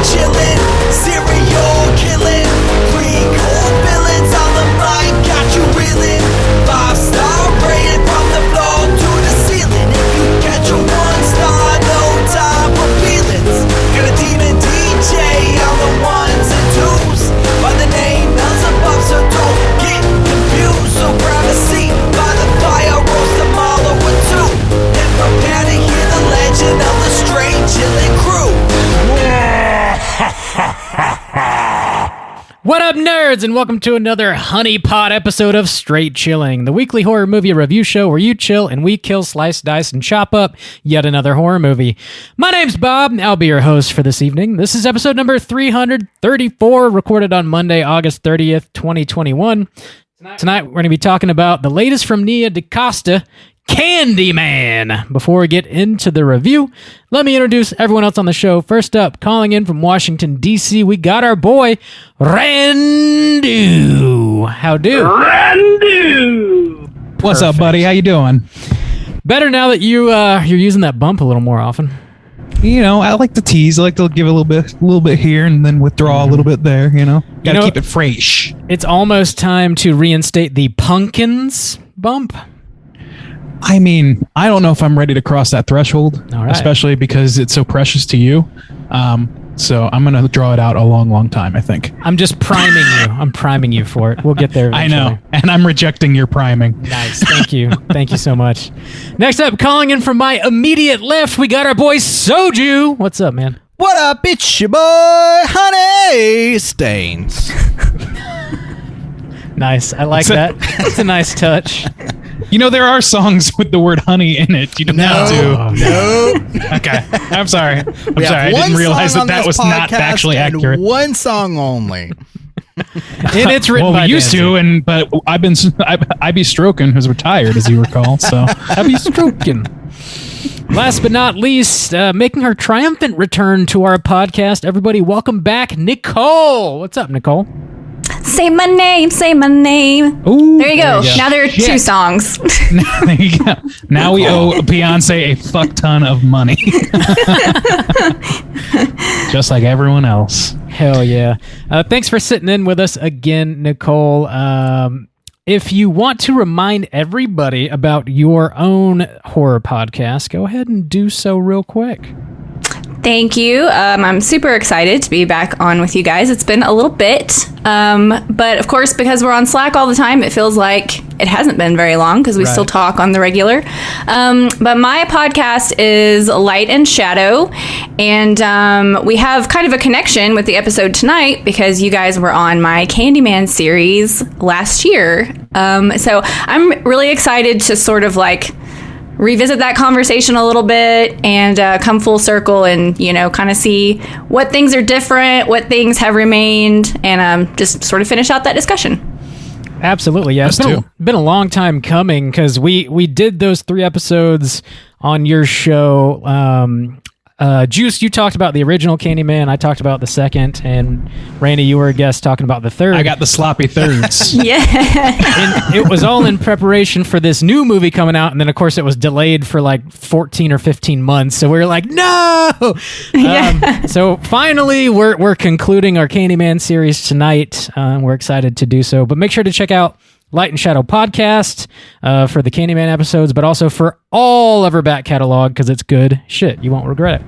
chillin', serial killing, pre-cold villains on the mic, got you reeling. 5-star rated from the floor to the ceiling. If you catch a 1-star, no time for feelings. Got a demon DJ on the ones and twos, by the name Beelzebub, so don't get confused. So grab a seat by the fire, roast them all over two, and prepare to hear the legend of the Straight Chillin' Crew. What up, nerds, and welcome to another honeypot episode of Straight Chilling, the weekly horror movie review show where you chill and we kill, slice, dice, and chop up yet another horror movie. My name's Bob, I'll be your host for this evening. This is episode number 334, recorded on Monday, August 30th, 2021. Tonight, we're going to be talking about the latest from Nia Dacosta, Candyman. Before we get into the review, let me introduce everyone else on the show. First up, calling in from Washington, D.C., we got our boy, Randu. How do? Randu! What's up, buddy? How you doing? Better now that you're using that bump a little more often. You know, I like to tease. I like to give a little bit here and then withdraw a little bit there, you know? Gotta keep it fresh. It's almost time to reinstate the pumpkins bump. I mean, I don't know if I'm ready to cross that threshold, especially because it's so precious to you. So I'm going to draw it out a long, long time, I think. I'm just priming you. I'm priming you for it. We'll get there eventually. I know, and I'm rejecting your priming. Nice. Thank you. Thank you so much. Next up, calling in from my immediate left, we got our boy Soju. What's up, man? What up? It's your boy, Honey Stains. Nice. I like that. It's a nice touch. You know, there are songs with the word honey in it. You don't have to. No. Okay. I'm sorry. I didn't realize that was not factually accurate. One song only. And it's written by we used to, but I be stroking who's retired, as you recall. So I be stroking. Last but not least, making her triumphant return to our podcast, everybody, welcome back, Nicole. What's up, Nicole? Say my name, say my name. Ooh, there you go. Now there are two songs. There you go. Now we owe Beyonce a fuck ton of money. Just like everyone else. Hell yeah. Thanks for sitting in with us again, Nicole. If you want to remind everybody about your own horror podcast, go ahead and do so real quick. Thank you. I'm super excited to be back on with you guys. It's been a little bit, but of course, because we're on Slack all the time, it feels like it hasn't been very long because we still talk on the regular. But my podcast is Light and Shadow, and we have kind of a connection with the episode tonight because you guys were on my Candyman series last year. So I'm really excited to sort of like revisit that conversation a little bit and come full circle and, you know, kind of see what things are different, what things have remained, and just sort of finish out that discussion. Absolutely, yeah. It's been a long time coming because we did those 3 episodes on your show. Juice, you talked about the original Candyman. I talked about the second, and Randy, you were a guest talking about the third. I got the sloppy thirds. Yeah. And it was all in preparation for this new movie coming out, and then, of course, it was delayed for like 14 or 15 months, so we were like, no! So finally, we're concluding our Candyman series tonight. We're excited to do so, but make sure to check out Light and Shadow podcast for the Candyman episodes, but also for all of our back catalog because it's good shit. You won't regret it.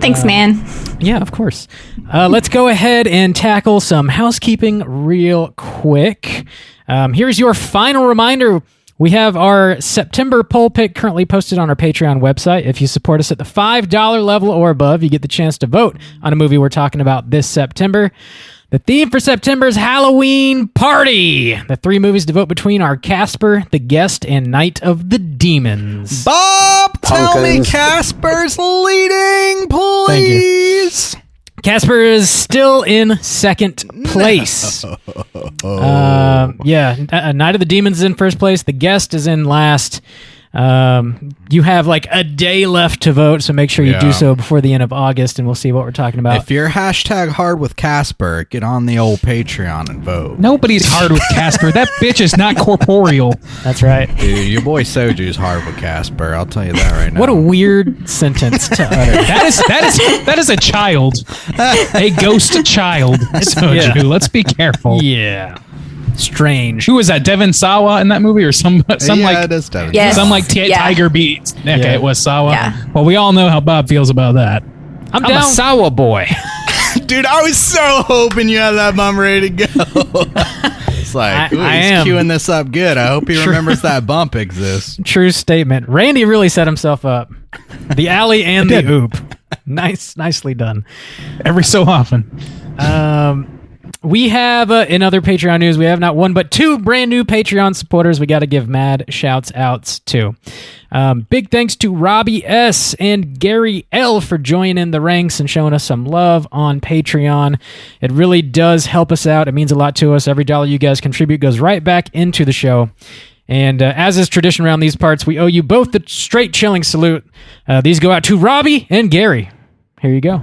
Thanks, man. Yeah, of course. Let's go ahead and tackle some housekeeping real quick. Here's your final reminder. We have our September poll pick currently posted on our Patreon website. If you support us at the $5 level or above, you get the chance to vote on a movie we're talking about this September. The theme for September is Halloween Party. The 3 movies to vote between are Casper, The Guest, and Night of the Demons. Bob, tell me Casper's leading, please. Thank you. Casper is still in second place. Night of the Demons is in first place. The Guest is in last. You have like a day left to vote, so make sure you do so before the end of August, and we'll see what we're talking about. If you're hard with Casper, get on the old Patreon and vote. Nobody's hard with Casper. That bitch is not corporeal. That's right. Dude, your boy Soju's hard with Casper. I'll tell you that right now. What a weird sentence to utter. That is a child. A ghost child, Soju. Yeah. Let's be careful. Yeah. Strange. Who was that? Devon Sawa in that movie, or some like it is Devin. Yes. some like Yeah. Tiger Beat? Okay, Yeah. it was Sawa. Yeah. Well, we all know how Bob feels about that. I'm a down. Sawa boy. Dude, I was so hoping you had that bum ready to go. It's like, I he's am. queuing this up good. I hope he remembers that bump exists. True statement. Randy really set himself up. The alley and the did. oop. Nicely done. Every so often. We have, in other Patreon news, we have not one, but two brand new Patreon supporters we got to give mad shouts outs to. Big thanks to Robbie S. and Gary L. for joining the ranks and showing us some love on Patreon. It really does help us out. It means a lot to us. Every dollar you guys contribute goes right back into the show. And as is tradition around these parts, we owe you both the straight chilling salute. These go out to Robbie and Gary. Here you go.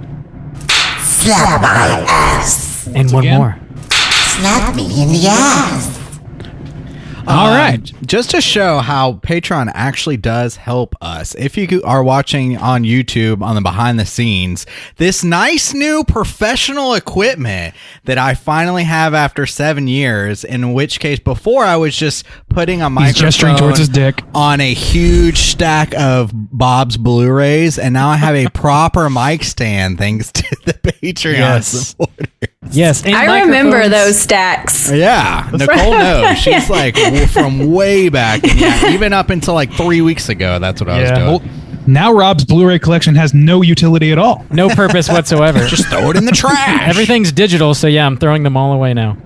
Slap my ass. And one again? more. Slap me in the ass. All right. Just to show how Patreon actually does help us, if you are watching on YouTube on the behind the scenes, this nice new professional equipment that I finally have after 7 years, in which case before I was just putting a He's gesturing microphone towards his dick. on a huge stack of Bob's Blu-rays, and now I have a proper mic stand thanks to the Patreon Yes. supporters. Yes. and I remember microphones. those stacks. Yeah, Nicole knows. She's like from way back. And yeah, even up until like 3 weeks ago, that's what I was Yeah. doing. Well, now Rob's Blu-ray collection has no utility at all. No purpose whatsoever. Just throw it in the trash. Everything's digital, so yeah, I'm throwing them all away now.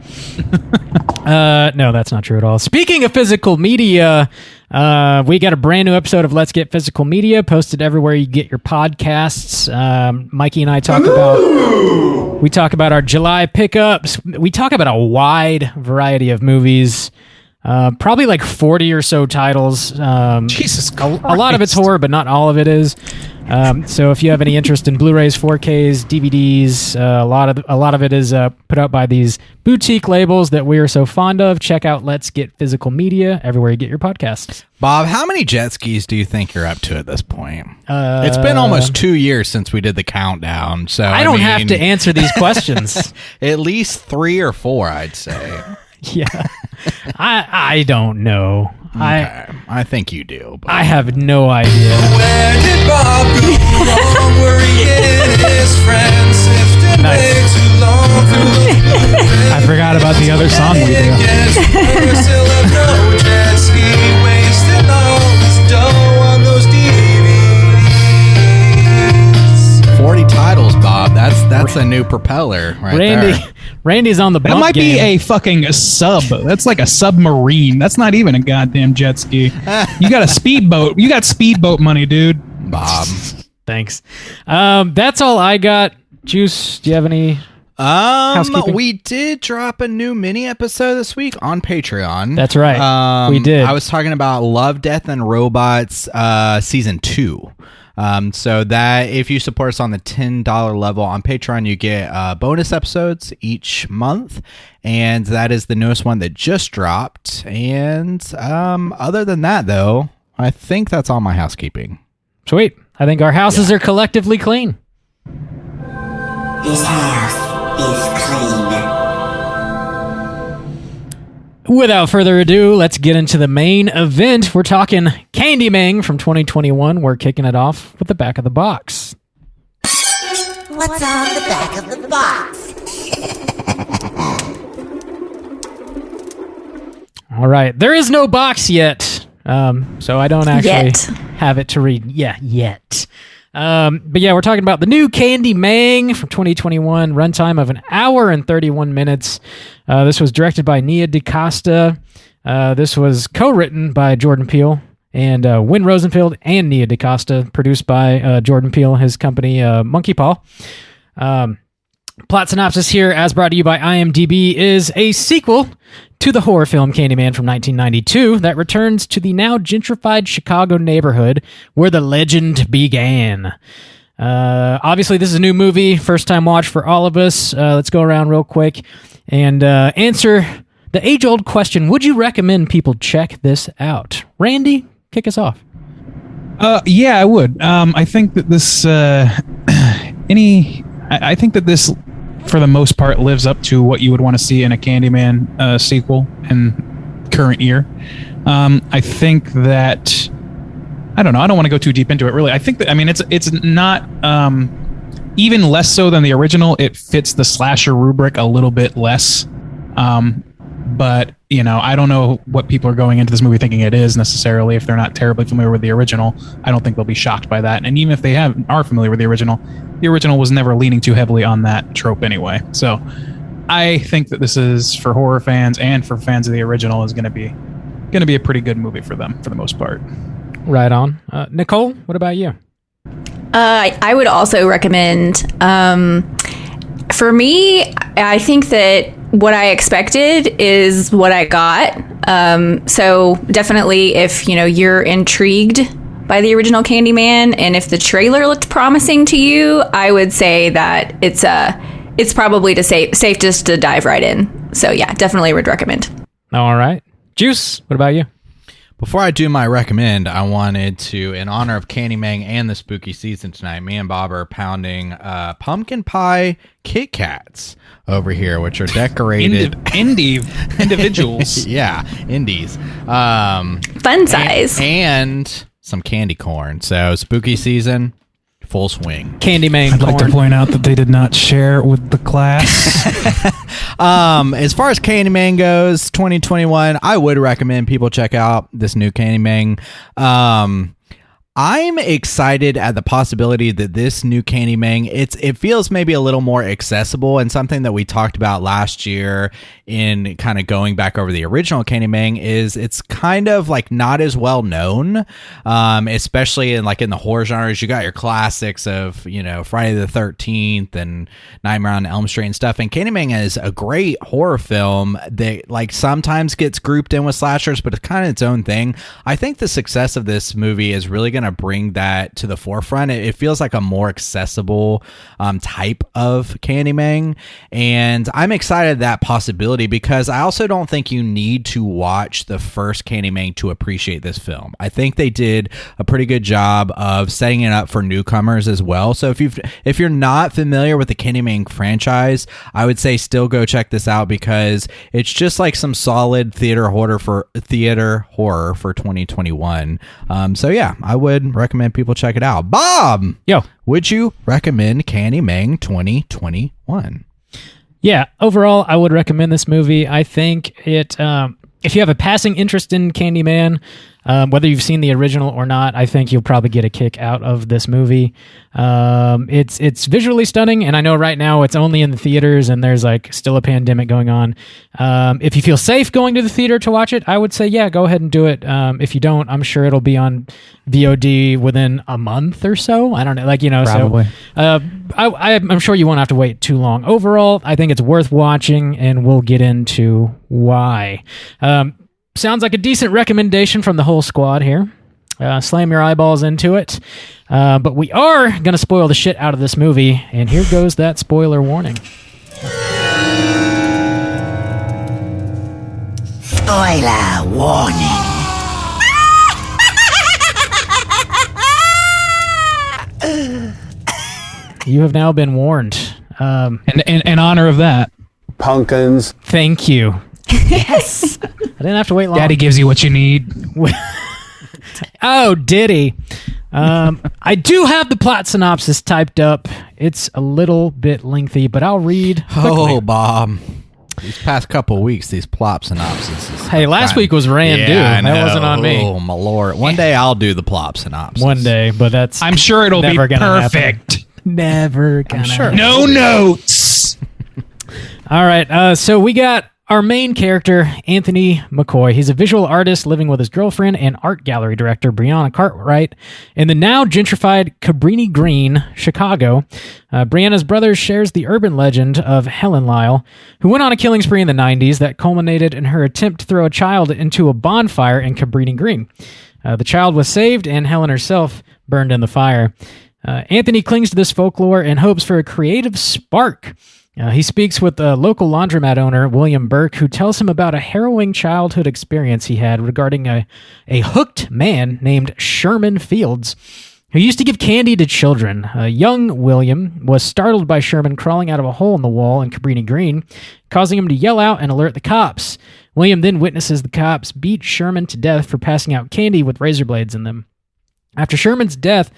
No, that's not true at all. Speaking of physical media, we got a brand new episode of Let's Get Physical Media posted everywhere you get your podcasts. Mikey and I talk about our July pickups. We talk about a wide variety of movies. Probably like 40 or so titles. Jesus A Christ. lot of it's horror, but not all of it is. So if you have any interest in Blu-rays, 4Ks, DVDs, a lot of it is put out by these boutique labels that we are so fond of. Check out Let's Get Physical Media everywhere you get your podcasts. Bob, how many jet skis do you think you're up to at this point? It's been almost 2 years since we did the countdown, so I don't have to answer these questions. At least 3 or 4, I'd say. Yeah, I don't know. Okay. I think you do. But. I have no idea. Where did Bob go wrong? Were he and his friends sifting way too long through the I forgot about the other song we do. still have no jet ski, wasting all his dough on those DVDs. 40 titles, Bob. That's a new propeller right there. Randy's on the bump That might be game. a fucking sub. That's like a submarine. That's not even a goddamn jet ski. You got a speedboat. You got speedboat money, dude. Bob. Thanks. That's all I got. Juice, do you have any? Housekeeping? We did drop a new mini episode this week on Patreon. That's right. We did. I was talking about Love, Death, and Robots season 2. So that if you support us on the $10 level on Patreon, you get bonus episodes each month, and that is the newest one that just dropped. And other than that, though, I think that's all my housekeeping. Sweet. I think our houses are collectively clean. This house is clean. Without further ado, let's get into the main event. We're talking Candyman from 2021. We're kicking it off with the back of the box. What's on the back of the box? All right. There is no box yet, so I don't actually Yet. have it to read. Yeah, yet. But yeah, we're talking about the new Candyman from 2021, runtime of 1 hour and 31 minutes. This was directed by Nia Dacosta. This was co-written by Jordan Peele and Wynn Rosenfield and Nia Dacosta, produced by Jordan Peele, his company Monkey Paw. Plot synopsis here, as brought to you by IMDb, is a sequel to the horror film Candyman from 1992 that returns to the now gentrified Chicago neighborhood where the legend began. Obviously, this is a new movie, first time watch for all of us. Let's go around real quick and answer the age-old question, would you recommend people check this out? Randy, kick us off. Yeah, I would. I think that this, I think that this, for the most part, lives up to what you would want to see in a Candyman sequel in current year. I think that, I don't know. I don't want to go too deep into it, really. I think that, I mean, it's not, even less so than the original. It fits the slasher rubric a little bit less. But, you know, I don't know what people are going into this movie thinking it is necessarily. If they're not terribly familiar with the original, I don't think they'll be shocked by that. And even if they are familiar with the original was never leaning too heavily on that trope anyway. So I think that this is, for horror fans and for fans of the original, is going to be a pretty good movie for them for the most part. Right on. Nicole, what about you? I would also recommend, for me, I think that what I expected is what I got. So definitely if, you know, you're intrigued by the original Candyman and if the trailer looked promising to you, I would say that it's probably safe just to dive right in. So yeah, definitely would recommend. All right. Juice, what about you? Before I do my recommend, I wanted to, in honor of Candyman and the spooky season tonight, me and Bob are pounding pumpkin pie Kit Kats over here, which are decorated individuals. Yeah, indies. Fun size. And some candy corn. So spooky season, full swing. Candyman I'd corn. like to point out that they did not share with the class. As far as Candyman goes, 2021, I would recommend people check out this new Candyman. I'm excited at the possibility that this new Candyman, it feels maybe a little more accessible, and something that we talked about last year in kind of going back over the original Candyman is it's kind of like not as well known, especially in the horror genres. You got your classics of, you know, Friday the 13th and Nightmare on Elm Street and stuff, and Candyman is a great horror film that like sometimes gets grouped in with slashers, but it's kind of its own thing. I think the success of this movie is really going to bring that to the forefront. It feels like a more accessible type of Candyman, and I'm excited at that possibility because I also don't think you need to watch the first Candyman to appreciate this film. I think they did a pretty good job of setting it up for newcomers as well. So if you're not familiar with the Candyman franchise, I would say still go check this out because it's just like some solid theater horror for 2021. So yeah, I would recommend people check it out. Bob, would you recommend Candyman 2021? Yeah, overall, I would recommend this movie. I think it, if you have a passing interest in Candyman, whether you've seen the original or not, I think you'll probably get a kick out of this movie. It's visually stunning, and I know right now it's only in the theaters, and there's like still a pandemic going on. If you feel safe going to the theater to watch it, I would say, yeah, go ahead and do it. If you don't, I'm sure it'll be on VOD within a month or so. I don't know, Probably. So I'm sure you won't have to wait too long. Overall, I think it's worth watching, and we'll get into why. Sounds like a decent recommendation from the whole squad here. Slam your eyeballs into it. But we are going to spoil the shit out of this movie, and here goes that spoiler warning. Spoiler warning. You have now been warned. And in honor of that, pumpkins. Thank you. Yes. I didn't have to wait long. Daddy gives you what you need. Oh, did he? I do have the plot synopsis typed up. It's a little bit lengthy, but I'll read quickly. Oh, Bob. These past couple of weeks, these plot synopses. Hey, last week was Randu. Yeah, that wasn't on me. Oh, my Lord. One day I'll do the plot synopsis. One day, but that's I'm sure it'll be never gonna perfect. happen. Never gonna happen. No notes. All right, so we got Our main character, Anthony McCoy, he's a visual artist living with his girlfriend and art gallery director, Brianna Cartwright, in the now gentrified Cabrini Green, Chicago. Brianna's brother shares the urban legend of Helen Lyle, who went on a killing spree in the 90s that culminated in her attempt to throw a child into a bonfire in Cabrini Green. The child was saved, and Helen herself burned in the fire. Anthony clings to this folklore and hopes for a creative spark. He speaks with the local laundromat owner, William Burke, who tells him about a harrowing childhood experience he had regarding a hooked man named Sherman Fields, who used to give candy to children. Young William was startled by Sherman crawling out of a hole in the wall in Cabrini Green, causing him to yell out and alert the cops. William then witnesses the cops beat Sherman to death for passing out candy with razor blades in them. After Sherman's death,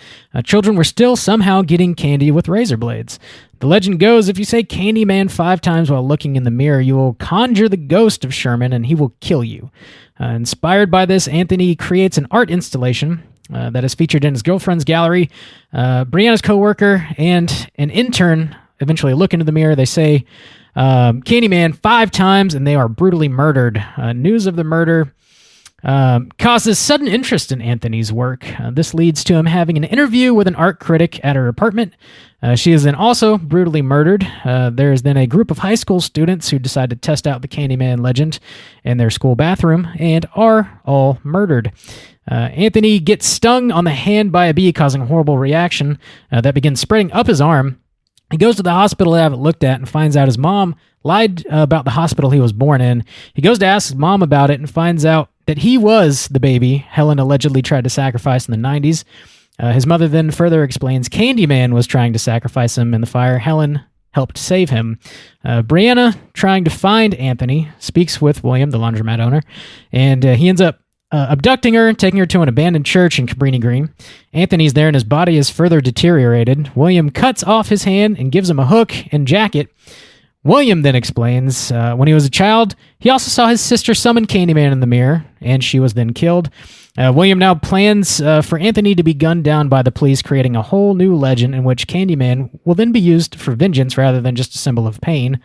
children were still somehow getting candy with razor blades. The legend goes, if you say Candyman 5 times while looking in the mirror, you will conjure the ghost of Sherman and he will kill you. Inspired by this, Anthony creates an art installation that is featured in his girlfriend's gallery. Brianna's coworker and an intern eventually look into the mirror. They say Candyman 5 times and they are brutally murdered. News of the murder causes sudden interest in Anthony's work. This leads to him having an interview with an art critic at her apartment. She is then also brutally murdered. There is then a group of high school students who decide to test out the Candyman legend in their school bathroom and are all murdered. Anthony gets stung on the hand by a bee, causing a horrible reaction that begins spreading up his arm. He goes to the hospital to have it looked at and finds out his mom lied about the hospital he was born in. He goes to ask his mom about it and finds out that he was the baby Helen allegedly tried to sacrifice in the 90s. His mother then further explains Candyman was trying to sacrifice him in the fire. Helen helped save him. Brianna, trying to find Anthony, speaks with William, the laundromat owner, and he ends up abducting her, taking her to an abandoned church in Cabrini Green. Anthony's there and his body is further deteriorated. William cuts off his hand and gives him a hook and jacket. William then explains, when he was a child, he also saw his sister summon Candyman in the mirror, and she was then killed. William now plans for Anthony to be gunned down by the police, creating a whole new legend in which Candyman will then be used for vengeance rather than just a symbol of pain.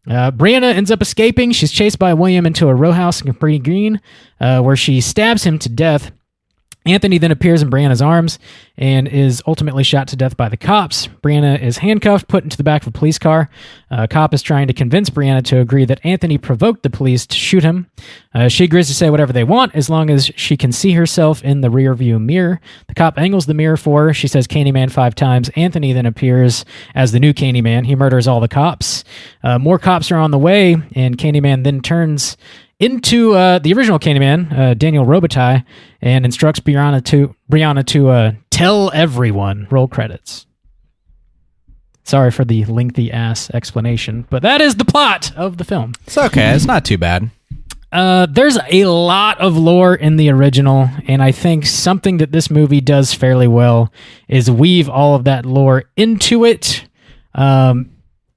Brianna ends up escaping. She's chased by William into a row house in Cabrini Green, where she stabs him to death. Anthony then appears in Brianna's arms and is ultimately shot to death by the cops. Brianna is handcuffed, put into the back of a police car. A cop is trying to convince Brianna to agree that Anthony provoked the police to shoot him. She agrees to say whatever they want as long as she can see herself in the rearview mirror. The cop angles the mirror for her. She says Candyman 5 times. Anthony then appears as the new Candyman. He murders all the cops. More cops are on the way, and Candyman then turns into the original Candyman, Daniel Robitaille, and instructs Brianna to tell everyone. Roll credits. Sorry for the lengthy-ass explanation, but that is the plot of the film. It's okay. It's not too bad. There's a lot of lore in the original, and I think something that this movie does fairly well is weave all of that lore into it.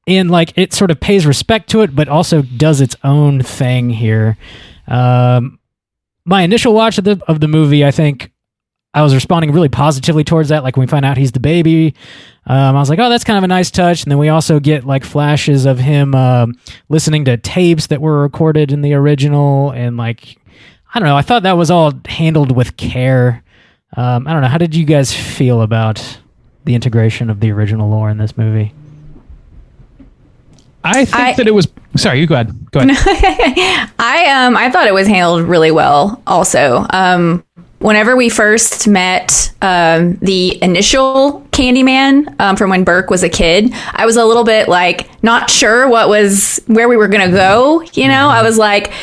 And like it sort of pays respect to it, but also does its own thing here. My initial watch of the movie, I think I was responding really positively towards that. Like when we find out he's the baby, I was like, oh, that's kind of a nice touch. And then we also get like flashes of him listening to tapes that were recorded in the original. And like, I don't know, I thought that was all handled with care. I don't know. How did you guys feel about the integration of the original lore in this movie? I think that it was... Sorry, you go ahead. I thought it was handled really well also. Whenever we first met the initial Candyman from when Burke was a kid, I was a little bit like not sure where we were going to go. You know, I was like,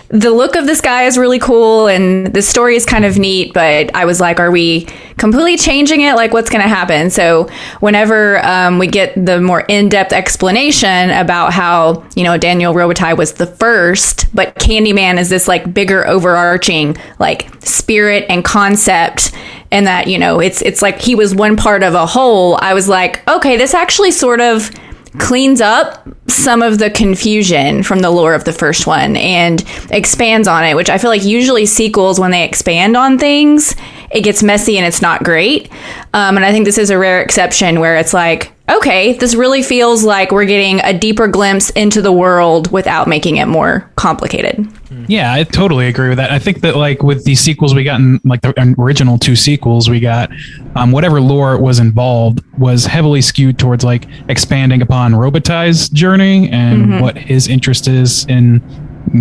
the look of this guy is really cool and the story is kind of neat, but I was like, are we completely changing it? Like, what's going to happen? So whenever we get the more in-depth explanation about how, you know, Daniel Robitaille was the first, but Candyman is this like bigger overarching like spirit and concept, and that, you know, it's like he was one part of a whole, I was like, okay, this actually sort of cleans up some of the confusion from the lore of the first one and expands on it, which I feel like usually sequels, when they expand on things, it gets messy and it's not great. And I think this is a rare exception where it's like, okay, this really feels like we're getting a deeper glimpse into the world without making it more complicated. Yeah, I totally agree with that. I think that like with the sequels we got in like the original 2 sequels we got, whatever lore was involved was heavily skewed towards like expanding upon Robotai's journey and what his interest is in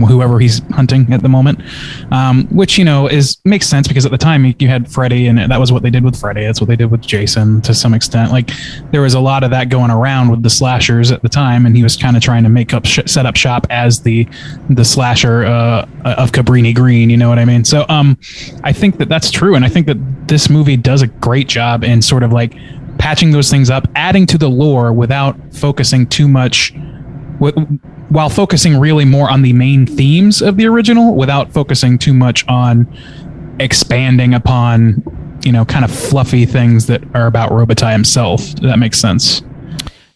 whoever he's hunting at the moment, which makes sense because at the time you had Freddy, and that was what they did with Freddy. That's what they did with Jason to some extent. Like there was a lot of that going around with the slashers at the time, and he was kind of trying to set up shop as the slasher of Cabrini Green. You know what I mean? So I think that that's true, and I think that this movie does a great job in sort of like patching those things up, adding to the lore without focusing too much. While focusing really more on the main themes of the original without focusing too much on expanding upon, kind of fluffy things that are about Robitaille himself. Does that make sense?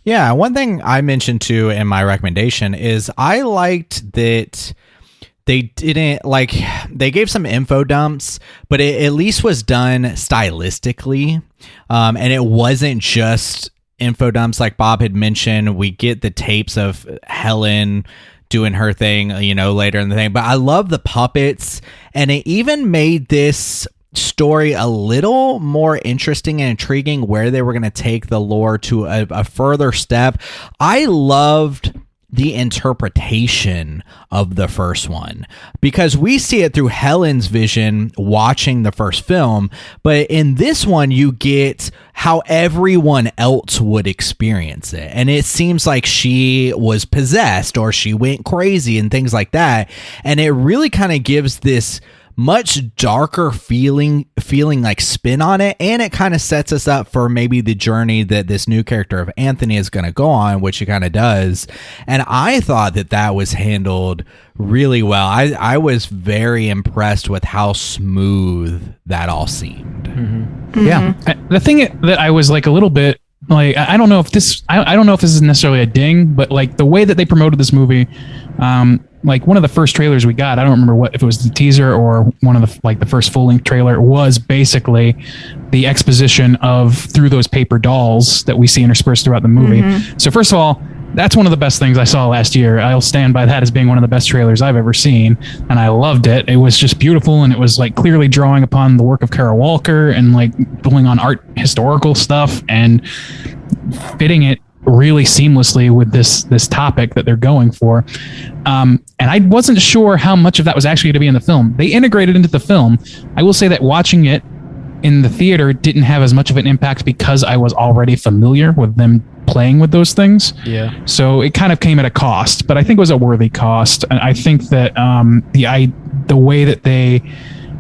Yeah, one thing I mentioned too in my recommendation is I liked that they gave some info dumps, but it at least was done stylistically. And it wasn't just info dumps like Bob had mentioned. We get the tapes of Helen doing her thing, later in the thing. But I love the puppets, and it even made this story a little more interesting and intriguing where they were going to take the lore to a further step. I loved the interpretation of the first one because we see it through Helen's vision watching the first film, but in this one you get how everyone else would experience it, and it seems like she was possessed or she went crazy and things like that, and it really kind of gives this much darker feeling like spin on it, and it kind of sets us up for maybe the journey that this new character of Anthony is going to go on, which he kind of does. And I thought that was handled really well. I was very impressed with how smooth that all seemed. Yeah, the thing that I was like a little bit like, I don't know if this is necessarily a ding, but like the way that they promoted this movie, like one of the first trailers we got, I don't remember if it was the teaser or one of the first full-length trailer, was basically the exposition of through those paper dolls that we see interspersed throughout the movie. So first of all, that's one of the best things I saw last year. I'll stand by that as being one of the best trailers I've ever seen, and I loved it. It was just beautiful, and it was like clearly drawing upon the work of Kara Walker and like pulling on historical stuff and fitting it really seamlessly with this topic that they're going for. And I wasn't sure how much of that was actually going to be in the film. They integrated into the film. I will say that watching it in the theater didn't have as much of an impact because I was already familiar with them playing with those things. Yeah. So it kind of came at a cost, but I think it was a worthy cost. And I think that the way that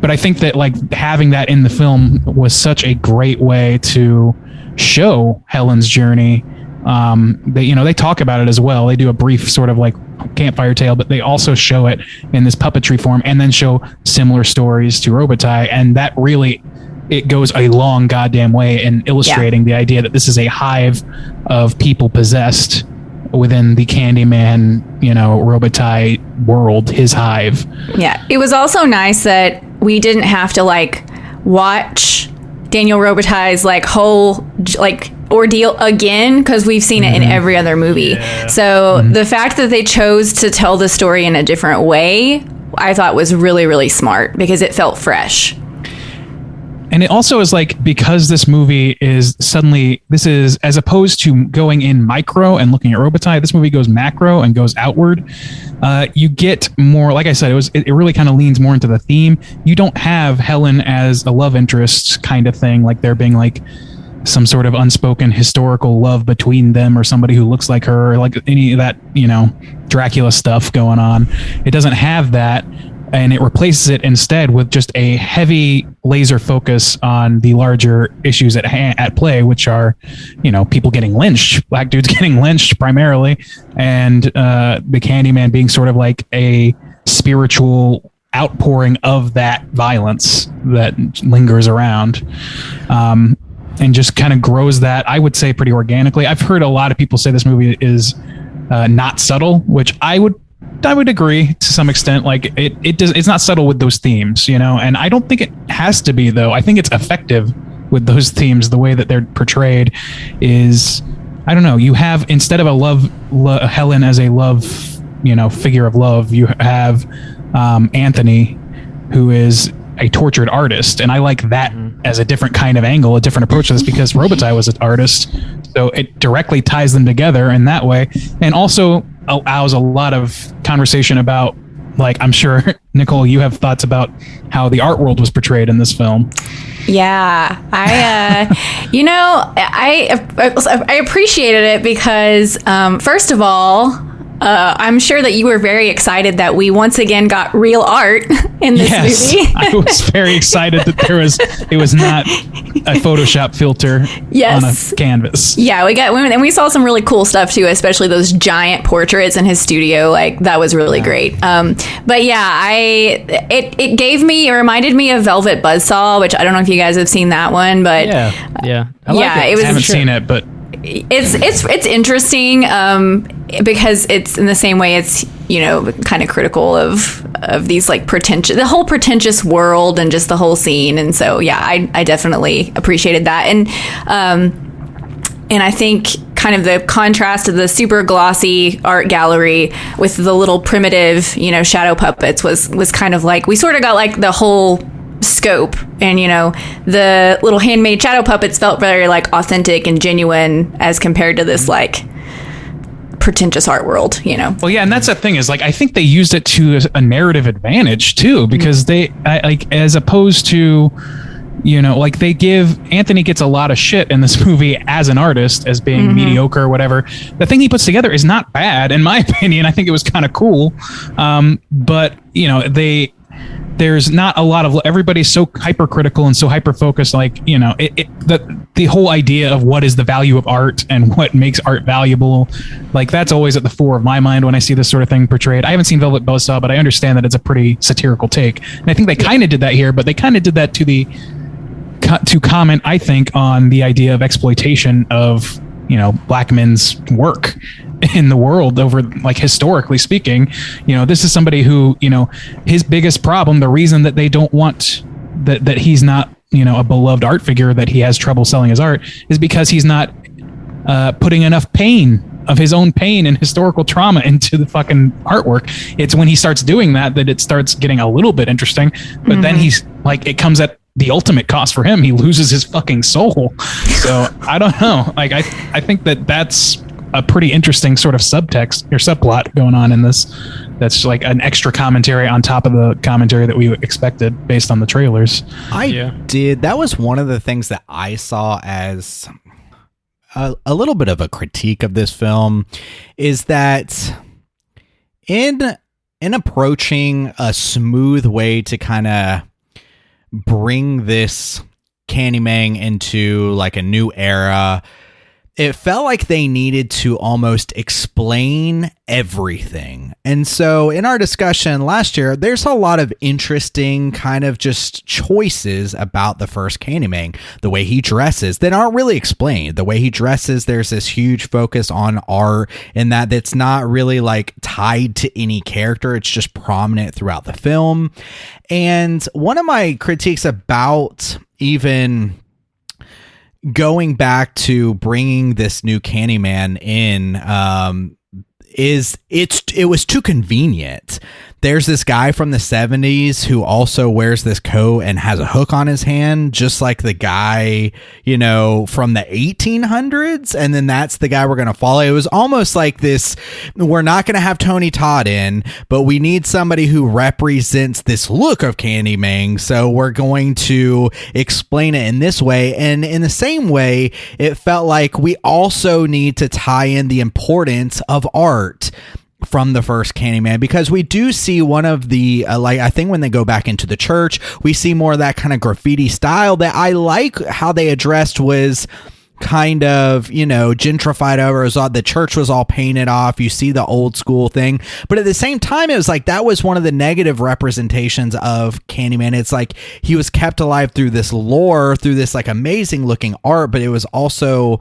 but I think that like having that in the film was such a great way to show Helen's journey. They talk about it as well. They do a brief sort of like campfire tale, but they also show it in this puppetry form and then show similar stories to Robitaille. And that really, it goes a long goddamn way in illustrating the idea that this is a hive of people possessed within the Candyman, Robitaille world, his hive. Yeah. It was also nice that we didn't have to like watch Daniel Robitaille's like whole like ordeal again because we've seen it in every other movie. So the fact that they chose to tell the story in a different way, I thought was really, really smart because it felt fresh. And it also is like, because this movie is as opposed to going in micro and looking at Robitaille, this movie goes macro and goes outward. You get more, like I said, it really kind of leans more into the theme. You don't have Helen as a love interest kind of thing, like there being like some sort of unspoken historical love between them or somebody who looks like her, or like any of that, Dracula stuff going on. It doesn't have that. And it replaces it instead with just a heavy laser focus on the larger issues at play, which are, people getting lynched, black dudes getting lynched primarily, and the Candyman being sort of like a spiritual outpouring of that violence that lingers around, and just kind of grows that, I would say, pretty organically. I've heard a lot of people say this movie is not subtle, which I would agree to some extent. Like it's not subtle with those themes, and I don't think it has to be, though. I think it's effective with those themes. The way that they're portrayed is I don't know, you have, instead of a Helen as a love, figure of love, you have Anthony, who is a tortured artist, and I like that as a different kind of angle, a different approach to this, because Robitaille was an artist, so it directly ties them together in that way, and also allows a lot of conversation about, like, I'm sure Nicole, you have thoughts about how the art world was portrayed in this film. Yeah, I appreciated it because, first of all, I'm sure that you were very excited that we once again got real art in this movie. I was very excited that it was not a Photoshop filter on a canvas. Yeah, we saw some really cool stuff too, especially those giant portraits in his studio. Like, that was really great. But yeah, it reminded me of Velvet Buzzsaw, which I don't know if you guys have seen that one, but yeah, I haven't seen it, but it's interesting because it's in the same way it's kind of critical of these like the whole pretentious world and just the whole scene, and so I definitely appreciated that, and I think kind of the contrast of the super glossy art gallery with the little primitive shadow puppets was kind of like we sort of got like the whole scope, and the little handmade shadow puppets felt very like authentic and genuine as compared to this like pretentious art world. Well, yeah, and that's the thing is, like, I think they used it to a narrative advantage too, because as opposed to like, Anthony gets a lot of shit in this movie as an artist, as being mediocre or whatever. The thing he puts together is not bad, in my opinion. I think it was kind of cool, but there's not a lot of, everybody's so hypercritical and so hyper focused, like, the whole idea of what is the value of art and what makes art valuable, like, that's always at the fore of my mind when I see this sort of thing portrayed. I haven't seen Velvet Buzzsaw, but I understand that it's a pretty satirical take, and I think they kind of did that here, but they kind of did that to comment, I think, on the idea of exploitation of black men's work in the world over, like, historically speaking. This is somebody who, his biggest problem, the reason that they don't want that he's not a beloved art figure, that he has trouble selling his art, is because he's not putting enough pain of his own pain and historical trauma into the fucking artwork. It's when he starts doing that it starts getting a little bit interesting, but then he's like, it comes at the ultimate cost for him. He loses his fucking soul. So I don't know. Like, I think that's a pretty interesting sort of subtext or subplot going on in this. That's like an extra commentary on top of the commentary that we expected based on the trailers. That was one of the things that I saw as a little bit of a critique of this film, is that in approaching a smooth way to kind of bring this Candyman into like a new era, it felt like they needed to almost explain everything. And so in our discussion last year, there's a lot of interesting kind of just choices about the first Candyman. The way he dresses that aren't really explained. The way he dresses, there's this huge focus on art, and that's not really like tied to any character. It's just prominent throughout the film. And one of my critiques about even going back to bringing this new Candyman in is it was too convenient. There's this guy from the 70s who also wears this coat and has a hook on his hand, just like the guy, from the 1800s. And then that's the guy we're going to follow. It was almost like this, we're not going to have Tony Todd in, but we need somebody who represents this look of Candyman. So we're going to explain it in this way. And in the same way, it felt like we also need to tie in the importance of art from the first Candyman, because we do see one of the I think when they go back into the church, we see more of that kind of graffiti style that I like how they addressed was kind of, gentrified over. The church was all painted off. You see the old school thing, but at the same time, it was like that was one of the negative representations of Candyman. It's like he was kept alive through this lore, through this like amazing looking art, but it was also,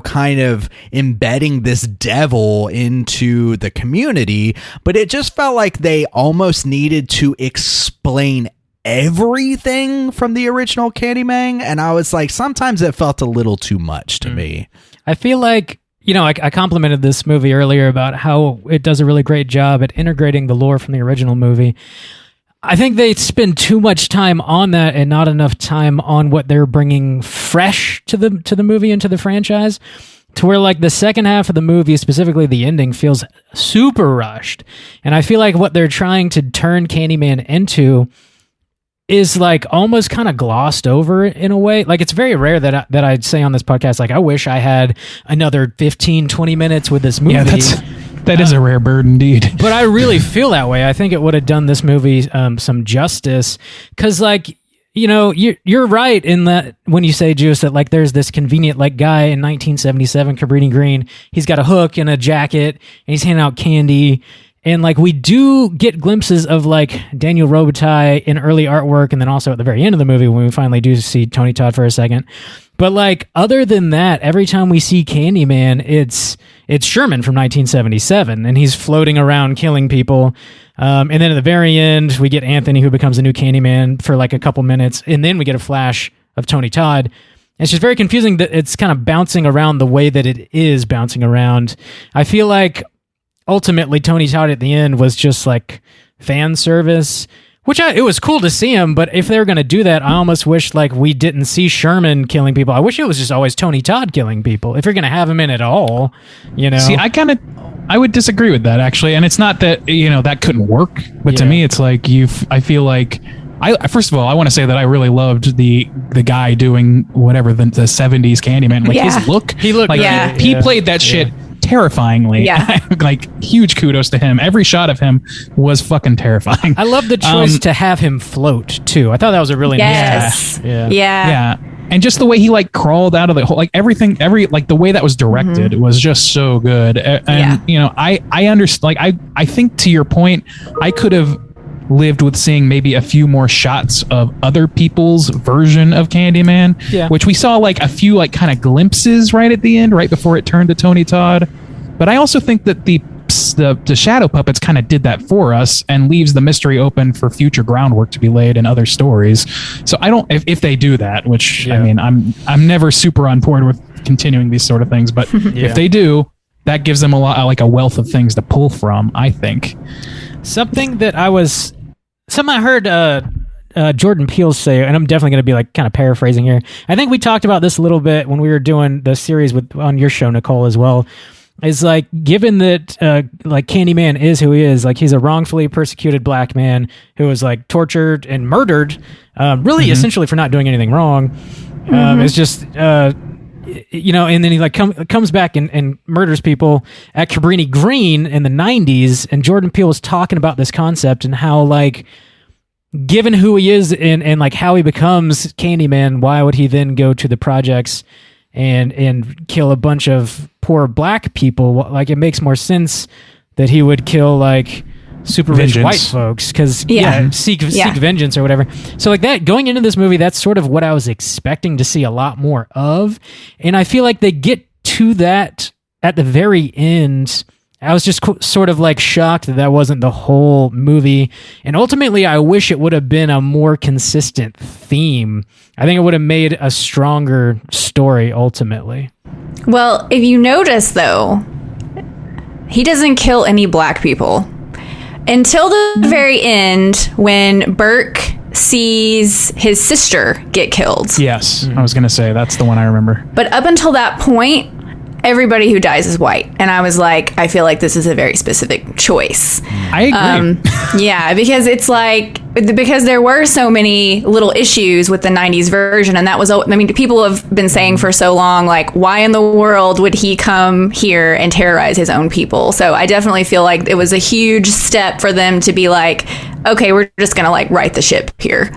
kind of embedding this devil into the community. But it just felt like they almost needed to explain everything from the original Candyman, and I was like, sometimes it felt a little too much to me. I feel like I complimented this movie earlier about how it does a really great job at integrating the lore from the original movie. I think they spend too much time on that and not enough time on what they're bringing fresh to the movie and to the franchise, to where like the second half of the movie, specifically the ending, feels super rushed. And I feel like what they're trying to turn Candyman into is like almost kind of glossed over in a way. Like, it's very rare that I'd say on this podcast, like, I wish I had another 15, 20 minutes with this movie. Yeah, that is a rare bird indeed. But I really feel that way. I think it would have done this movie some justice, because like, you're right in that when you say, Juice, that like there's this convenient like guy in 1977, Cabrini Green, he's got a hook and a jacket and he's handing out candy. And like we do get glimpses of like Daniel Robitaille in early artwork, and then also at the very end of the movie when we finally do see Tony Todd for a second. But like other than that, every time we see Candyman, it's Sherman from 1977, and he's floating around killing people. And then at the very end, we get Anthony, who becomes the new Candyman for like a couple minutes, and then we get a flash of Tony Todd. It's just very confusing that it's kind of bouncing around the way that it is bouncing around. I feel like ultimately Tony Todd at the end was just like fan service, which it was cool to see him, but if they're going to do that, I almost wish like we didn't see Sherman killing people. I wish it was just always Tony Todd killing people, if you're going to have him in at all, See, I would disagree with that, actually. And it's not that, that couldn't work, but to me, it's like I feel like, first of all, I want to say that I really loved the guy doing whatever the 70s Candyman. Like his look, he looked like he played that shit terrifyingly. Like huge kudos to him. Every shot of him was fucking terrifying. I love the choice to have him float too. I thought that was a really nice. Yeah. And just the way he like crawled out of the hole, like everything, like the way that was directed was just so good. And I understand. Like I think to your point, I could have lived with seeing maybe a few more shots of other people's version of Candyman, which we saw like a few like kind of glimpses right at the end, right before it turned to Tony Todd. But I also think that the shadow puppets kind of did that for us and leaves the mystery open for future groundwork to be laid in other stories. So I don't, if they do that, which I mean, I'm never super on board with continuing these sort of things, but if they do, that gives them a lot, like a wealth of things to pull from, I think. Something I heard Jordan Peele say, and I'm definitely going to be like kind of paraphrasing here. I think we talked about this a little bit when we were doing the series on your show, Nicole, as well. Is like, given that like Candyman is who he is, like he's a wrongfully persecuted black man who was like tortured and murdered, really essentially for not doing anything wrong. It's just and then he like comes back and murders people at Cabrini Green in the 90s, and Jordan Peele was talking about this concept and how like, given who he is and like how he becomes Candyman, why would he then go to the projects and kill a bunch of poor black people? Like, it makes more sense that he would kill like super rich white folks, because seek vengeance or whatever. So like that, going into this movie, that's sort of what I was expecting to see a lot more of, and I feel like they get to that at the very end. I was just sort of like shocked that wasn't the whole movie, and ultimately I wish it would have been a more consistent theme. I think it would have made a stronger story ultimately. Well, if you notice though, he doesn't kill any black people until the very end, when Burke sees his sister get killed. Yes, I was going to say, that's the one I remember. But up until that point, everybody who dies is white. And I was like, I feel like this is a very specific choice. I agree. Because it's like, because there were so many little issues with the 90s version. And that was, I mean, people have been saying for so long, like, why in the world would he come here and terrorize his own people? So I definitely feel like it was a huge step for them to be like, okay, we're just going to like right the ship here.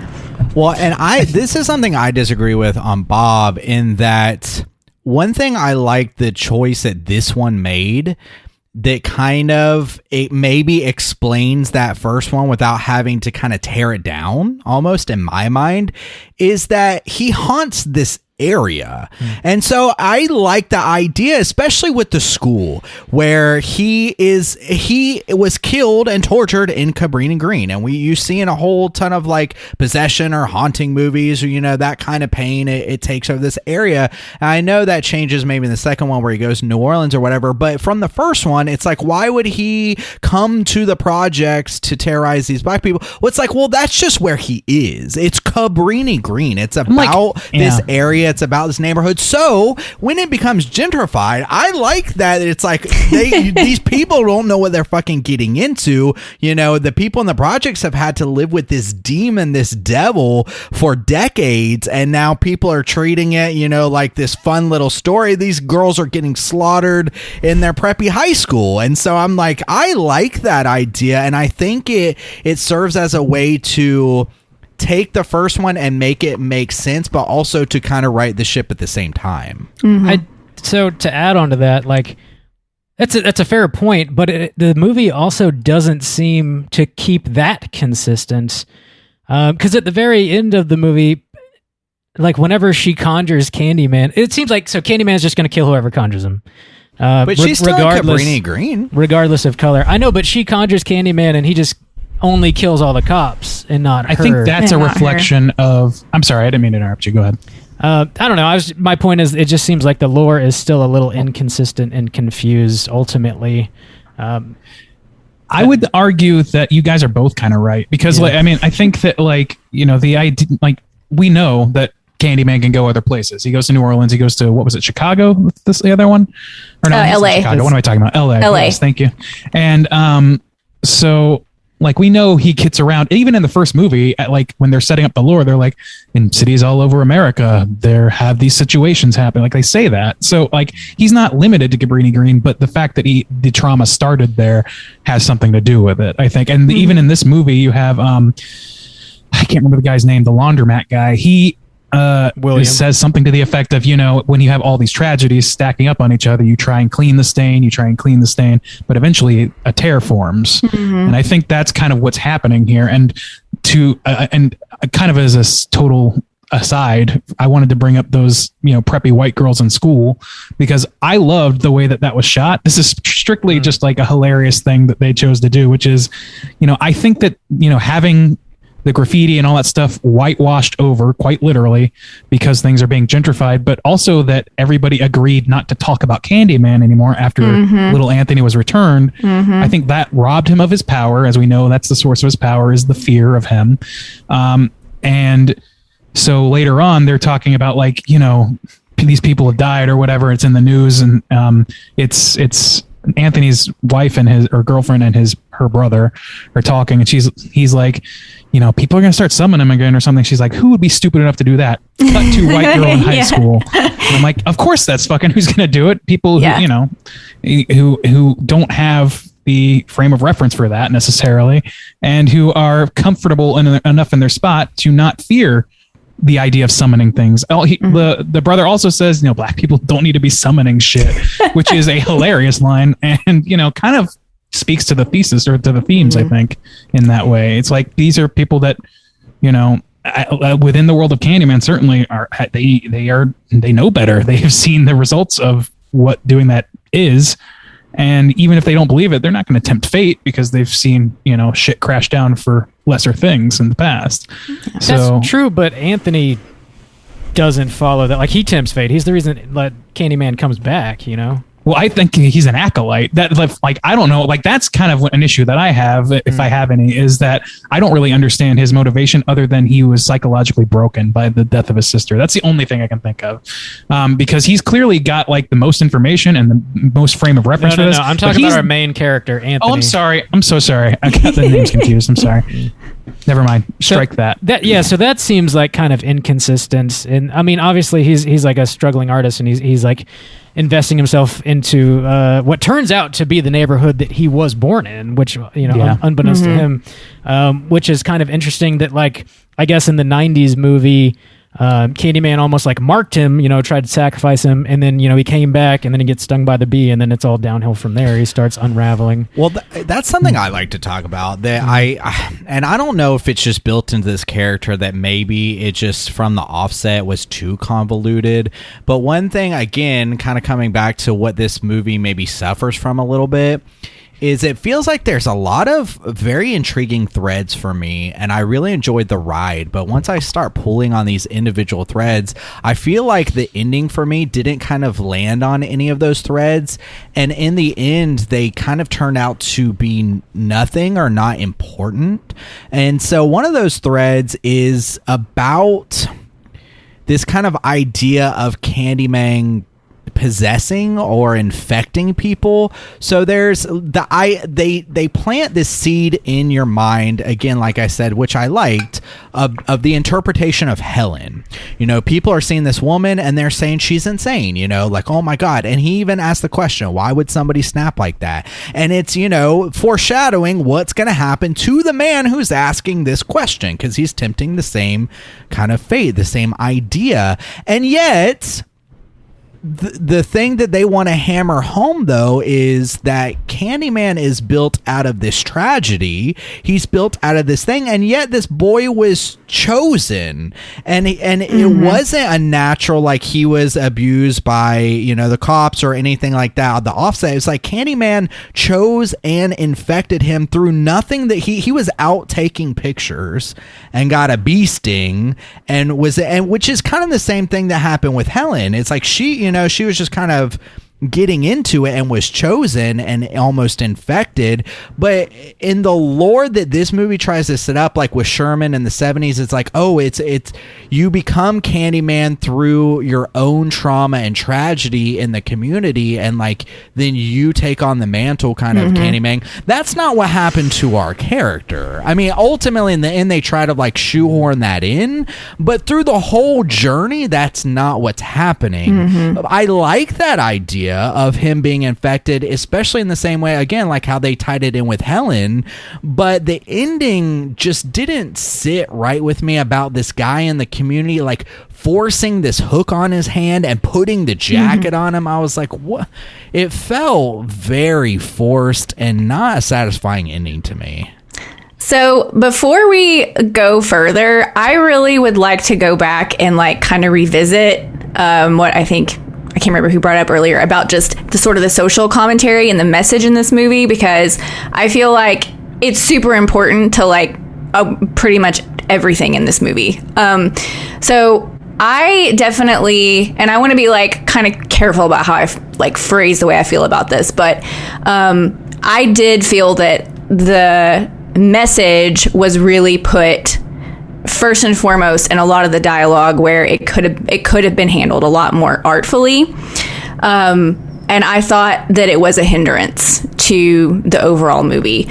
Well, and this is something I disagree with on Bob, in that one thing I like the choice that this one made that kind of, it maybe explains that first one without having to kind of tear it down, almost in my mind, is that he haunts this area. And so I like the idea, especially with the school where he was killed and tortured in Cabrini Green, and you see in a whole ton of like possession or haunting movies, or that kind of pain it takes over this area. And I know that changes maybe in the second one where he goes to New Orleans or whatever, but from the first one it's like, why would he come to the projects to terrorize these black people? Well, it's like, well, that's just where he is. It's Cabrini Green. It's about this area. It's about this neighborhood. So when it becomes gentrified, I like that it's like these people don't know what they're fucking getting into. The people in the projects have had to live with this demon, this devil for decades, and now people are treating it, like this fun little story. These girls are getting slaughtered in their preppy high school. And so I'm like, I like that idea, and I think it serves as a way to take the first one and make it make sense, but also to kind of right the ship at the same time. So to add on to that, like that's a fair point, but the movie also doesn't seem to keep that consistent, because at the very end of the movie, like whenever she conjures Candyman, it seems like Candyman's just going to kill whoever conjures him. But she's still Cabrini Green, regardless of color. I know, but she conjures Candyman, and he just only kills all the cops and not her. I think that's a reflection of. I'm sorry, I didn't mean to interrupt you. Go ahead. I don't know. My point is, it just seems like the lore is still a little inconsistent and confused. Ultimately, I would argue that you guys are both kind of right, because, I think that, the idea, we know that Candyman can go other places. He goes to New Orleans. He goes to, what was it, Chicago? What's the other one? Or no, LA. Chicago. What am I talking about? LA. LA. Yes, thank you. And so, we know he gets around. Even in the first movie, when they're setting up the lore, they're like, in cities all over America, there have these situations happen. They say that. So, he's not limited to Cabrini Green, but the fact that the trauma started there has something to do with it, I think. And even in this movie, you have, I can't remember the guy's name, the laundromat guy. He says something to the effect of, when you have all these tragedies stacking up on each other, you try and clean the stain, but eventually a tear forms. And I think that's kind of what's happening here. And kind of as a total aside, I wanted to bring up those, preppy white girls in school, because I loved the way that was shot. This is strictly just like a hilarious thing that they chose to do, which is, I think that, having the graffiti and all that stuff whitewashed over, quite literally, because things are being gentrified, but also that everybody agreed not to talk about Candyman anymore after little Anthony was returned. I think that robbed him of his power. As we know, that's the source of his power, is the fear of him. And so later on, they're talking about these people have died or whatever. It's in the news, and it's Anthony's wife and her girlfriend and her brother are talking, and he's like, people are going to start summoning him again or something. She's like, who would be stupid enough to do that? Cut to white girl in high school. And I'm like, of course that's fucking who's going to do it. People who, who don't have the frame of reference for that necessarily, and who are comfortable enough in their spot to not fear the idea of summoning things. The brother also says, black people don't need to be summoning shit, which is a hilarious line, and kind of speaks to the thesis or to the themes, I think, in that way. It's like, these are people that, within the world of Candyman, certainly they know better. They have seen the results of what doing that is. And even if they don't believe it, they're not going to tempt fate, because they've seen, shit crash down for lesser things in the past. Yeah. So, that's true, but Anthony doesn't follow that. He tempts fate. He's the reason that Candyman comes back, Well, I think he's an acolyte. That, I don't know. That's kind of an issue that I have, if I have any, is that I don't really understand his motivation, other than he was psychologically broken by the death of his sister. That's the only thing I can think of, because he's clearly got the most information and the most frame of reference for this. No, I'm talking about our main character, Anthony. Oh, I'm sorry. I'm so sorry. I got the names confused. I'm sorry. Never mind. Strike that. So that seems kind of inconsistent. And I mean, obviously he's a struggling artist, and he's investing himself into what turns out to be the neighborhood that he was born in, which, unbeknownst to him, which is kind of interesting that, I guess in the 90s movie, Candyman almost like marked him, tried to sacrifice him, and then he came back, and then he gets stung by the bee, and then it's all downhill from there. He starts unraveling. Well, that's something I like to talk about. That I don't know if it's just built into this character that maybe it just from the offset was too convoluted. But one thing, again, kind of coming back to what this movie maybe suffers from a little bit, is it feels like there's a lot of very intriguing threads for me, and I really enjoyed the ride. But once I start pulling on these individual threads, I feel like the ending for me didn't kind of land on any of those threads. And in the end, they kind of turned out to be nothing or not important. And so one of those threads is about this kind of idea of Candyman possessing or infecting people. So there's they plant this seed in your mind, again, like I said, which I liked, of the interpretation of Helen. People are seeing this woman and they're saying she's insane, like, oh my God. And he even asked the question, why would somebody snap like that? And it's, foreshadowing what's going to happen to the man who's asking this question, because he's tempting the same kind of fate, the same idea. And yet the thing that they want to hammer home, though, is that Candyman is built out of this tragedy. He's built out of this thing, and yet this boy was chosen, and it wasn't a natural, like he was abused by the cops or anything like that. The offset is like Candyman chose and infected him through nothing. That he was out taking pictures and got a bee sting, and which is kind of the same thing that happened with Helen. It's like she was just kind of getting into it and was chosen and almost infected. But in the lore that this movie tries to set up, like with Sherman in the 70s, it's like, oh, it's you become Candyman through your own trauma and tragedy in the community, and like then you take on the mantle kind of Candyman. That's not what happened to our character. I mean, ultimately in the end they try to like shoehorn that in, but through the whole journey that's not what's happening. I like that idea of him being infected, especially in the same way, again, like how they tied it in with Helen, but the ending just didn't sit right with me about this guy in the community like forcing this hook on his hand and putting the jacket on him. I was like, what? It felt very forced and not a satisfying ending to me. So before we go further, I really would like to go back and like kind of revisit what I can't remember who brought up earlier about just the sort of the social commentary and the message in this movie, because I feel like it's super important to like pretty much everything in this movie. So I definitely, and I want to be like kind of careful about how I like phrase the way I feel about this, but I did feel that the message was really put first and foremost in a lot of the dialogue, where it could have been handled a lot more artfully, and I thought that it was a hindrance to the overall movie,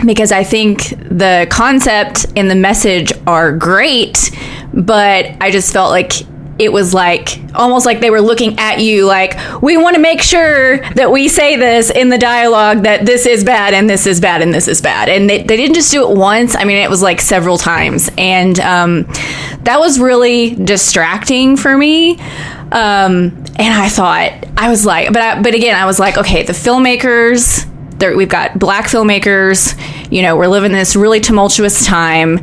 because I think the concept and the message are great, but I just felt like it was like almost like they were looking at you like, we want to make sure that we say this in the dialogue, that this is bad and this is bad and this is bad. And they didn't just do it once. I mean, it was like several times. And that was really distracting for me. And I thought, I was like, but again, I was like, okay, the filmmakers, we've got black filmmakers, we're living this really tumultuous time.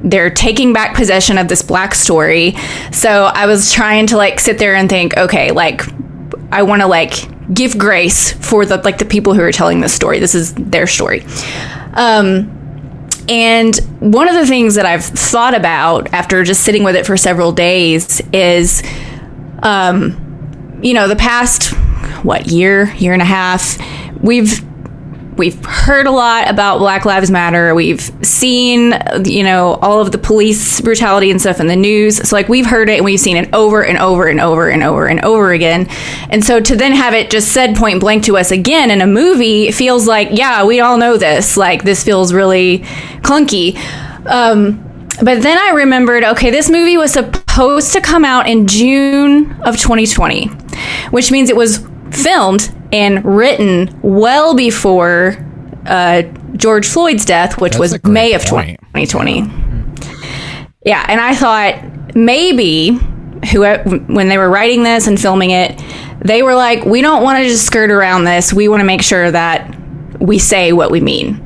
They're taking back possession of this black story. So I was trying to like sit there and think, okay, like I want to like give grace for the people who are telling this story. This is their story. And one of the things that I've thought about after just sitting with it for several days is, the past, year and a half, we've heard a lot about Black Lives Matter. We've seen, all of the police brutality and stuff in the news. So like we've heard it and we've seen it over and over and over and over and over again. And so to then have it just said point blank to us again in a movie, it feels like, yeah, we all know this. Like this feels really clunky. But then I remembered, okay, this movie was supposed to come out in June of 2020, which means it was filmed and written well before George Floyd's death, which was May of 2020. Yeah, and I thought maybe when they were writing this and filming it, they were like, we don't want to just skirt around this. We want to make sure that we say what we mean.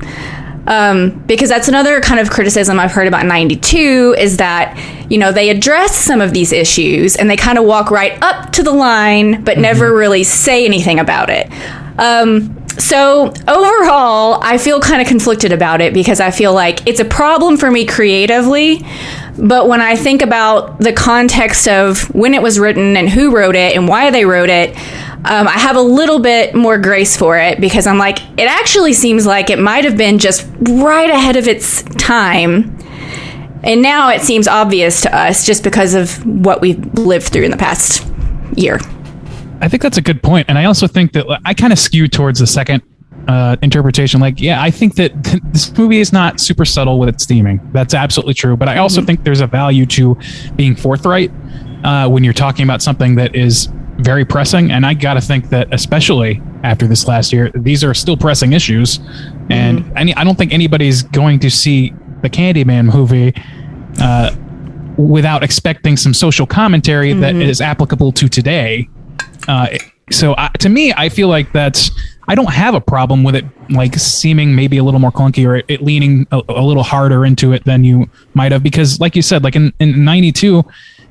Because that's another kind of criticism I've heard about 92 is that, they address some of these issues and they kind of walk right up to the line, but never really say anything about it. So overall, I feel kind of conflicted about it because I feel like it's a problem for me creatively. But when I think about the context of when it was written and who wrote it and why they wrote it, I have a little bit more grace for it because I'm like, it actually seems like it might have been just right ahead of its time. And now it seems obvious to us just because of what we've lived through in the past year. I think that's a good point. And I also think that I kind of skew towards the second interpretation. I think that this movie is not super subtle with its theming. That's absolutely true. But I also think there's a value to being forthright when you're talking about something that is very pressing. And I got to think that, especially after this last year, these are still pressing issues. And I don't think anybody's going to see the Candyman movie without expecting some social commentary that is applicable to today. So to me, I feel like I don't have a problem with it, like seeming maybe a little more clunky or it leaning a little harder into it than you might have, because like you said, like in 92,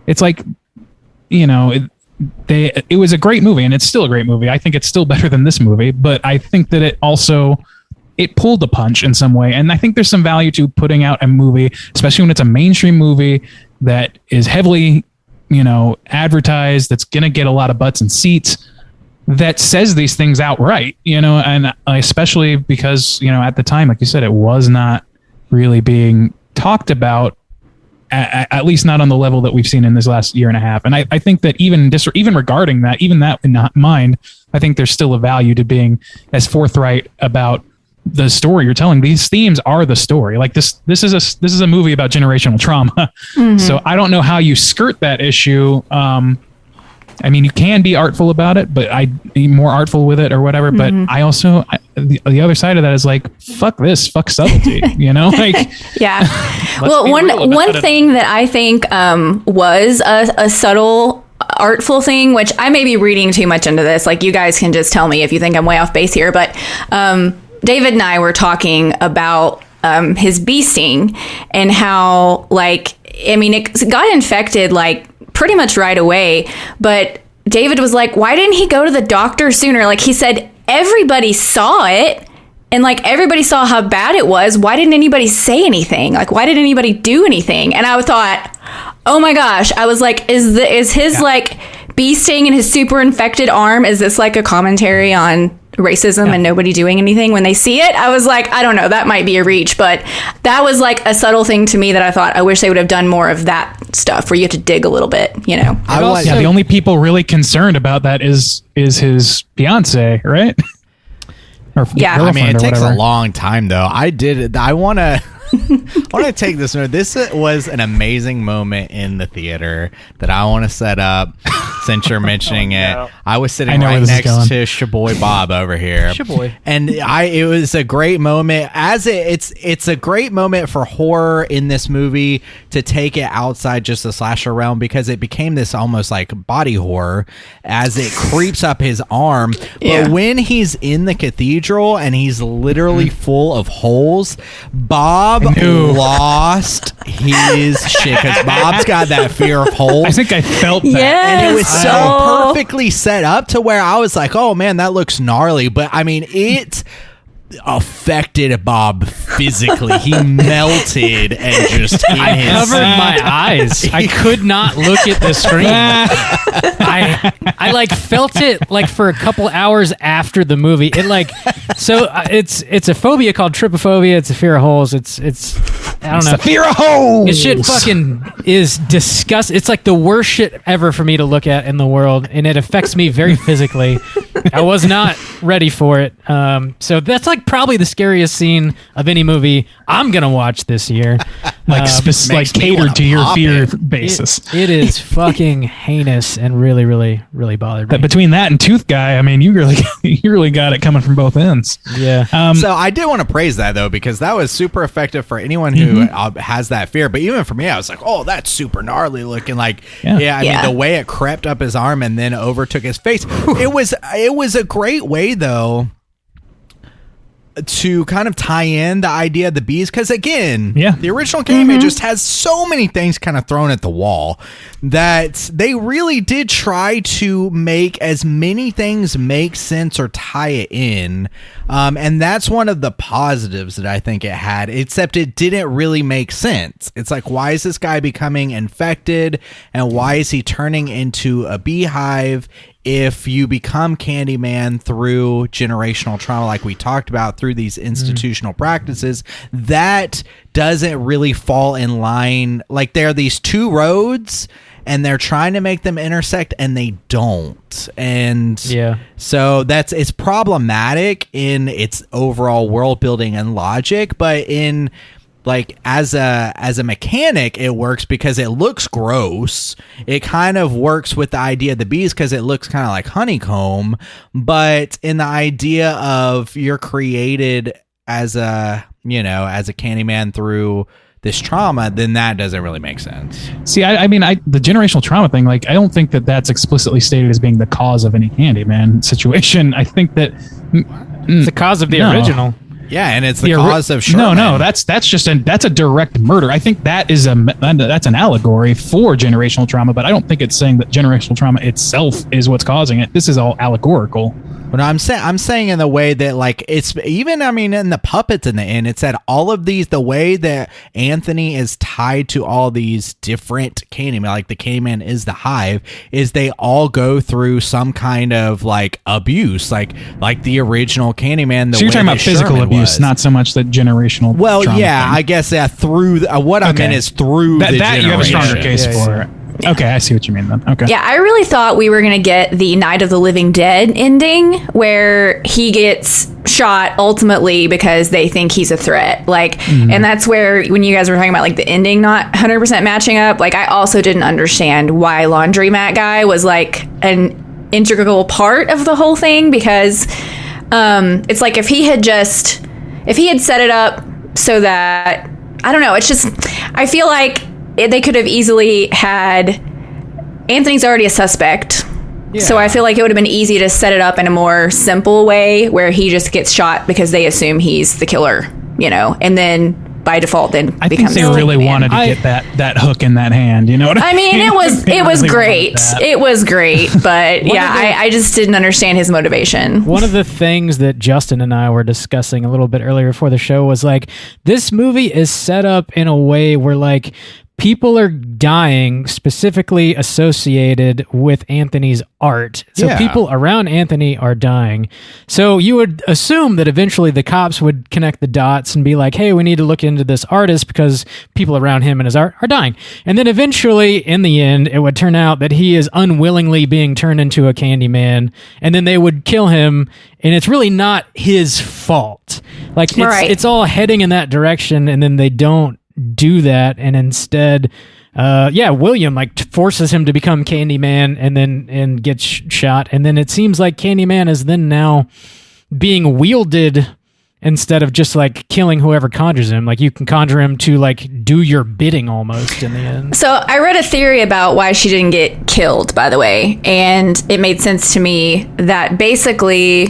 it's like, it was a great movie and it's still a great movie. I think it's still better than this movie, but I think that it pulled the punch in some way. And I think there's some value to putting out a movie, especially when it's a mainstream movie that is heavily, advertised, that's going to get a lot of butts and seats, that says these things outright, and especially because, at the time, like you said, it was not really being talked about, at least not on the level that we've seen in this last year and a half. And I think that even regarding that, even that in mind, I think there's still a value to being as forthright about the story you're telling. These themes are the story. Like this is a movie about generational trauma. So I don't know how you skirt that issue. I mean, you can be artful about it, but be more artful with it or whatever. But I also, the other side of that is like, fuck this, fuck subtlety, like. Yeah. Well, one thing that I think was a subtle artful thing, which I may be reading too much into this. Like, you guys can just tell me if you think I'm way off base here. But David and I were talking about his bee sting and how, it got infected, pretty much right away. But David was like, why didn't he go to the doctor sooner? Like, he said, everybody saw it and everybody saw how bad it was. Why didn't anybody say anything? Why didn't anybody do anything? And I thought, oh my gosh, I was like, is his bee sting in his super infected arm, is this a commentary on racism and nobody doing anything when they see it? I was like, I don't know, that might be a reach, but that was a subtle thing to me that I thought I wish they would have done more of that stuff where you have to dig a little bit, the only people really concerned about that is his fiance, right? It takes a long time though. I want to take this note. This was an amazing moment in the theater that I want to set up since you're mentioning it. I was sitting right next to Shaboy Bob over here. Shaboy. And it was a great moment. It's a great moment for horror in this movie to take it outside just the slasher realm, because it became this almost like body horror as it creeps up his arm. But when he's in the cathedral and he's literally full of holes, Bob lost his shit because Bob's got that fear of holes. I think I felt that. Yes. And it was so perfectly set up to where I was like, oh man, that looks gnarly. But I mean, it affected Bob physically. He melted and just I covered my eyes. I could not look at the screen. I felt it for a couple hours after the movie. It's a phobia called trypophobia. It's a fear of holes. It's I don't know. It's a fear of holes. This shit fucking is disgusting. It's the worst shit ever for me to look at in the world, and it affects me very physically. I was not ready for it. So that's like probably the scariest scene of any movie I'm gonna watch this year. Like catered to your fear basis. It is fucking heinous and really, really, really bothered me. But between that and Tooth Guy, I mean, you really got it coming from both ends. Yeah. So I did want to praise that though, because that was super effective for anyone who has that fear. But even for me, I was like, oh, that's super gnarly looking. Like, I mean, the way it crept up his arm and then overtook his face. It was a great way though to kind of tie in the idea of the bees, because again, the original Candyman just has so many things kind of thrown at the wall that they really did try to make as many things make sense or tie it in, and that's one of the positives that I think it had, except it didn't really make sense. It's like, why is this guy becoming infected and why is he turning into a beehive? If you become Candyman through generational trauma, like we talked about, through these institutional practices, that doesn't really fall in line. Like, there are these two roads and they're trying to make them intersect and they don't. And so it's problematic in its overall world building and logic, but in like as a mechanic, it works because it looks gross. It kind of works with the idea of the bees because it looks kind of like honeycomb. But in the idea of you're created as a Candyman through this trauma, then that doesn't really make sense. See, I mean, the generational trauma thing, like, I don't think that that's explicitly stated as being the cause of any Candyman situation. I think that it's the cause of the original. Yeah, and it's the cause of Sherman. No, that's a direct murder. I think that's an allegory for generational trauma, but I don't think it's saying that generational trauma itself is what's causing it. This is all allegorical. But I'm saying in the way that, like, it's even, I mean, in the puppets in the end, it said all of these, the way that Anthony is tied to all these different Candyman, like the Candyman is the hive, is they all go through some kind of like abuse, like the original Candyman. So you're talking about physical abuse, not so much the generational. Well, trauma yeah, thing. I guess what I meant is through that you have a stronger case for it. Okay, I see what you mean then. Okay. Yeah, I really thought we were going to get the Night of the Living Dead ending where he gets shot ultimately because they think he's a threat. Like, and that's where, when you guys were talking about like the ending not 100% matching up, like, I also didn't understand why Laundromat Guy was like an integral part of the whole thing, because it's like if he had set it up so that, I don't know, it's just, I feel like they could have easily had, Anthony's already a suspect, so I feel like it would have been easy to set it up in a more simple way where he just gets shot because they assume he's the killer, and then by default then I becomes think they really wanted to get that hook in that hand, you know what I mean? It was great. It was great, but I just didn't understand his motivation. One of the things that Justin and I were discussing a little bit earlier before the show was like, this movie is set up in a way where like people are dying specifically associated with Anthony's art. So people around Anthony are dying. So you would assume that eventually the cops would connect the dots and be like, hey, we need to look into this artist because people around him and his art are dying. And then eventually, in the end, it would turn out that he is unwillingly being turned into a Candyman, and then they would kill him, and it's really not his fault. Like, it's all heading in that direction, and then they don't do that, and instead William like forces him to become Candyman and gets shot, and then it seems like Candyman is then now being wielded instead of just like killing whoever conjures him. Like, you can conjure him to like do your bidding almost in the end. So I read a theory about why she didn't get killed, by the way, and it made sense to me that basically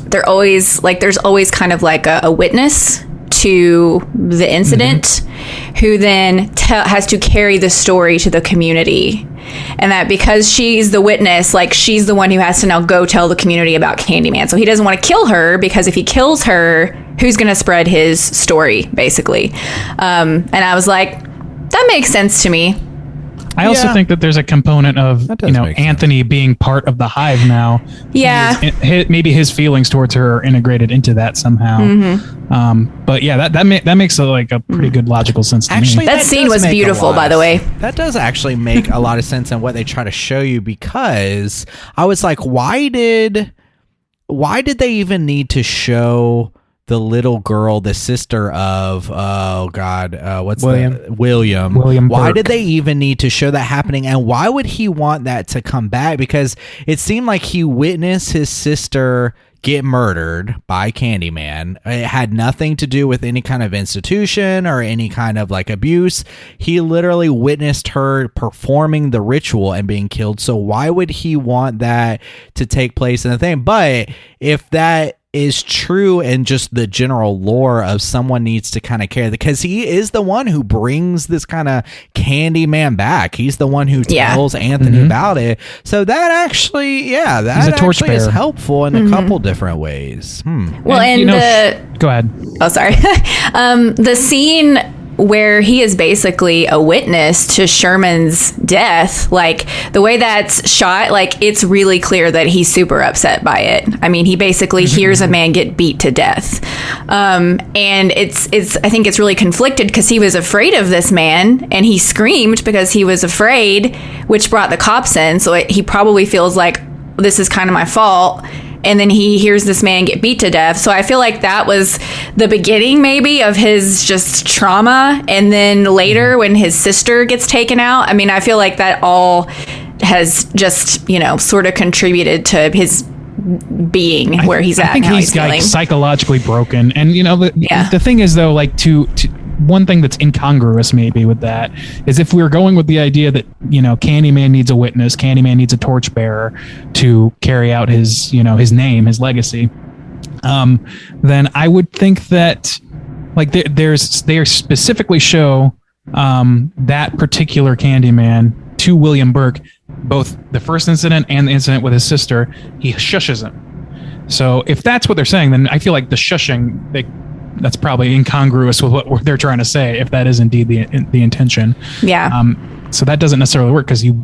there's always kind of like a witness to the incident who then has to carry the story to the community, and that because she's the witness, like, she's the one who has to now go tell the community about Candyman. So he doesn't want to kill her, because if he kills her, who's going to spread his story, basically? And I was like, that makes sense to me. I also think that there's a component of, Anthony being part of the hive now. Yeah. Maybe his feelings towards her are integrated into that somehow. But yeah, that makes a pretty good logical sense to me. That scene was beautiful, by the way. That does actually make a lot of sense in what they try to show you, because I was like, why did why did they even need to show the little girl, the sister of William? Why Burke. did they even need to show that happening, and why would he want that to come back? Because it seemed like he witnessed his sister get murdered by Candyman. It had nothing to do with any kind of institution or any kind of like abuse. He literally witnessed her performing the ritual and being killed. So why would he want that to take place in the thing? But if that is true and just the general lore of someone needs to kind of care, because he is the one who brings this kind of Candyman back. He's the one who tells Anthony about it. So that actually, that actually is helpful in a couple different ways. Well, and go ahead. Oh, sorry. The scene where he is basically a witness to Sherman's death, like the way that's shot, like it's really clear that he's super upset by it. I mean, he basically hears a man get beat to death. And I think it's really conflicted because he was afraid of this man and he screamed because he was afraid, which brought the cops in. So he probably feels like this is kind of my fault. And then he hears this man get beat to death. So I feel like that was the beginning maybe of his just trauma. And then later when his sister gets taken out, I mean, I feel like that all has just, sort of contributed to his being where he's at. I think and how he's feeling. Psychologically broken. And, the thing is, though, like one thing that's incongruous maybe with that is if we were going with the idea that, Candyman needs a witness, Candyman needs a torchbearer to carry out his, his name, his legacy, then I would think that like they specifically show that particular Candyman to William Burke, both the first incident and the incident with his sister, he shushes him. So if that's what they're saying, then I feel like the shushing, that's probably incongruous with what they're trying to say, if that is indeed the intention. Yeah. So that doesn't necessarily work because you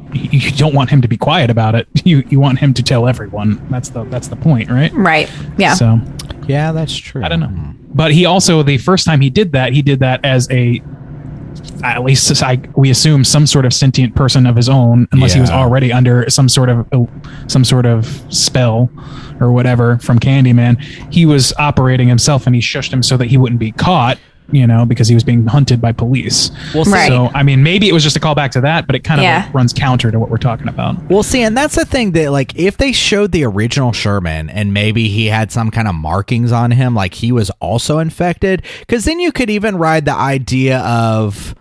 don't want him to be quiet about it. You want him to tell everyone. That's the point, right? Right. Yeah. So yeah, that's true. I don't know. But he also, the first time he did that as at least we assume some sort of sentient person of his own, unless he was already under some sort of spell or whatever from Candyman. He was operating himself and he shushed him so that he wouldn't be caught, because he was being hunted by police. Well, right. So, I mean, maybe it was just a callback to that, but it kind of runs counter to what we're talking about. Well, see, and that's the thing that, like, if they showed the original Sherman and maybe he had some kind of markings on him, like he was also infected, because then you could even ride the idea of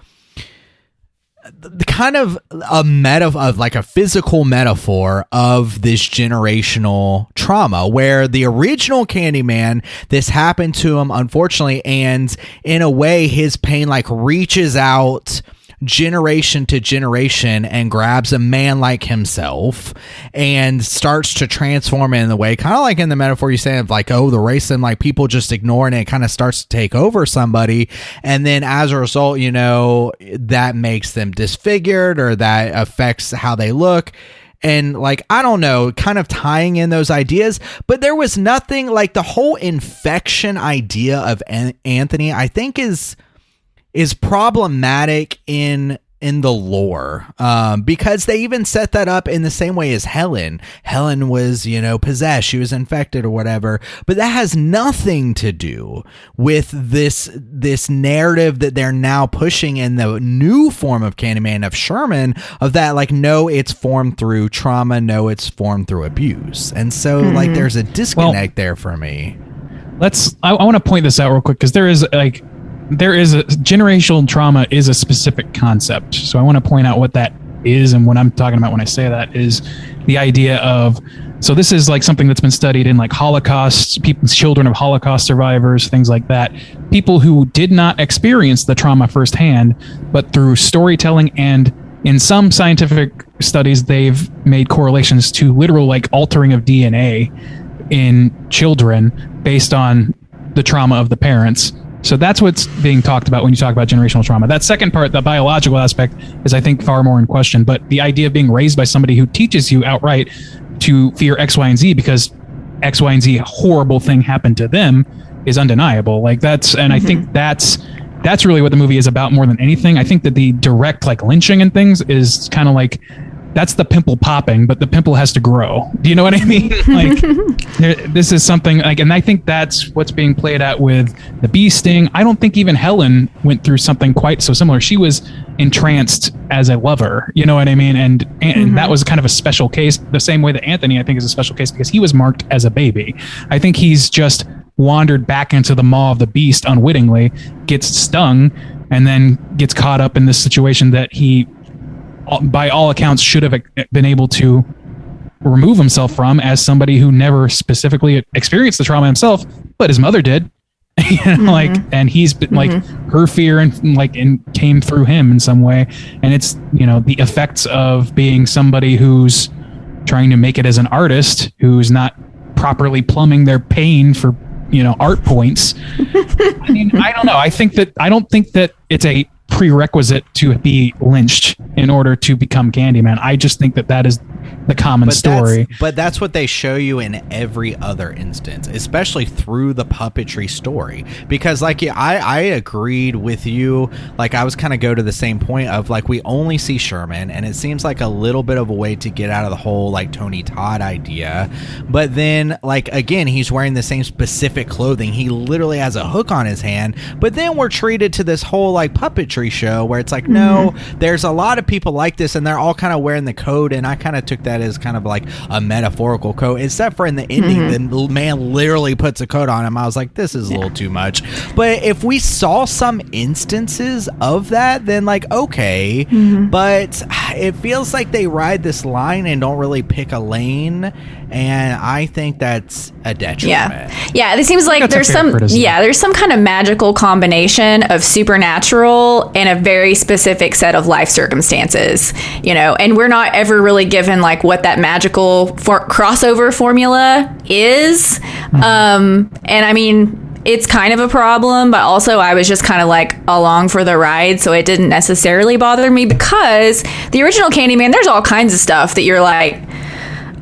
the kind of a physical metaphor of this generational trauma, where the original Candyman, this happened to him, unfortunately, and in a way his pain like reaches out generation to generation and grabs a man like himself and starts to transform it in the way, kind of like in the metaphor you say of like, the racism, like people just ignore it and it kind of starts to take over somebody, and then as a result, that makes them disfigured or that affects how they look. And like, I don't know, kind of tying in those ideas, but there was nothing like the whole infection idea of Anthony, I think is problematic in the lore, because they even set that up in the same way as Helen. Helen was, possessed, she was infected or whatever, but that has nothing to do with this narrative that they're now pushing in the new form of Candyman of Sherman, of that like, no, it's formed through trauma, no, it's formed through abuse. And so like there's a disconnect there for me. I want to point this out real quick, because there is a generational trauma is a specific concept. So I want to point out what that is, and what I'm talking about when I say that is the idea of, so this is like something that's been studied in like Holocaust, children of Holocaust survivors, things like that. People who did not experience the trauma firsthand, but through storytelling, and in some scientific studies, they've made correlations to literal like altering of DNA in children based on the trauma of the parents. So that's what's being talked about when you talk about generational trauma. That second part, the biological aspect, is I think far more in question. But the idea of being raised by somebody who teaches you outright to fear X, Y, and Z because X, Y, and Z horrible thing happened to them is undeniable. Like that's, and I think that's really what the movie is about more than anything. I think that the direct like lynching and things is kind of like that's the pimple popping, but the pimple has to grow. Do you know what I mean? Like, this is something like, and I think that's what's being played out with the bee sting. I don't think even Helen went through something quite so similar. She was entranced as a lover. You know what I mean? And that was kind of a special case, the same way that Anthony, I think, is a special case because he was marked as a baby. I think he's just wandered back into the maw of the beast unwittingly, gets stung, and then gets caught up in this situation that he, by all accounts, should have been able to remove himself from as somebody who never specifically experienced the trauma himself, but his mother did. Like, and he's been like her fear and came through him in some way. And it's, you know, the effects of being somebody who's trying to make it as an artist, who's not properly plumbing their pain for, you know, art points. I mean, I don't know. I don't think that it's a prerequisite to be lynched in order to become Candyman. I just think that is the common story. But that's what they show you in every other instance, especially through the puppetry story. Because like I agreed with you. Like I was kind of go to the same point of like we only see Sherman, and it seems like a little bit of a way to get out of the whole like Tony Todd idea. But then like again, he's wearing the same specific clothing. He literally has a hook on his hand. But then we're treated to this whole like puppetry show where it's like no, there's a lot of people like this, and they're all kind of wearing the coat, and I kind of took that as kind of like a metaphorical coat, except for in the ending the man literally puts a coat on him. I was like, this is a little too much. But if we saw some instances of that, then like okay, but it feels like they ride this line and don't really pick a lane, and I think that's a detriment. Yeah, it seems like there's some kind of magical combination of supernatural and a very specific set of life circumstances, you know, and we're not ever really given like what that magical crossover formula is. And I mean, it's kind of a problem, but also I was just kind of like along for the ride, so it didn't necessarily bother me because the original Candyman, there's all kinds of stuff that you're like,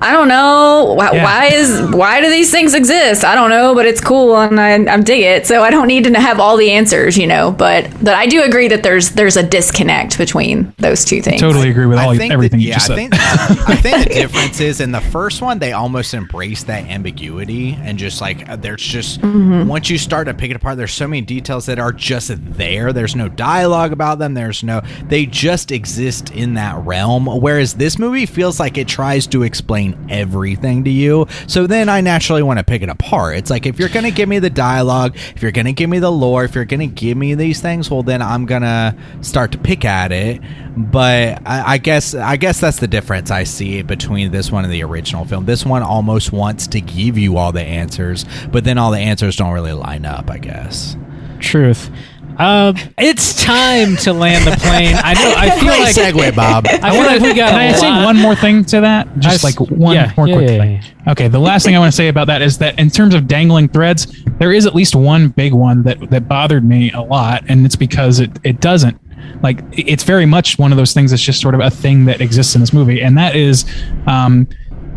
I don't know why do these things exist? I don't know, but it's cool and I dig it. So I don't need to have all the answers, you know. But I do agree that there's a disconnect between those two things. I totally agree with everything you just said. I think the difference is in the first one they almost embrace that ambiguity and just like there's just once you start to pick it apart, there's so many details that are just there. There's no dialogue about them. They just exist in that realm. Whereas this movie feels like it tries to explain everything to you, so then I naturally want to pick it apart. It's like if you're gonna give me the dialogue, if you're gonna give me the lore, if you're gonna give me these things, well then I'm gonna start to pick at it. But I guess that's the difference I see between this one and the original film. This one almost wants to give you all the answers, but then all the answers don't really line up, I guess. Truth. It's time to land the plane. I feel like segue, Bob. I feel like we got. Can I say one more thing to that? Just like one more quick thing. Okay, the last thing I want to say about that is that in terms of dangling threads, there is at least one big one that bothered me a lot, and it's because it doesn't. Like, it's very much one of those things that's just sort of a thing that exists in this movie, and that is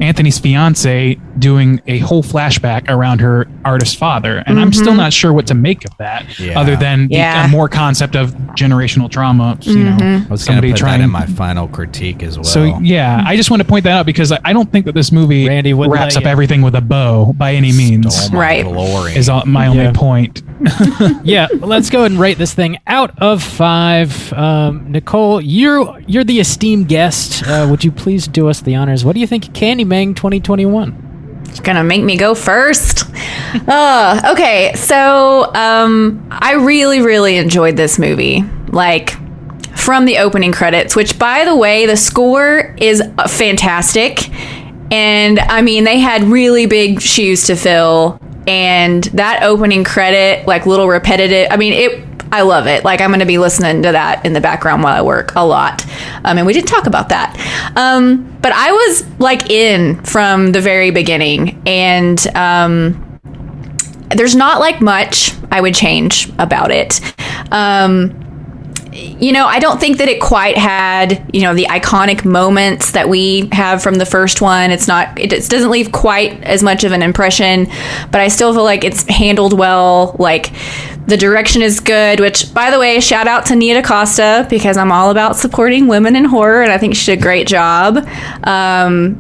Anthony's fiance doing a whole flashback around her artist father, and I'm still not sure what to make of that, other than the more concept of generational trauma. You know, I was going to put that in my final critique as well. So yeah, I just want to point that out because I don't think that this movie wraps up everything with a bow by any means. Glory. Is my only point. Yeah, let's go ahead and rate this thing out of 5. Nicole, you're the esteemed guest. Would you please do us the honors? What do you think of Candyman 2021? It's gonna make me go first. Okay, so I really enjoyed this movie. Like, from the opening credits, which, by the way, the score is fantastic. And I mean, they had really big shoes to fill. And that opening credit, like little repetitive, I mean, I love it. Like, I'm going to be listening to that in the background while I work a lot. And we didn't talk about that. But I was like in from the very beginning. And there's not like much I would change about it. I don't think that it quite had, the iconic moments that we have from the first one. It doesn't leave quite as much of an impression, but I still feel like it's handled well. Like, the direction is good, which, by the way, shout out to Nia Dacosta, because I'm all about supporting women in horror, and I think she did a great job.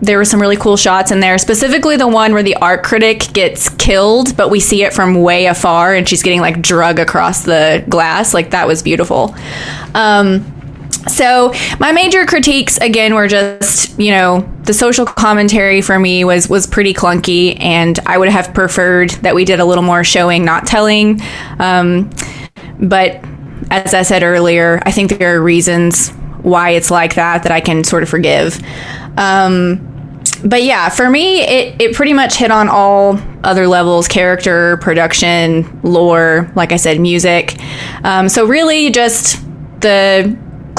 There were some really cool shots in there, specifically the one where the art critic gets killed, but we see it from way afar, and she's getting, like, drug across the glass. Like, that was beautiful. So my major critiques, again, were just, the social commentary for me was pretty clunky, and I would have preferred that we did a little more showing, not telling. But as I said earlier, I think there are reasons why it's like that I can sort of forgive. But yeah, for me, it pretty much hit on all other levels: character, production, lore, like I said, music. So really just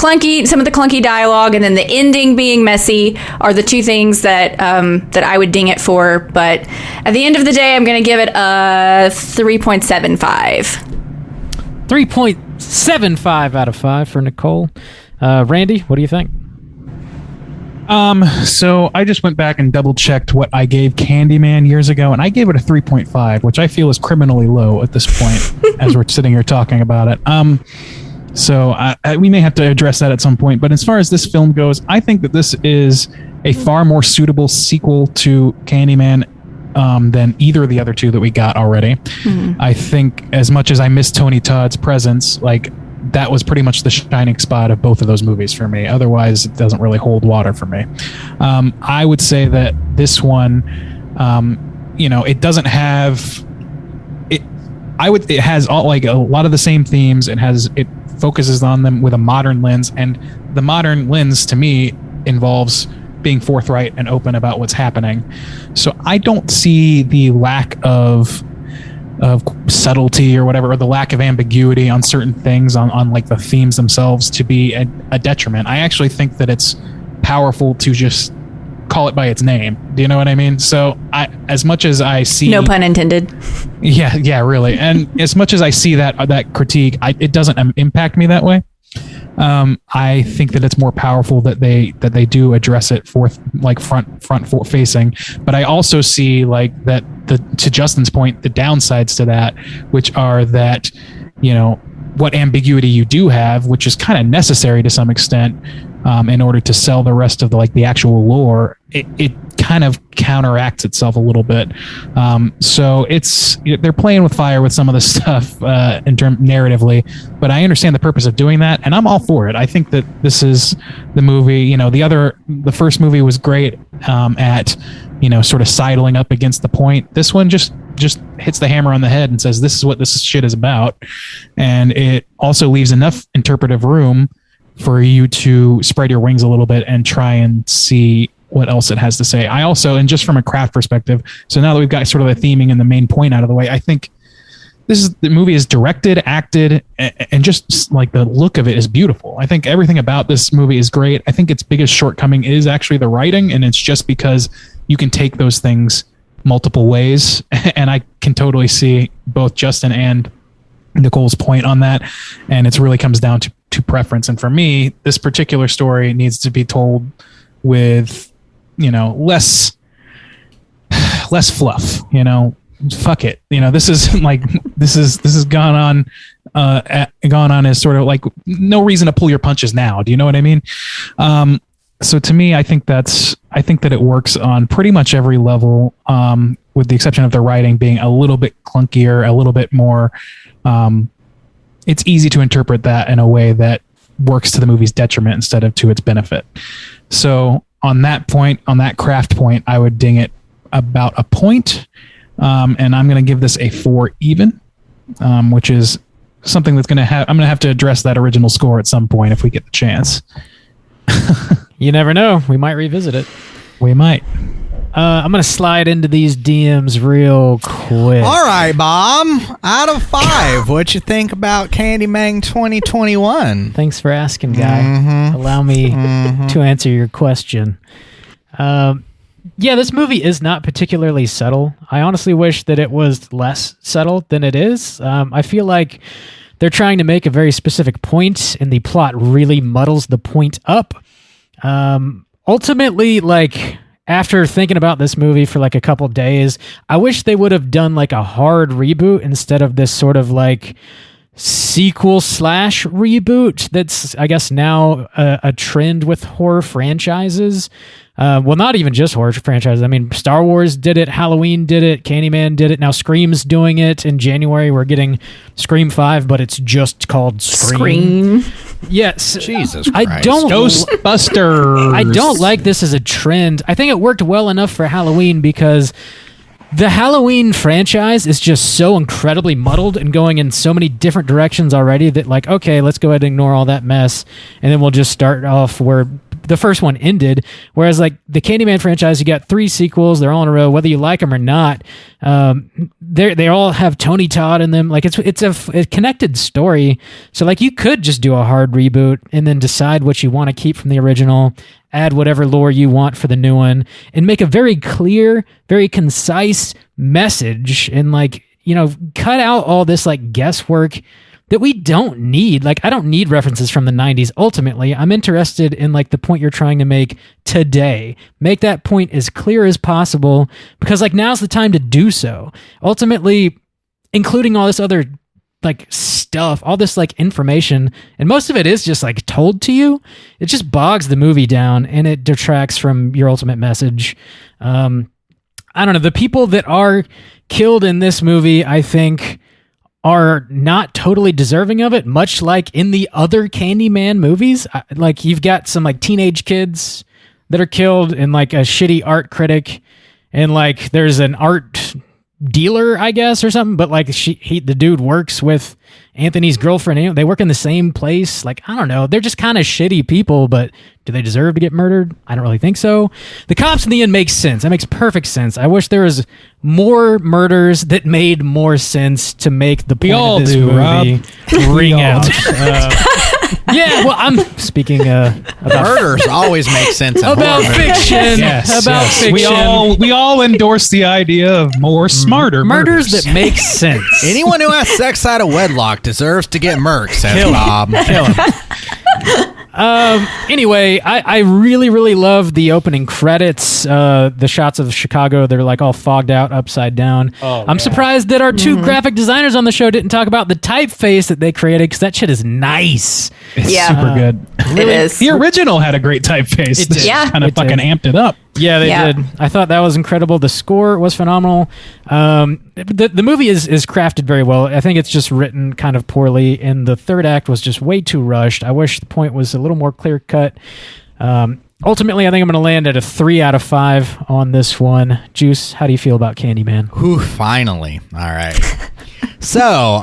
some of the clunky dialogue, and then the ending being messy are the two things that I would ding it for. But at the end of the day, I'm going to give it a 3.75. 3.75 out of 5 for Nicole. Randy, what do you think? So I just went back and double checked what I gave Candyman years ago, and I gave it a 3.5, which I feel is criminally low at this point as we're sitting here talking about it. So we may have to address that at some point. But as far as this film goes, I think that this is a far more suitable sequel to Candyman than either of the other two that we got already. Mm-hmm. I think as much as I miss Tony Todd's presence, like, that was pretty much the shining spot of both of those movies for me. Otherwise, it doesn't really hold water for me. I would say that this one, it doesn't have... It has all, like, a lot of the same themes. It focuses on them with a modern lens, and the modern lens to me involves being forthright and open about what's happening. So I don't see the lack of subtlety or whatever, or the lack of ambiguity on certain things on like the themes themselves to be a detriment. I actually think that it's powerful to just call it by its name. Do you know what I mean? So as much as I see... No pun intended. Yeah, really. And as much as I see that critique, it doesn't impact me that way. I think that it's more powerful that they do address it front facing. But I also see, like, that to Justin's point, the downsides to that, which are that, what ambiguity you do have, which is kind of necessary to some extent, in order to sell the rest of the actual lore, it kind of counteracts itself a little bit. So they're playing with fire with some of the stuff narratively, but I understand the purpose of doing that, and I'm all for it. I think that this is the movie. The first movie was great at sort of sidling up against the point. This one just hits the hammer on the head and says, this is what this shit is about. And it also leaves enough interpretive room for you to spread your wings a little bit and try and see what else it has to say. I also, and just from a craft perspective, so now that we've got sort of the theming and the main point out of the way, I think the movie is directed, acted, and just like the look of it is beautiful. I think everything about this movie is great. I think its biggest shortcoming is actually the writing, and it's just because you can take those things multiple ways, and I can totally see both Justin and Nicole's point on that, and it really comes down to preference. And for me, this particular story needs to be told with less fluff. Fuck it, this is like this has gone on as sort of like no reason to pull your punches now. Do you know what I mean? So to me, I think that it works on pretty much every level, with the exception of the writing being a little bit clunkier, a little bit more. It's easy to interpret that in a way that works to the movie's detriment instead of to its benefit. So on that point, on that craft point, I would ding it about a point. And I'm going to give this a 4 even, which is something that's going to I'm going to have to address that original score at some point if we get the chance. You never know. We might revisit it. We might. I'm going to slide into these DMs real quick. All right, Bob. Out of 5, what you think about Candyman 2021? Thanks for asking, guy. Mm-hmm. Allow me to answer your question. Yeah, this movie is not particularly subtle. I honestly wish that it was less subtle than it is. I feel like they're trying to make a very specific point, and the plot really muddles the point up. Ultimately, like, after thinking about this movie for like a couple days, I wish they would have done like a hard reboot instead of this sort of like sequel / reboot that's, I guess, now a trend with horror franchises. Well, not even just horror franchises. I mean, Star Wars did it, Halloween did it, Candyman did it, now Scream's doing it. In January, we're getting Scream 5, but it's just called Scream. Yes. Jesus Christ. Ghostbusters. I don't like this as a trend. I think it worked well enough for Halloween because the Halloween franchise is just so incredibly muddled and going in so many different directions already that, like, okay, let's go ahead and ignore all that mess, and then we'll just start off where the first one ended. Whereas, like, the Candyman franchise, you got 3 sequels, they're all in a row, whether you like them or not. They all have Tony Todd in them. Like, it's a connected story. So, like, you could just do a hard reboot and then decide what you want to keep from the original, add whatever lore you want for the new one, and make a very clear, very concise message, and, like, you know, cut out all this like guesswork that we don't need. Like, I don't need references from the 90s. Ultimately, I'm interested in like the point you're trying to make today. Make that point as clear as possible, because like now's the time to do so. Ultimately, including all this other like stuff, all this like information, and most of it is just like told to you, it just bogs the movie down and it detracts from your ultimate message. I don't know, the people that are killed in this movie, I think, are not totally deserving of it, much like in the other Candyman movies. Like, you've got some like teenage kids that are killed, and like a shitty art critic, and like there's an art dealer, I guess, or something, but like the dude works with Anthony's girlfriend. They work in the same place. Like, I don't know, they're just kind of shitty people, but do they deserve to get murdered? I don't really think so. The cops in the end makes sense. That makes perfect sense. I wish there was more murders that made more sense to make the point of this movie ring out. Yeah, well, I'm speaking about murders always make sense in about horror fiction. Yes, about yes. fiction. We all endorse the idea of more smarter murders that make sense. Anyone who has sex out of wedlock deserves to get murked, says Kill him. Bob. Kill him. Anyway, I really, really love the opening credits. The shots of Chicago, they're like all fogged out, upside down. I'm surprised that our 2 graphic designers on the show didn't talk about the typeface that they created, because that shit is nice. It's Yeah. super good. It is. The original had a great typeface. It did. Yeah. Kind of It did. fucking amped it up. Yeah, they Yeah. did. I thought that was incredible. The score was phenomenal. The movie is crafted very well. I think it's just written kind of poorly, and the third act was just way too rushed. I wish the point was a little more clear cut. Ultimately, I think I'm going to land at a 3 out of 5 on this one. Juice, how do you feel about Candyman? Whew, finally. All right. So,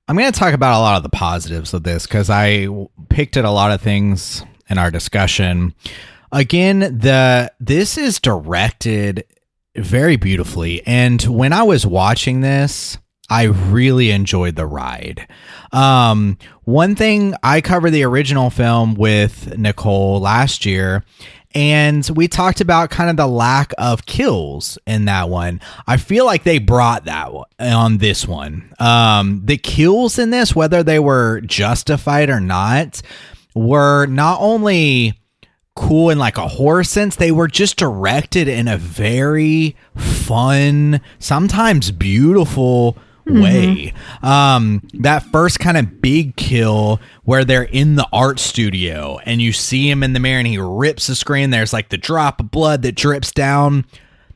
I'm going to talk about a lot of the positives of this, because I picked at a lot of things in our discussion. Again, this is directed very beautifully, and when I was watching this, I really enjoyed the ride. One thing, I covered the original film with Nicole last year, and we talked about kind of the lack of kills in that one. I feel like they brought that on this one. The kills in this, whether they were justified or not, were not only cool in like a horror sense, they were just directed in a very fun, sometimes beautiful way. That first kind of big kill where they're in the art studio and you see him in the mirror and he rips the screen, there's like the drop of blood that drips down.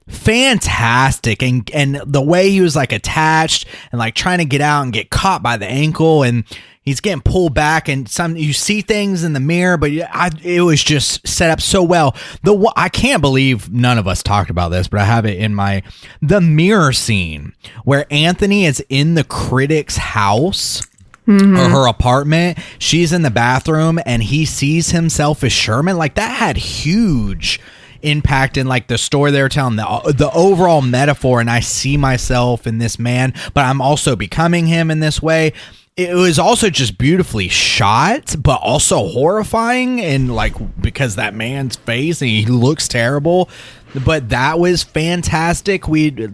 Fantastic. And the way he was like attached and like trying to get out and get caught by the ankle, and he's getting pulled back, and you see things in the mirror, but it was just set up so well. I can't believe none of us talked about this, but I have it in the mirror scene where Anthony is in the critic's house or her apartment. She's in the bathroom and he sees himself as Sherman. Like, that had huge impact in like the story they were telling, the overall metaphor. And I see myself in this man, but I'm also becoming him in this way. It was also just beautifully shot, but also horrifying, and like, because that man's face and he looks terrible. but that was fantastic.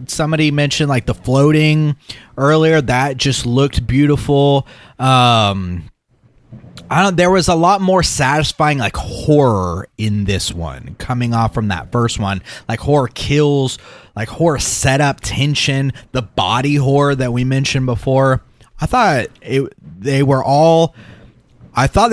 Somebody mentioned like the floating earlier. That just looked beautiful. There was a lot more satisfying like horror in this one coming off from that first one, like horror kills, like horror setup, tension, the body horror that we mentioned before. I thought they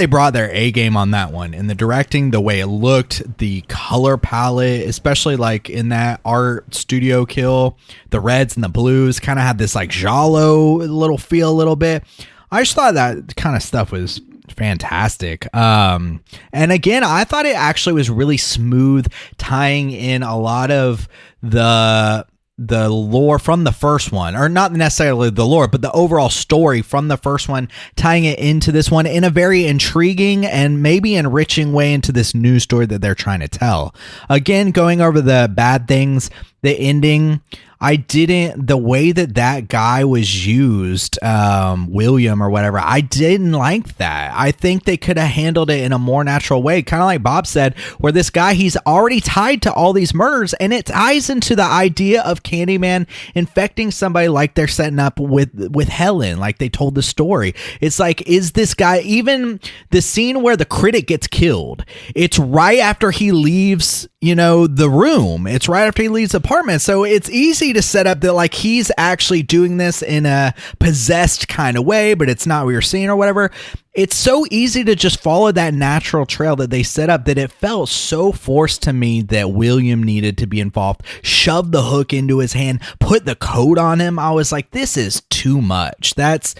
brought their A game on that one. In the directing, the way it looked, the color palette, especially like in that art studio kill, the reds and the blues kind of had this like giallo little feel a little bit. I just thought that kind of stuff was fantastic. And again, I thought it actually was really smooth, tying in a lot of the lore from the first one, or not necessarily the lore, but the overall story from the first one, tying it into this one in a very intriguing and maybe enriching way into this new story that they're trying to tell. Again, going over the bad things, the ending, the way that guy was used, William or whatever, I didn't like that. I think they could have handled it in a more natural way, kind of like Bob said, where this guy, he's already tied to all these murders, and it ties into the idea of Candyman infecting somebody like they're setting up with Helen, like they told the story. It's like, is this guy, even the scene where the critic gets killed, it's right after he leaves, the room. It's right after he leaves the apartment. So it's easy to set up that like he's actually doing this in a possessed kind of way, but it's not what you're seeing or whatever. It's so easy to just follow that natural trail that they set up that it felt so forced to me that William needed to be involved, shove the hook into his hand, put the coat on him. I was like, this is too much. That's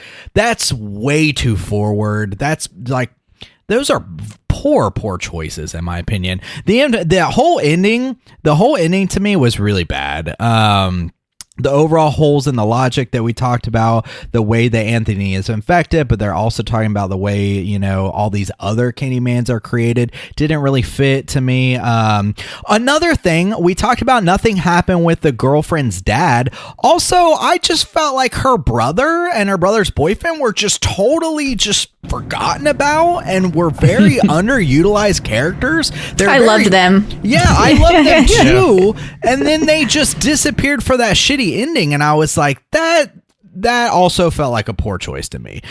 way too forward. That's like, those are poor choices in my opinion. The whole ending to me was really bad. The overall holes in the logic that we talked about, the way that Anthony is infected, but they're also talking about the way, all these other Candymans are created, didn't really fit to me. Another thing, we talked about nothing happened with the girlfriend's dad. Also, I just felt like her brother and her brother's boyfriend were just totally just forgotten about and were very underutilized characters. I loved them. Yeah, I loved them too. And then they just disappeared for that shitty ending, and I was like, that also felt like a poor choice to me.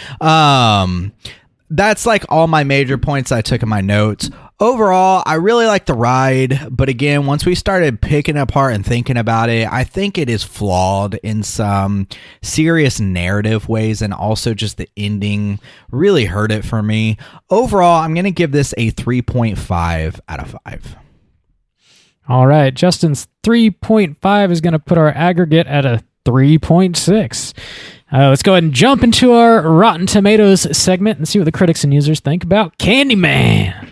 That's like all my major points I took in my notes. Overall, I really like the ride, but again, once we started picking it apart and thinking about it, I think it is flawed in some serious narrative ways, and also just the ending really hurt it for me. Overall, I'm going to give this a 3.5 out of 5. All right, Justin's 3.5 is going to put our aggregate at a 3.6. Let's go ahead and jump into our Rotten Tomatoes segment and see what the critics and users think about Candyman.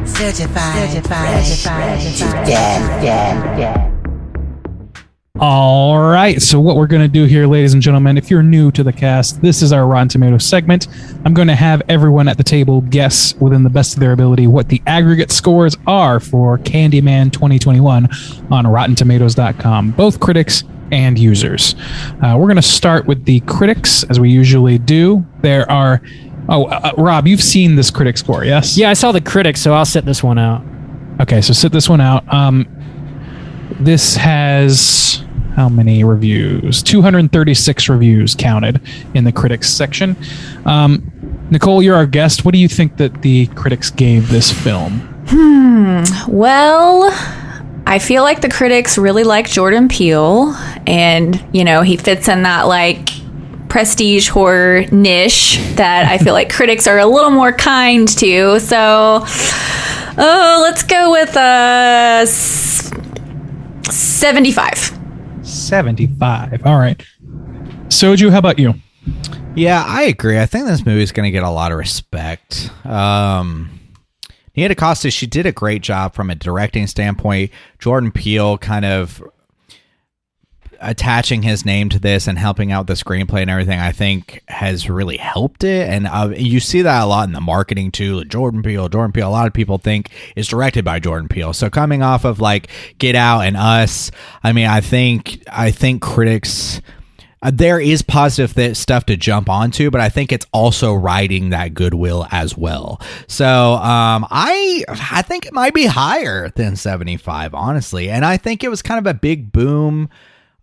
Certified fresh to death. All right, so what we're going to do here, ladies and gentlemen, if you're new to the cast, this is our Rotten Tomatoes segment. I'm going to have everyone at the table guess within the best of their ability what the aggregate scores are for Candyman 2021 on RottenTomatoes.com, both critics and users. We're going to start with the critics, as we usually do. There are... Rob, you've seen this critic score, yes? Yeah, I saw the critics, so I'll set this one out. Okay, so sit this one out. This has how many reviews? 236 reviews counted in the critics section. Nicole, you're our guest. What do you think that the critics gave this film? Well, I feel like the critics really like Jordan Peele, and, he fits in that, like, prestige horror niche that I feel like critics are a little more kind to. So, let's go with 75. 75. All right. Soju, how about you? Yeah, I agree. I think this movie is going to get a lot of respect. Nia Dacosta, she did a great job from a directing standpoint. Jordan Peele kind of attaching his name to this and helping out the screenplay and everything, I think has really helped it. And you see that a lot in the marketing too. Like Jordan Peele, a lot of people think is directed by Jordan Peele. So coming off of like Get Out and Us, I mean, I think critics there is positive stuff to jump onto, but I think it's also riding that goodwill as well. So I think it might be higher than 75, honestly. And I think it was kind of a big boom,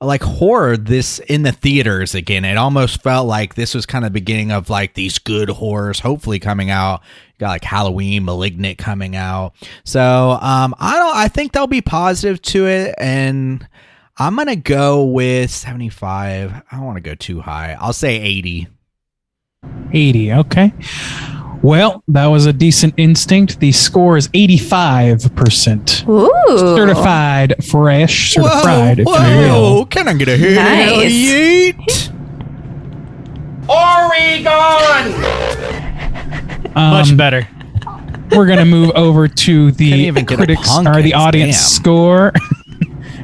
like horror this in the theaters again. It almost felt like this was kind of the beginning of like these good horrors hopefully coming out. You got like Halloween, Malignant coming out. So I think they'll be positive to it, and I'm going to go with 75. I don't want to go too high. I'll say 80. 80, okay. Well, that was a decent instinct. The score is 85%. Ooh. Certified fresh. Certified, if you will. Whoa, can I get a hit? Nice. Yeet? Much better. We're going to move over to Can't the even get a critics, pumpkins, or the audience damn. score.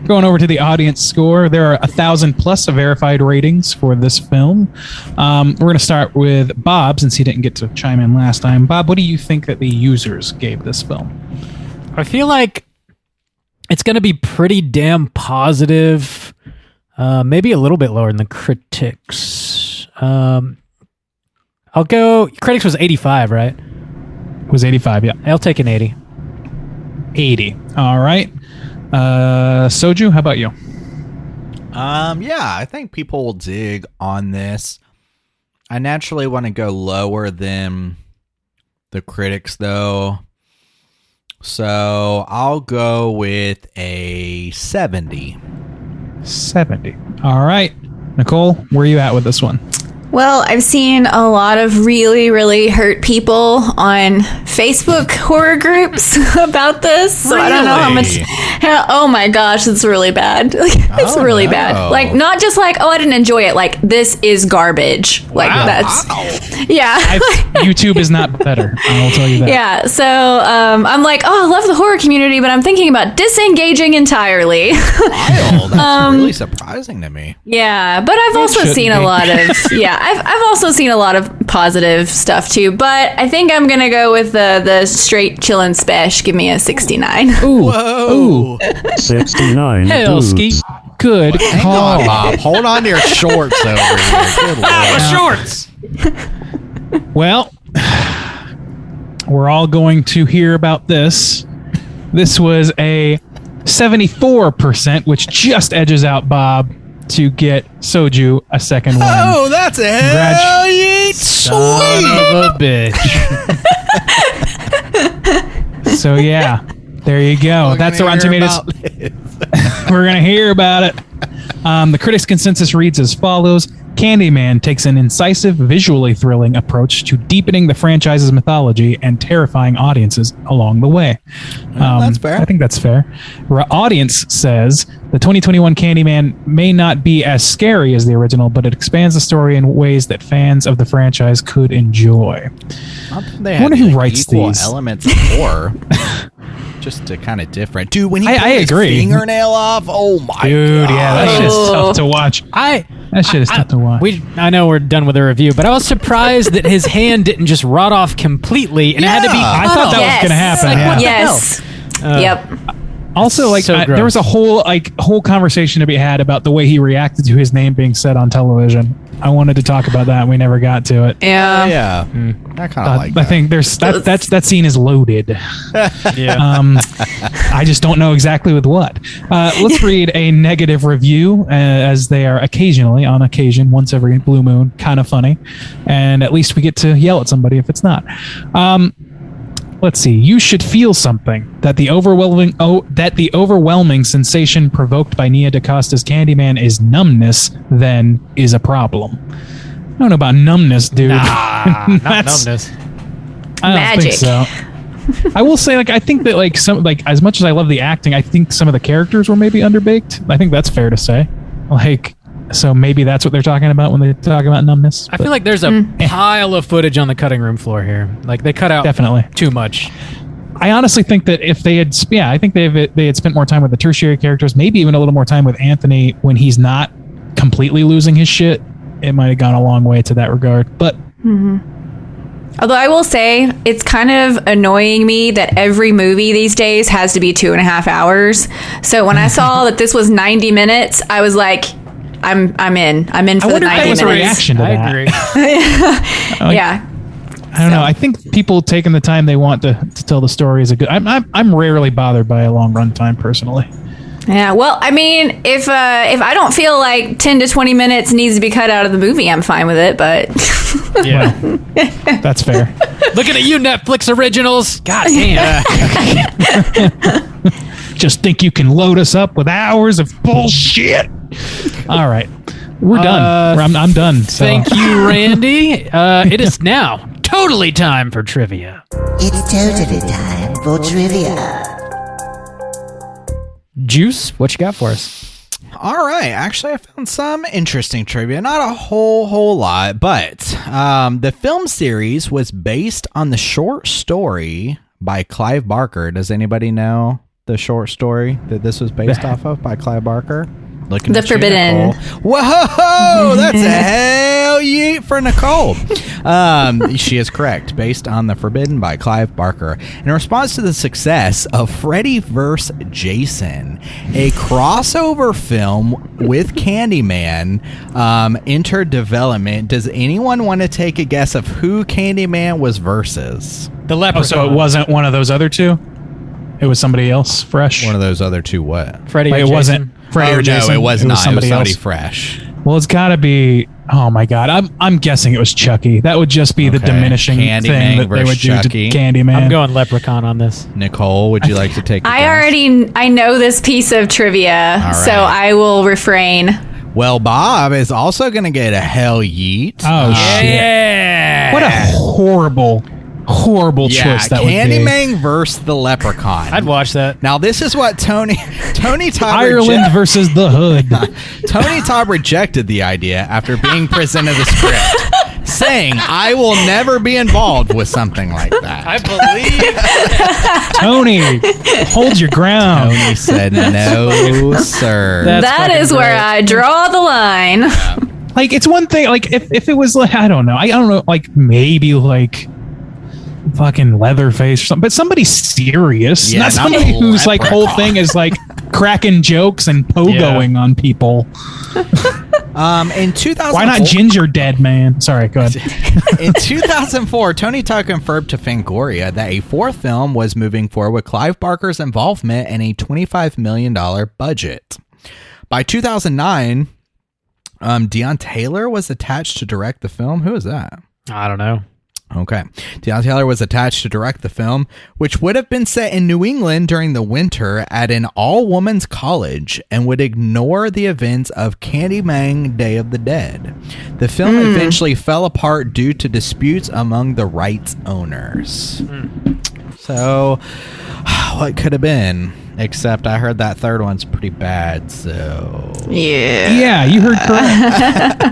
Going over to the audience score, there are 1,000 plus verified ratings for this film. We're going to start with Bob, since he didn't get to chime in last time. Bob, what do you think that the users gave this film? I feel like it's going to be pretty damn positive. Maybe a little bit lower than the critics. I'll go. Critics was 85, right? It was 85, yeah. I'll take an 80. 80. All right. Soju, how about you? Yeah, I think people will dig on this. I naturally want to go lower than the critics, though. So I'll go with a 70. 70. All right. Nicole, where are you at with this one? Well, I've seen a lot of really, really hurt people on Facebook horror groups about this. So I don't know how much. Oh my gosh, it's really bad. It's really bad. Like, not just like, oh, I didn't enjoy it. Like, this is garbage. Like, that's. Yeah. YouTube is not better. I will tell you that. Yeah. So I'm like, oh, I love the horror community, but I'm thinking about disengaging entirely. Wild. That's really surprising to me. Yeah, but I've also seen a lot of I've also seen a lot of positive stuff too. But I think I'm gonna go with the straight chillin' spesh. Give me a 69. Ooh. Whoa. Ooh. 69. Hell, dudes. Ski. Good Hang call. on, Bob. Hold on to your shorts over here. Good Lord. Shorts. Well, we're all going to hear about this. This was a 74%, which just edges out Bob to get Soju a second win. Oh, that's a hell yeet. Son of a bitch. So yeah, there you go. That's the Rotten Tomatoes. We're gonna hear about it. The critics' consensus reads as follows: Candyman takes an incisive, visually thrilling approach to deepening the franchise's mythology and terrifying audiences along the way. That's fair. I think that's fair. Audience says the 2021 Candyman may not be as scary as the original, but it expands the story in ways that fans of the franchise could enjoy. They I wonder had, who writes equal these. elements of horror. Just to kind of different. Dude, when he I pulled his agree. fingernail off, oh my Dude, god. yeah, that shit's tough to watch. That shit is tough to watch. I know we're done with the review, but I was surprised that his hand didn't just rot off completely, and it had to be. I thought that was going to happen. Like, yeah. what the Yes. Yep. Also, like So there was a gross. whole conversation to be had about the way he reacted to his name being said on television. I wanted to talk about that, and we never got to it. Yeah. Yeah. I kind of like that. I think there's that scene is loaded. Yeah. I just don't know exactly with what. Let's read a negative review, as they are on occasion, once every blue moon, kind of funny, and at least we get to yell at somebody if it's not. Let's see. You should feel something that the overwhelming sensation provoked by Nia Dacosta's Candyman is numbness. Then is a problem. I don't know about numbness, dude. Not numbness. I don't Magic. think so. I will say, like, I think that, like, as much as I love the acting, I think some of the characters were maybe underbaked. I think that's fair to say. Like, so maybe that's what they're talking about when they talk about numbness. I feel like there's a pile of footage on the cutting room floor here. Like, they cut out Definitely. too much. I honestly think that if they had, I think they had spent more time with the tertiary characters, maybe even a little more time with Anthony when he's not completely losing his shit, it might have gone a long way to that regard. But Although I will say it's kind of annoying me that every movie these days has to be 2.5 hours. So when I saw that this was 90 minutes, I was like, I'm in. I'm in for I the wonder if 90 that was minutes. a reaction to I that. agree. Yeah. I don't know. I think people taking the time they want to tell the story is a good. I'm rarely bothered by a long runtime personally. Yeah, well, I mean, if I don't feel like 10 to 20 minutes needs to be cut out of the movie, I'm fine with it, but Yeah. That's fair. Looking at you, Netflix originals. God damn. Just think you can load us up with hours of bullshit. All right. We're done. I'm done. So. Thank you, Randy. It is now totally time for trivia. It's totally time for trivia. Juice, what you got for us? All right. Actually, I found some interesting trivia. Not a whole lot, but the film series was based on the short story by Clive Barker. Does anybody know the short story that this was based off of by Clive Barker? Looking The at you, Forbidden. Nicole. Whoa, that's a hell yeet for Nicole. She is correct. Based on The Forbidden by Clive Barker. In response to the success of Freddy vs. Jason, a crossover film with Candyman entered development. Does anyone want to take a guess of who Candyman was versus? The Leprechaun. Oh, so it wasn't one of those other two? It was somebody else fresh? One of those other two what? Freddy Like, or it Jason? wasn't Freddy or Jason? No, it was not. It was somebody somebody else. fresh. Well, it's got to be... Oh, my God. I'm guessing it was Chucky. That would just be the Okay. diminishing Candyman thing that they versus would do Chucky. to Candyman. I'm going Leprechaun on this. Nicole, would you like to take a I guess? know this piece of trivia, All so right. I will refrain. Well, Bob is also going to get a hell yeet. Oh, shit. Yeah. What a horrible choice that would be. Candyman versus the Leprechaun. I'd watch that. Now, this is what Tony Todd Ireland versus the Hood. Tony Todd rejected the idea after being presented the script, saying, "I will never be involved with something like that." I believe. Tony, hold your ground. Tony said, "No, sir." That's That fucking is where great. I draw the line. Like, it's one thing, like, if it was, like, I don't know, like, maybe, like, fucking Leatherface or something, but somebody serious, Yeah, not not somebody the whose, like, whole Leprechaun. thing is, like, cracking jokes and pogoing on people. In 2004, Why not Ginger Dead Man? Sorry, go ahead. In 2004, Tony Todd confirmed to Fangoria that a fourth film was moving forward with Clive Barker's involvement and a $25 million budget. By 2009, Deon Taylor was attached to direct the film. Who is that? I don't know. Okay. Deon Taylor was attached to direct the film, which would have been set in New England during the winter at an all-women's college and would ignore the events of Candyman Day of the Dead. The film eventually fell apart due to disputes among the rights owners. So, what could have been? Except I heard that third one's pretty bad, so... Yeah, you heard correct.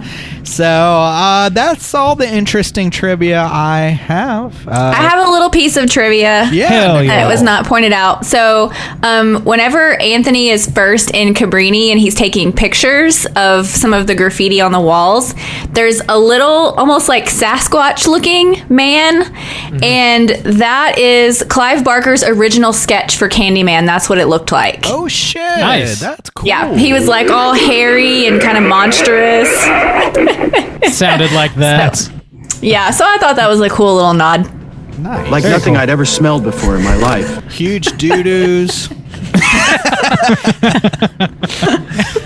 So, that's all the interesting trivia I have. I have a little piece of trivia. Yeah. Hell And yeah. it was not pointed out. So, whenever Anthony is first in Cabrini and he's taking pictures of some of the graffiti on the walls, there's a little, almost like Sasquatch looking man. And that is Clive Barker's original sketch for Candyman. That's what it looked like. Oh, shit. Nice. That's cool. Yeah, he was like all hairy and kind of monstrous. Sounded like that. Yeah, so I thought that was a cool little nod. Nice. Like nothing I'd ever smelled before in my life. Huge doo-doos.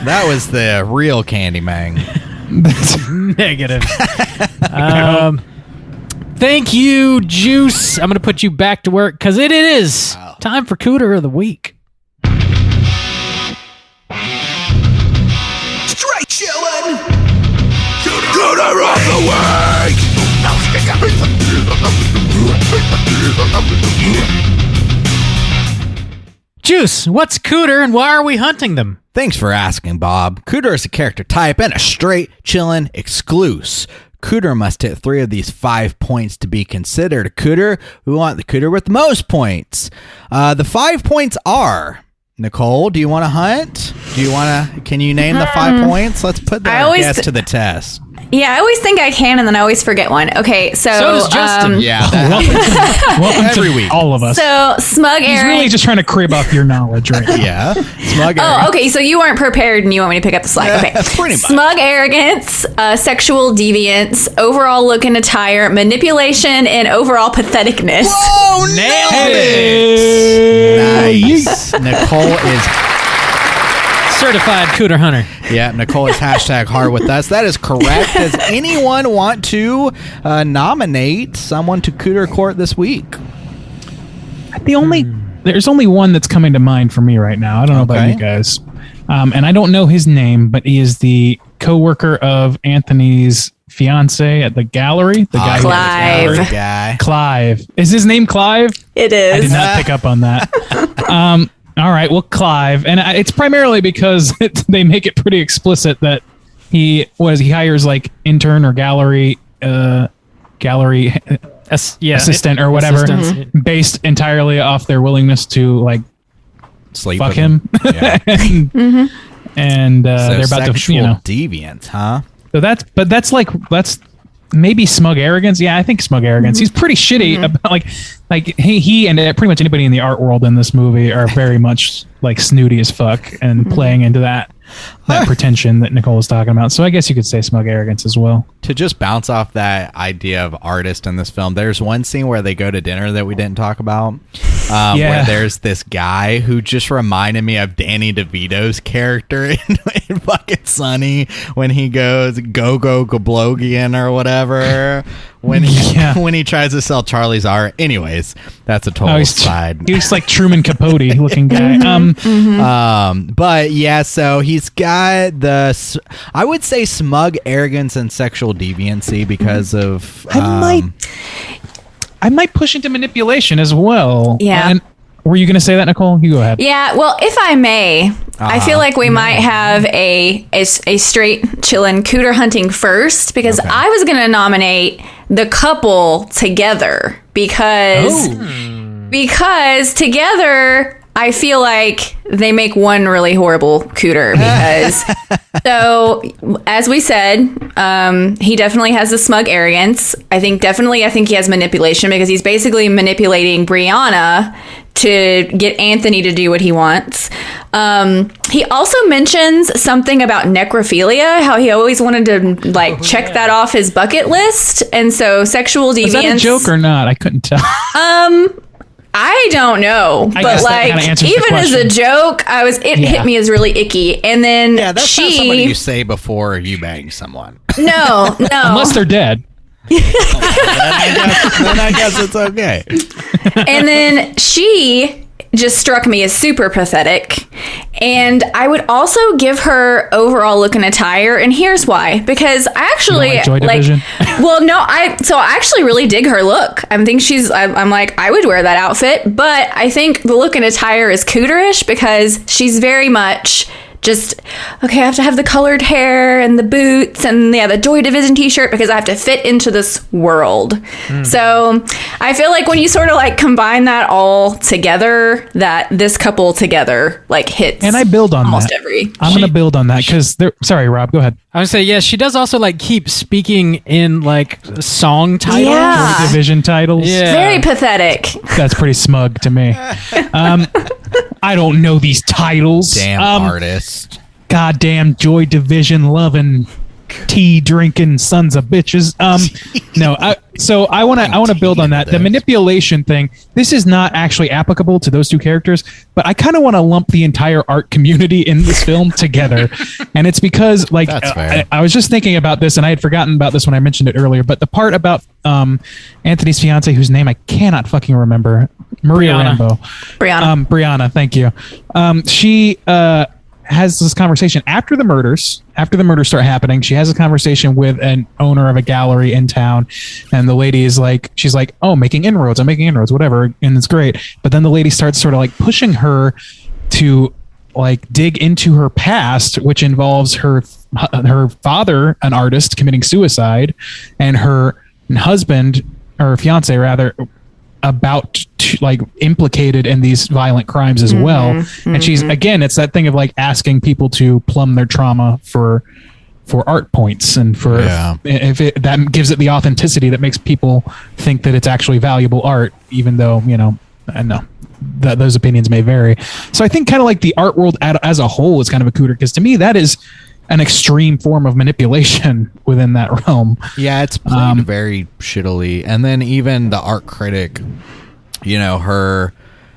That was the real Candyman. Negative. Thank you, Juice. I'm going to put you back to work because it is time for Cooter of the Week. Straight chillin'. Cooter of the week. Juice, what's Cooter and why are we hunting them? Thanks for asking, Bob. Cooter is a character type and a straight, chillin' excluse. Cooter must hit 3 of these 5 points to be considered a Cooter. We want the Cooter with the most points. The 5 points are... Nicole, do you want to hunt? Can you name the 5 points? Let's put I that always guess to the test. Yeah, I always think I can, and then I always forget one. Okay, so does Justin. Yeah, Welcome Every to week. all of us. So smug He's Aaron. really just trying to crib off your knowledge, right? yeah. Smug. Oh, okay. So you weren't prepared, and you want me to pick up the slack. Okay. Pretty much. Smug arrogance, sexual deviance, overall look and attire, manipulation, and overall patheticness. Oh, nailed it! Nice. Nicole is. Certified Cooter Hunter. Yeah, Nicole is hashtag hard with us. That is correct. Does anyone want to nominate someone to Cooter Court this week? There's only one that's coming to mind for me right now. I don't know about you guys. And I don't know his name, but he is the co-worker of Anthony's fiance at the gallery. The guy who- Clive. Gallery guy. Clive. Is his name Clive? It I did is. not pick up on that. All right, well, Clive, and it's primarily because they make it pretty explicit that he hires like intern or gallery assistant or whatever, assistants. based entirely off their willingness to like Sleep fuck with him, Yeah. and So they're about to, sexual you know. deviant, huh? So that's maybe smug arrogance. Yeah, I think smug arrogance. He's pretty shitty about like he and pretty much anybody in the art world in this movie are very much like snooty as fuck and playing into that pretension that Nicole was talking about. So I guess you could say smug arrogance as well. To just bounce off that idea of artist in this film, there's one scene where they go to dinner that we didn't talk about. Where there's this guy who just reminded me of Danny DeVito's character in fucking Sunny when he goes go Goblogian or whatever when he tries to sell Charlie's art. Anyways, that's a total side. He was like Truman Capote looking guy. But yeah, so he's got I would say smug arrogance and sexual deviancy because of I might push into manipulation as well. Yeah. And were you going to say that, Nicole? You go ahead. Yeah, well, if I may, I feel like we might have a straight chillin' Cooter hunting first, because I was going to nominate the couple together because together I feel like they make one really horrible Cooter because so as we said, he definitely has the smug arrogance. I think he has manipulation because he's basically manipulating Brianna to get Anthony to do what he wants. He also mentions something about necrophilia, how he always wanted to check that off his bucket list, and so sexual deviance. Is that a joke or not? I couldn't tell. I don't know, but even as a joke, it hit me as really icky. And then that's not somebody you say before you bang someone. No, Unless they're dead. then I guess it's okay. And then she just struck me as super pathetic. And I would also give her overall look and attire, and here's why. Because I actually Joy Division? I actually really dig her look. I'm like, I would wear that outfit, but I think the look and attire is Cooterish because she's very much just, okay, I have to have the colored hair and the boots and the Joy Division t-shirt because I have to fit into this world. So I feel like when you sort of combine that all together, that this couple together hits. And I build on almost that. I'm going to build on that because sorry, Rob, go ahead. I would say, yeah, she does also keep speaking in song titles. Yeah. Joy Division titles. Yeah. Very pathetic. That's pretty smug to me. I don't know these titles. Damn artist. Goddamn Joy Division loving, tea drinking sons of bitches. I want to build on that. The manipulation thing. This is not actually applicable to those two characters, but I kind of want to lump the entire art community in this film together, and it's because That's fair. I was just thinking about this, and I had forgotten about this when I mentioned it earlier. But the part about Anthony's fiance, whose name I cannot fucking remember, Maria Rambo. Brianna, thank you. She has this conversation after the murders start happening. She has a conversation with an owner of a gallery in town, and the lady is she's like, oh, I'm making inroads, whatever, and it's great. But then the lady starts sort of pushing her to dig into her past, which involves her father, an artist, committing suicide, and her husband, or fiance rather, about to, implicated in these violent crimes as well. And she's, again, it's that thing of asking people to plumb their trauma for art points and for that gives it the authenticity that makes people think that it's actually valuable art, even though I know that those opinions may vary. So I think kind of like the art world as a whole is kind of a Cooter, because to me that is an extreme form of manipulation within that realm. Yeah, it's played very shittily. And then even the art critic, her,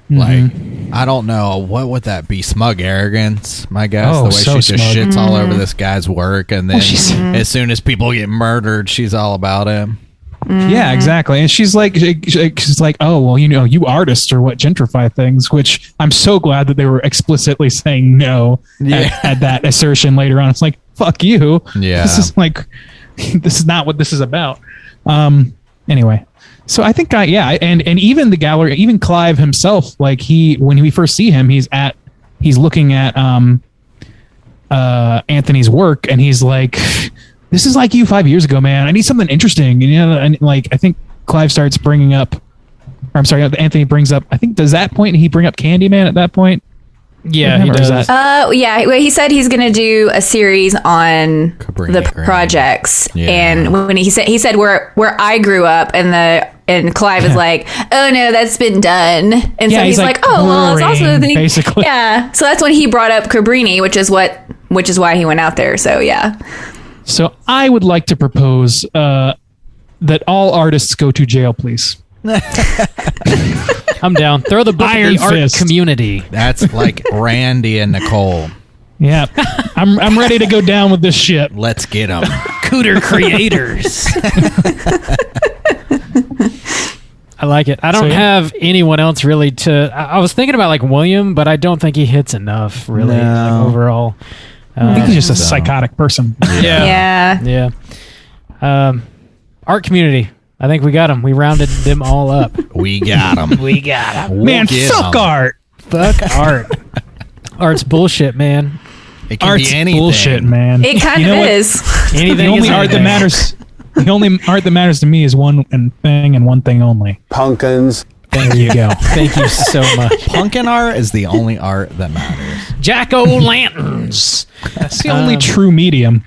like, I don't know, what would that be? Smug arrogance, my guess. The way so she just shits all over this guy's work. And then as soon as people get murdered, she's all about him. Yeah, exactly. And she's like, oh, well, you artists are what gentrify things, which I'm so glad that they were explicitly saying no at that assertion later on. It's like, fuck you. Yeah. This is not what this is about. Anyway, so I think, and even the gallery, even Clive himself, like when we first see him, he's looking at Anthony's work, and he's like, this is like you 5 years ago, man. I need something interesting. And like, I think Clive starts bringing up, or I'm sorry, Anthony brings up, I think, does that point, he bring up Candyman at that point? Yeah, he does. Yeah. Well, he said he's going to do a series on Cabrini the Green. projects. Yeah. And when he said where I grew up, and Clive is like, oh no, that's been done. And so he's like, oh, well, it's also the thing. Basically. Yeah. So that's when he brought up Cabrini, which is why he went out there. So yeah. So I would like to propose that all artists go to jail, please. I'm down. Throw the book at the art community. That's like Randy and Nicole. Yeah, I'm ready to go down with this shit. Let's get them. Cooter creators. I like it. I don't have anyone else really to... I was thinking about like William, but I don't think he hits enough really like, overall. I think he's just a psychotic person. Yeah. Art community. I think we got them. We rounded them all up. We got them. Man, fuck art. Fuck art. Art's bullshit, man. It can Art's be anything. bullshit, man. It kind of is. Anything The only is art that anything. matters. The only art that matters to me is one thing and one thing only. Pumpkins. There you go. Thank you so much. Pumpkin art is the only art that matters. Jack-o'-lanterns. That's the only true medium.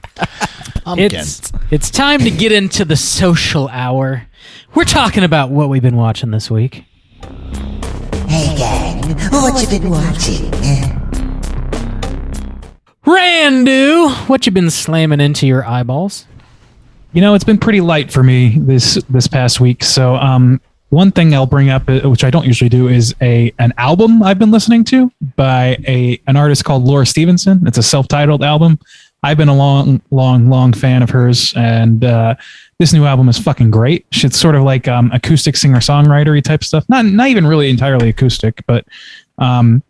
Pumpkins. It's time to get into the social hour. We're talking about what we've been watching this week. Hey gang, what you been watching? Randu, what you been slamming into your eyeballs? It's been pretty light for me this past week. So one thing I'll bring up, which I don't usually do, is an album I've been listening to by an artist called Laura Stevenson. It's a self-titled album. I've been a long fan of hers, and this new album is fucking great. It's sort of like acoustic singer-songwriter-y type stuff. Not even really entirely acoustic, but I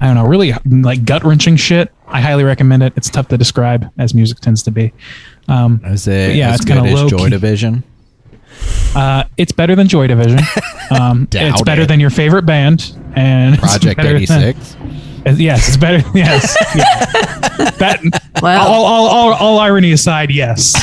don't know, really like gut-wrenching shit. I highly recommend it. It's tough to describe, as music tends to be. Is it yeah, as it's good kind of as low Joy key. Division? It's better than Joy Division. It's better it. than your favorite band, and Project 86. Yes, it's better. Yes, yeah. That. Well. All irony aside, yes.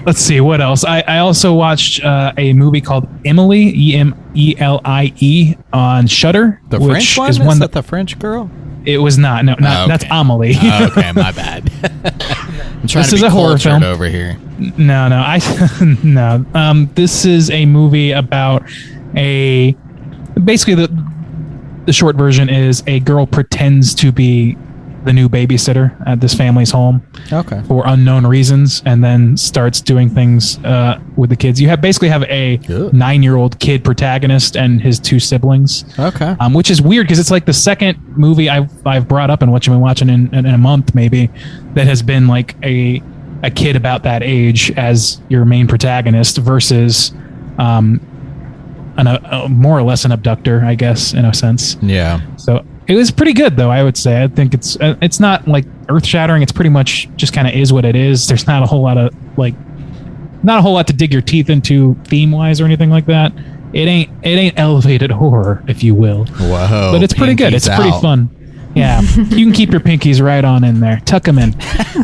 Let's see what else. I also watched a movie called Emily, Emelie, on Shudder. The which French one? is Is that the French girl? It was not. No, not okay. that's Amelie. Okay, my bad. I'm trying This to is be a horror cultured film. over here. No. No. This is a movie about basically the short version is a girl pretends to be the new babysitter at this family's home Okay. for unknown reasons, and then starts doing things with the kids. You basically have a 9-year-old kid protagonist and his 2 siblings. Okay. Which is weird because it's like the second movie I've brought up and what you've been watching in a month maybe that has been like a kid about that age as your main protagonist versus more or less an abductor, I guess, in a sense. Yeah. So it was pretty good, though, I would say. I think it's not like earth-shattering. It's pretty much just kind of is what it is. There's not a whole lot to dig your teeth into theme-wise or anything like that. It ain't elevated horror, if you will. Whoa. But it's pretty good. It's pretty fun. Yeah, you can keep your pinkies right on in there. Tuck them in.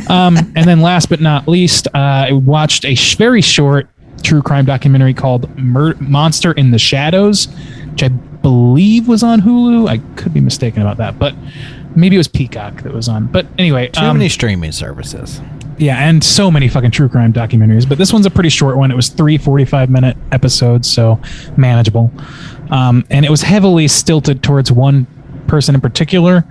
And then last but not least, I watched a very short true crime documentary called Monster in the Shadows, which I believe was on Hulu. I could be mistaken about that, but maybe it was Peacock that was on. But anyway, Too many streaming services. yeah, and so many fucking true crime documentaries. But this one's a pretty short one. It was 3 45-minute episodes, so manageable. And it was heavily stilted towards one person in particular.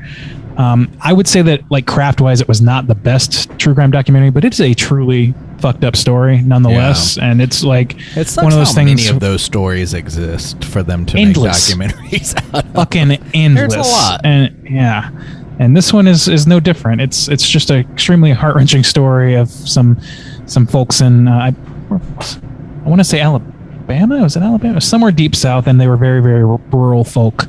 I would say that, like, craft-wise, it was not the best true crime documentary, but it's a truly fucked up story nonetheless. Yeah. And it's like it's one of those things. Many of those stories exist for them to endless. make documentaries out of. Fucking endless. There's a lot. And yeah. And this one is no different. It's just an extremely heart-wrenching story of some folks in I want to say Alabama. Was it Alabama? Somewhere deep south, and they were very, very rural folk.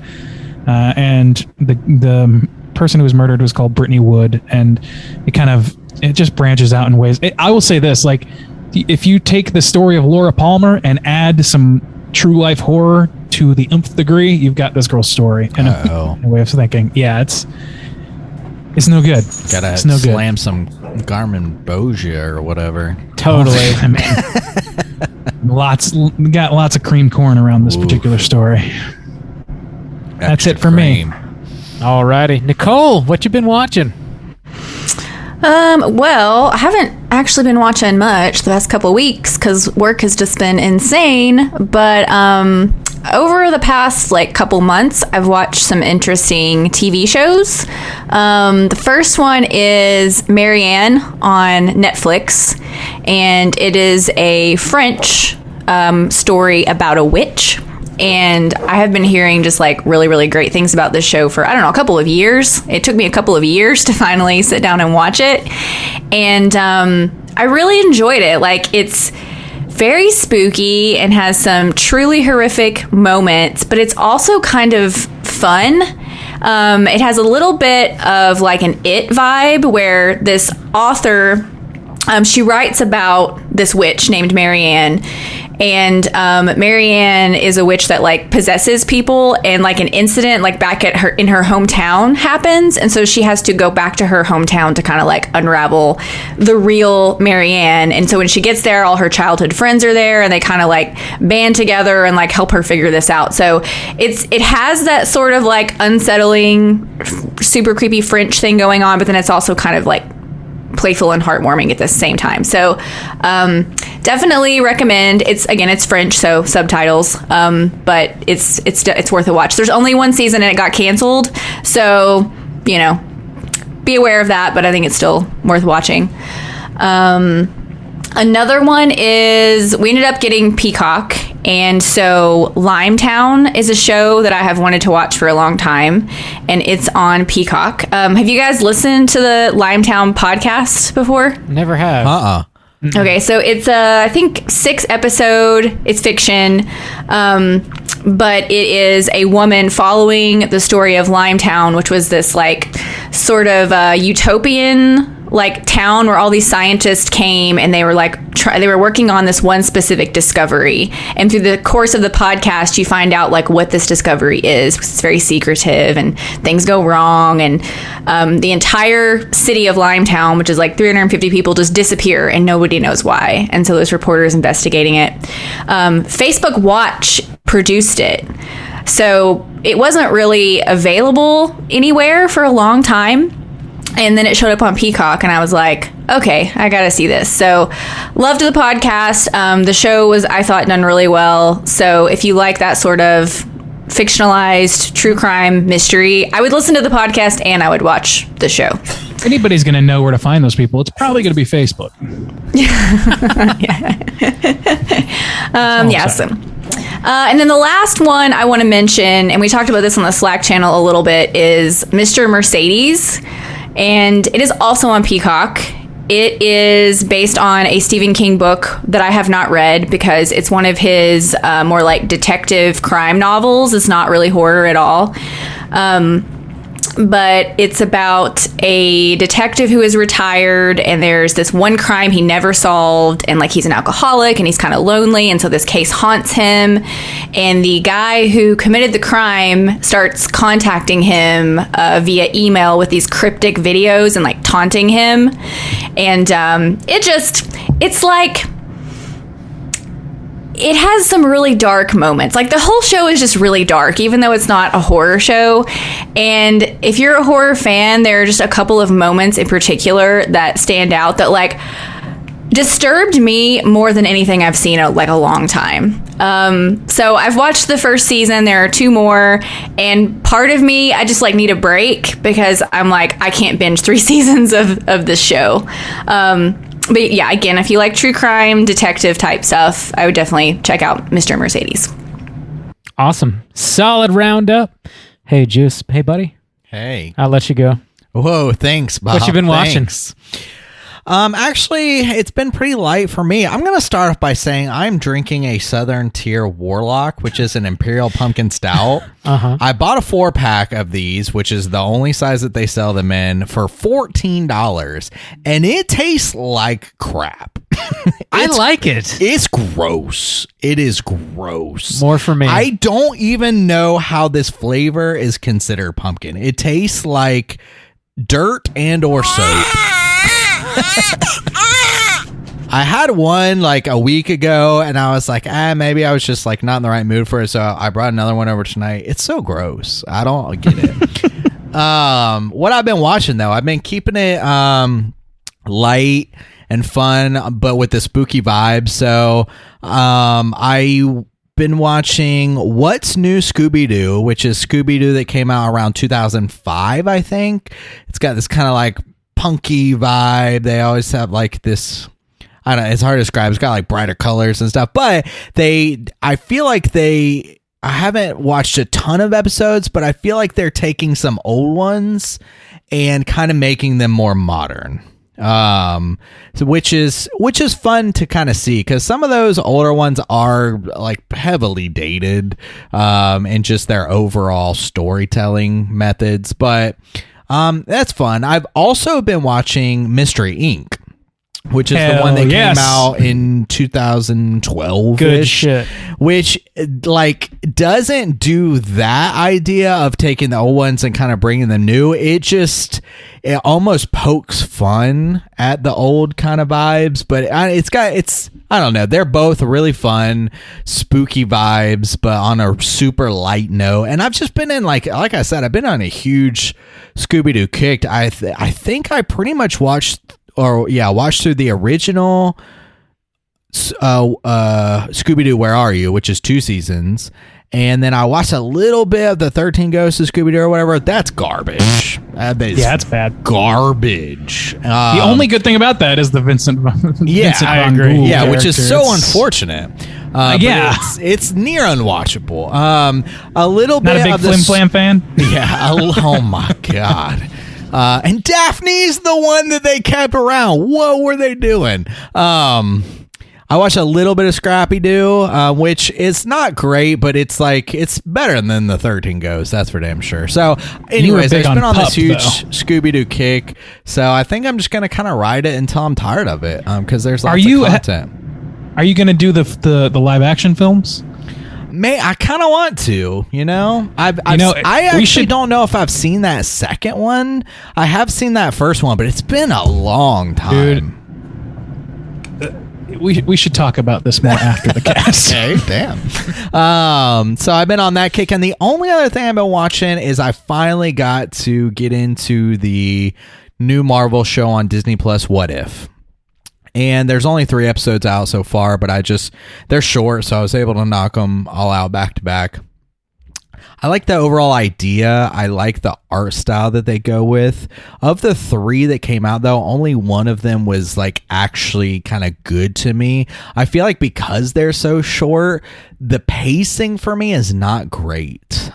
And the person who was murdered was called Brittany Wood, and it just branches out in ways. I will say this: like, if you take the story of Laura Palmer and add some true life horror to the nth degree, you've got this girl's story and a way of thinking. Yeah, it's no good. Gotta it's no slam good. some Garmin Bogia or whatever. Totally. I mean, got lots of cream corn around this particular story. That's it for me. Alrighty. Nicole, what you been watching? Well, I haven't actually been watching much the past couple of weeks because work has just been insane. But over the past couple months, I've watched some interesting TV shows. The first one is Marianne on Netflix, and it is a French story about a witch. And I have been hearing just really, really great things about this show for, a couple of years. It took me a couple of years to finally sit down and watch it. And I really enjoyed it. It's very spooky and has some truly horrific moments, but it's also kind of fun. It has a little bit of an It vibe where this author, she writes about this witch named Marianne. And Marianne is a witch that possesses people, and an incident back at her in her hometown happens, and so she has to go back to her hometown to kind of unravel the real Marianne. And so when she gets there, all her childhood friends are there, and they kind of band together and help her figure this out. So it has that sort of unsettling, super creepy French thing going on, but then it's also kind of playful and heartwarming at the same time. So definitely recommend. It's French, so subtitles, but it's worth a watch. There's only one season and it got canceled, so be aware of that, but I think it's still worth watching. Another one is, we ended up getting Peacock, and so Limetown is a show that I have wanted to watch for a long time, and it's on Peacock. Have you guys listened to the Limetown podcast before? Never have. Okay, so it's I think 6 episode. It's fiction, but it is a woman following the story of Limetown, which was this sort of utopian town where all these scientists came, and they were they were working on this one specific discovery. And through the course of the podcast, you find out what this discovery is. It's very secretive, and things go wrong, and the entire city of Limetown, which is 350 people, just disappear, and nobody knows why. And so this reporter is investigating it. Facebook Watch produced it, so it wasn't really available anywhere for a long time. And then it showed up on Peacock, and I was like, okay, I gotta see this. So loved the podcast. The show was, I thought, done really well. So if you like that sort of fictionalized true crime mystery, I would listen to the podcast and I would watch the show. If anybody's going to know where to find those people, it's probably going to be Facebook. Yes. And then the last one I want to mention, and we talked about this on the Slack channel a little bit, is Mr. Mercedes. And it is also on Peacock. It is based on a Stephen King book that I have not read because it's one of his more detective crime novels. It's not really horror at all. But it's about a detective who is retired, and there's this one crime he never solved, and he's an alcoholic, and he's kind of lonely, and so this case haunts him, and the guy who committed the crime starts contacting him via email with these cryptic videos and taunting him, and it's it has some really dark moments. Like, the whole show is just really dark, even though it's not a horror show. And if you're a horror fan, there are just a couple of moments in particular that stand out that, like, disturbed me more than anything I've seen in, like, a long time. So I've watched the first season. There are 2 more. And part of me, I just, like, need a break because I'm like, I can't binge 3 seasons of this show. But yeah, again, if you like true crime, detective type stuff, I would definitely check out Mr. Mercedes. Awesome. Solid roundup. Hey, Juice. Hey, buddy. Hey. I'll let you go. Whoa, thanks, Bob. What you been watching? Actually, it's been pretty light for me. I'm going to start off by saying I'm drinking a Southern Tier Warlock, which is an Imperial Pumpkin Stout. I bought a 4-pack of these, which is the only size that they sell them in, for $14, and it tastes like crap. I like it. It's gross. It is gross. More for me. I don't even know how this flavor is considered pumpkin. It tastes like dirt and or soap. I had one like a week ago and I was like, maybe I was just like not in the right mood for it. So I brought another one over tonight. It's so gross. I don't get it. What I've been watching though, I've been keeping it light and fun, but with the spooky vibe. So I've been watching What's New Scooby-Doo, which is Scooby-Doo that came out around 2005, I think. It's got this kind of like punky vibe. They always have like this, I don't know, it's hard to describe. It's got like brighter colors and stuff, but I feel like I haven't watched a ton of episodes, but I feel like they're taking some old ones and kind of making them more modern. So which is fun to kind of see, because some of those older ones are like heavily dated, and just their overall storytelling methods, but that's fun. I've also been watching Mystery Inc., which is the one that came out in 2012. Good shit. Which like doesn't do that idea of taking the old ones and kind of bringing them new. It almost pokes fun at the old kind of vibes, but I don't know. They're both really fun, spooky vibes, but on a super light note. And I've just been in like I said, I've been on a huge Scooby-Doo kick. I think I pretty much watched through the original Scooby-Doo Where Are You, which is 2 seasons. And then I watched a little bit of the 13 Ghosts of Scooby-Doo or whatever. That's garbage. That's bad. Garbage. The only good thing about that is the Vincent Van I agree. Gogh Yeah, which is so character. unfortunate. Yeah. It's near unwatchable. A little Not bit a big of Flim Flam fan? Yeah. Oh my God. And Daphne's the one that they kept around. What were they doing? I watched a little bit of Scrappy-Doo, which is not great, but it's better than the 13 Ghosts. That's for damn sure. So anyways, I've been on this huge Scooby-Doo kick. So I think I'm just going to kind of ride it until I'm tired of it. Because there's lots of content. Are you going to do the live action films? I kind of want to, I actually don't know if I've seen that second one. I have seen that first one, but it's been a long time. Dude, we should talk about this more after the cast. Okay, damn. So I've been on that kick, and the only other thing I've been watching is I finally got to get into the new Marvel show on Disney Plus, What If. And there's only 3 episodes out so far, but they're short, so I was able to knock them all out back to back. I like the overall idea. I like the art style that they go with. Of the 3 that came out, though, only one of them was like actually kind of good to me. I feel like because they're so short, the pacing for me is not great.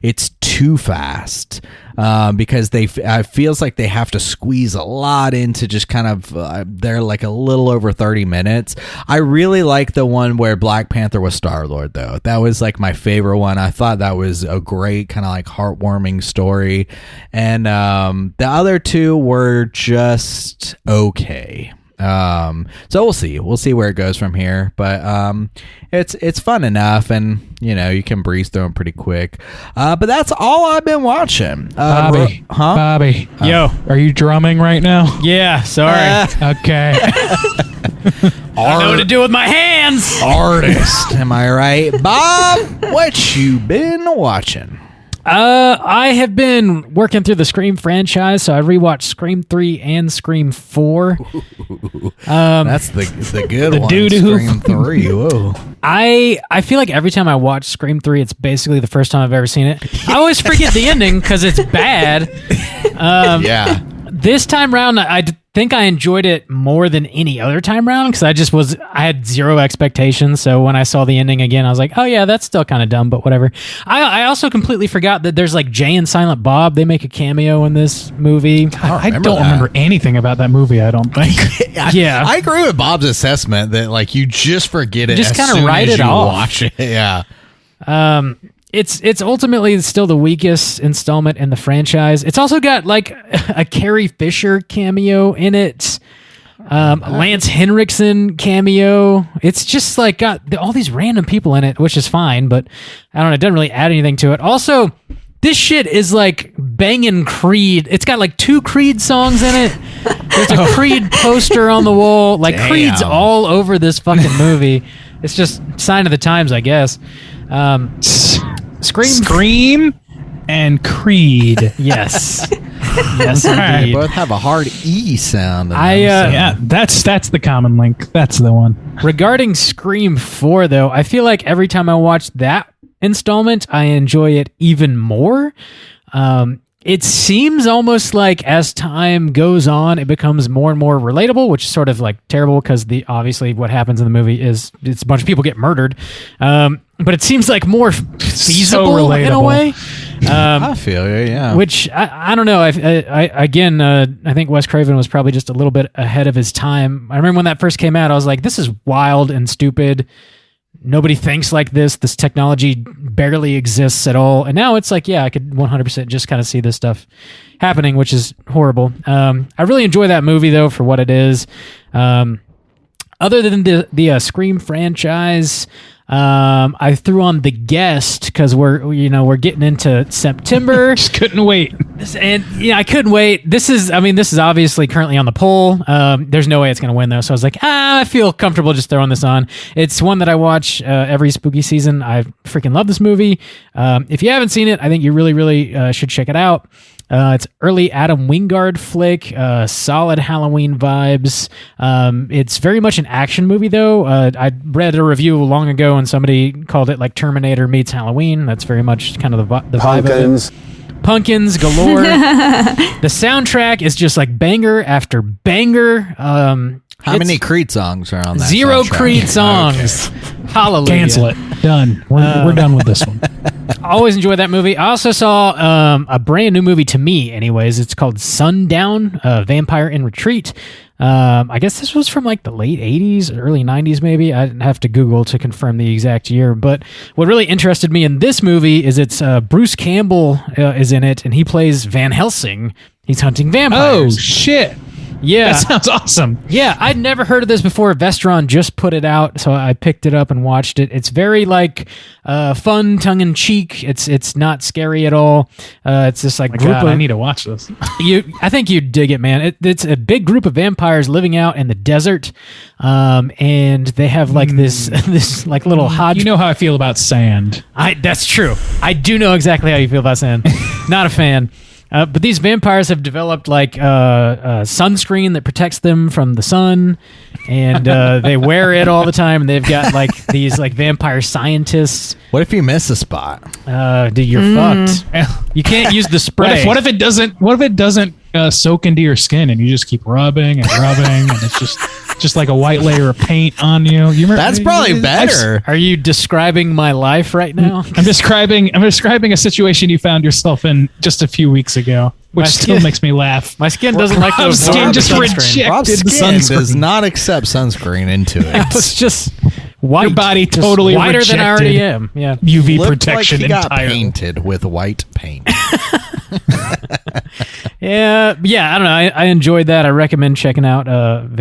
It's too fast. Because it feels like they have to squeeze a lot into just kind of they're like a little over 30 minutes. I really like the one where Black Panther was Star-Lord, though. That was like my favorite one. I thought that was a great kind of like heartwarming story, and the other 2 were just okay. So we'll see where it goes from here, but it's fun enough, and you can breeze through them pretty quick. But that's all I've been watching. Bobby, Bobby, yo, are you drumming right now? Yeah, sorry. Okay. I know what to do with my hands. Artist, am I right? Bob, what you been watching? I have been working through the Scream franchise, so I rewatched Scream 3 and Scream 4. That's the good one. doo-doo. Scream 3. Whoa. I feel like every time I watch Scream 3, it's basically the first time I've ever seen it. I always forget the ending because it's bad. Yeah. This time round, I think I enjoyed it more than any other time round because I had zero expectations. So when I saw the ending again, I was like, oh yeah, that's still kind of dumb, but whatever. I also completely forgot that there's like Jay and Silent Bob. They make a cameo in this movie. I don't remember anything about that movie, I don't think. Yeah. I agree with Bob's assessment that like you just forget it. Just as kinda soon write as it you off. Watch it. Yeah. It's ultimately still the weakest installment in the franchise. It's also got like a Carrie Fisher cameo in it. Lance Henriksen cameo. It's just like got all these random people in it, which is fine, but I don't know, it doesn't really add anything to it. Also, this shit is like banging Creed. It's got like 2 Creed songs in it. There's a Creed poster on the wall. Like Damn. Creed's all over this fucking movie. It's just sign of the times, I guess. Scream and Creed. Yes. Yes, All right, They indeed. both have a hard E sound. In I, them, so- Yeah, that's the common link. That's the one. Regarding Scream 4, though, I feel like every time I watch that installment, I enjoy it even more. It seems almost like as time goes on, it becomes more and more relatable, which is sort of like terrible because obviously what happens in the movie is it's a bunch of people get murdered. But it seems like more feasible in a relatable. way. I feel you, yeah. Which I don't know. I think Wes Craven was probably just a little bit ahead of his time. I remember when that first came out, I was like, "This is wild and stupid. Nobody thinks like this. This technology barely exists at all." And now it's like, yeah, I could 100% just kind of see this stuff happening, which is horrible. I really enjoy that movie though for what it is. Other than the Scream franchise. I threw on The Guest because we're getting into September. Just couldn't wait. And yeah, I couldn't wait. This is obviously currently on the poll. There's no way it's going to win though. So I was like, I feel comfortable just throwing this on. It's one that I watch every spooky season. I freaking love this movie. If you haven't seen it, I think you really, really should check it out. It's early Adam Wingard flick, solid Halloween vibes. It's very much an action movie though. I read a review long ago and somebody called it like Terminator meets Halloween. That's very much kind of the vibe of it. Pumpkins galore. The soundtrack is just like banger after banger. How many Creed songs are on that? 0 soundtrack? Creed songs. Hallelujah. Cancel it. Done. We're done with this one. I always enjoy that movie. I also saw a brand new movie to me anyways. It's called Sundown, Vampire in Retreat. I guess this was from like the late 80s, early 90s maybe. I didn't have to Google to confirm the exact year. But what really interested me in this movie is it's Bruce Campbell is in it, and he plays Van Helsing. He's hunting Oh, vampires. shit. Yeah. That sounds awesome. Yeah, I'd never heard of this before. Vestron just put it out, so I picked it up and watched it. It's very like fun, tongue in cheek. It's not scary at all. It's this like group God, of I need to watch this. I think you'd dig it, man. It's a big group of vampires living out in the desert, and they have like this like little hodge. You know how I feel about sand. That's true. I do know exactly how you feel about sand. Not a fan. But these vampires have developed like sunscreen that protects them from the sun, and they wear it all the time. And they've got like these like vampire scientists. What if you miss a spot? Dude, you're fucked. You can't use the spray. What if it doesn't soak into your skin and you just keep rubbing and rubbing and it's just like a white layer of paint on you? That's probably better. Are you describing my life right now? I'm describing a situation you found yourself in just a few weeks ago, which My still skin- makes me laugh. My skin doesn't like Rob's those. skin just sunscreen. rejected Rob's the skin sunscreen. does not accept sunscreen into it. It's just white. Your body Just totally whiter than I already rejected. am. Yeah. UV Looked protection like he got entirely. painted with white paint. Yeah, I don't know. I enjoyed that. I recommend checking out Sundown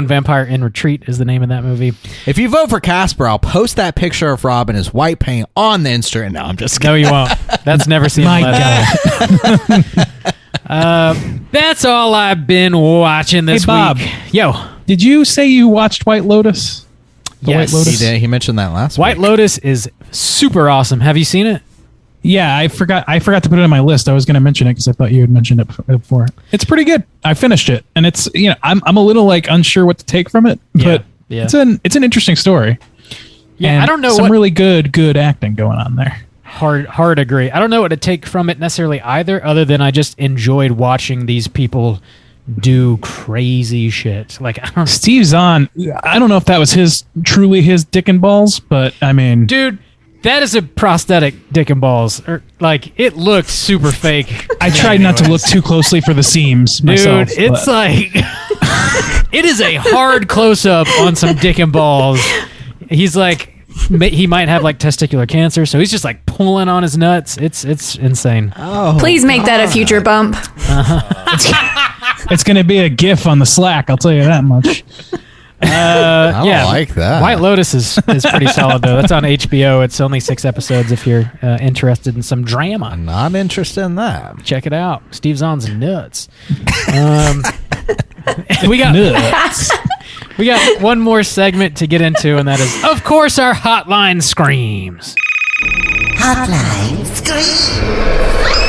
Vampire in Retreat is the name of that movie. If you vote for Casper, I'll post that picture of Rob in his white paint on the Instagram. No, I'm just No, kidding. you won't. That's never seen My the last. That's all I've been watching this Hey, Bob. week. Yo. Did you say you watched White Lotus? The Yes. White Lotus? He did. He mentioned that last White week. Lotus is super awesome. Have you seen it? Yeah, I forgot to put it on my list. I was going to mention it because I thought you had mentioned it before. It's pretty good. I finished it, and it's I'm a little like unsure what to take from it, but Yeah. it's an interesting story. Yeah, And I don't know some what really good acting going on there. hard agree. I don't know what to take from it necessarily either, other than I just enjoyed watching these people do crazy shit. Like I don't Steve Zahn, I don't know if that was truly his dick and balls, but I mean, dude, that is a prosthetic dick and balls. Or like it looked super fake. I tried not to look too closely for the seams myself. Dude, it's but- like it is a hard close up on some dick and balls. He's like he might have like testicular cancer, so he's just like pulling on his nuts. It's insane. Oh, Please make that a future bump. it's going to be a GIF on the Slack. I'll tell you that much. I yeah, like that. White Lotus is pretty solid though. That's on HBO. It's only 6 episodes if you're interested in some drama. I'm not interested in that. Check it out. Steve Zahn's nuts. We got Nuts. we got one more segment to get into, and that is, of course, our Hotline Screams. Hotline Scream.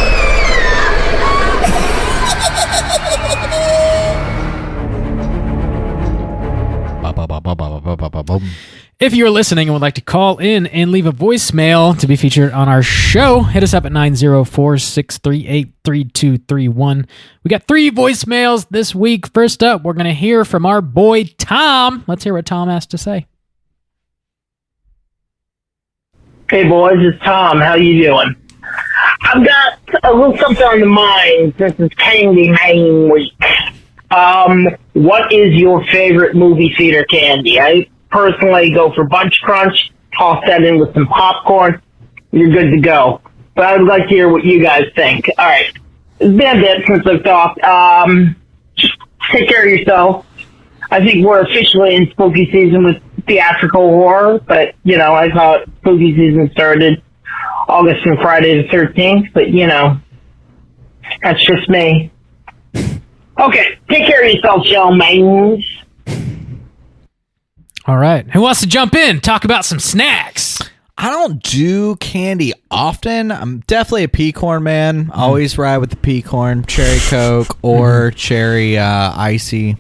If you're listening and would like to call in and leave a voicemail to be featured on our show, hit us up at 904-638-3231. We got 3 voicemails this week. First up, we're going to hear from our boy Tom. Let's hear what Tom has to say. Hey boys, it's Tom. How you doing? I've got a little something on the mind since it's Candyman week. What is your favorite movie theater candy? I personally go for Bunch Crunch, toss that in with some popcorn, you're good to go. But I would like to hear what you guys think. All right. It's been a bit since I've talked. Just take care of yourself. I think we're officially in spooky season with theatrical horror, but, I thought spooky season started August and Friday the 13th, but, that's just me. Okay, take care of yourself, Shellmanes. All right. Who wants to jump in? Talk about some snacks. I don't do candy often. I'm definitely a peacorn man. Always ride with the peacorn, cherry Coke, or cherry icy.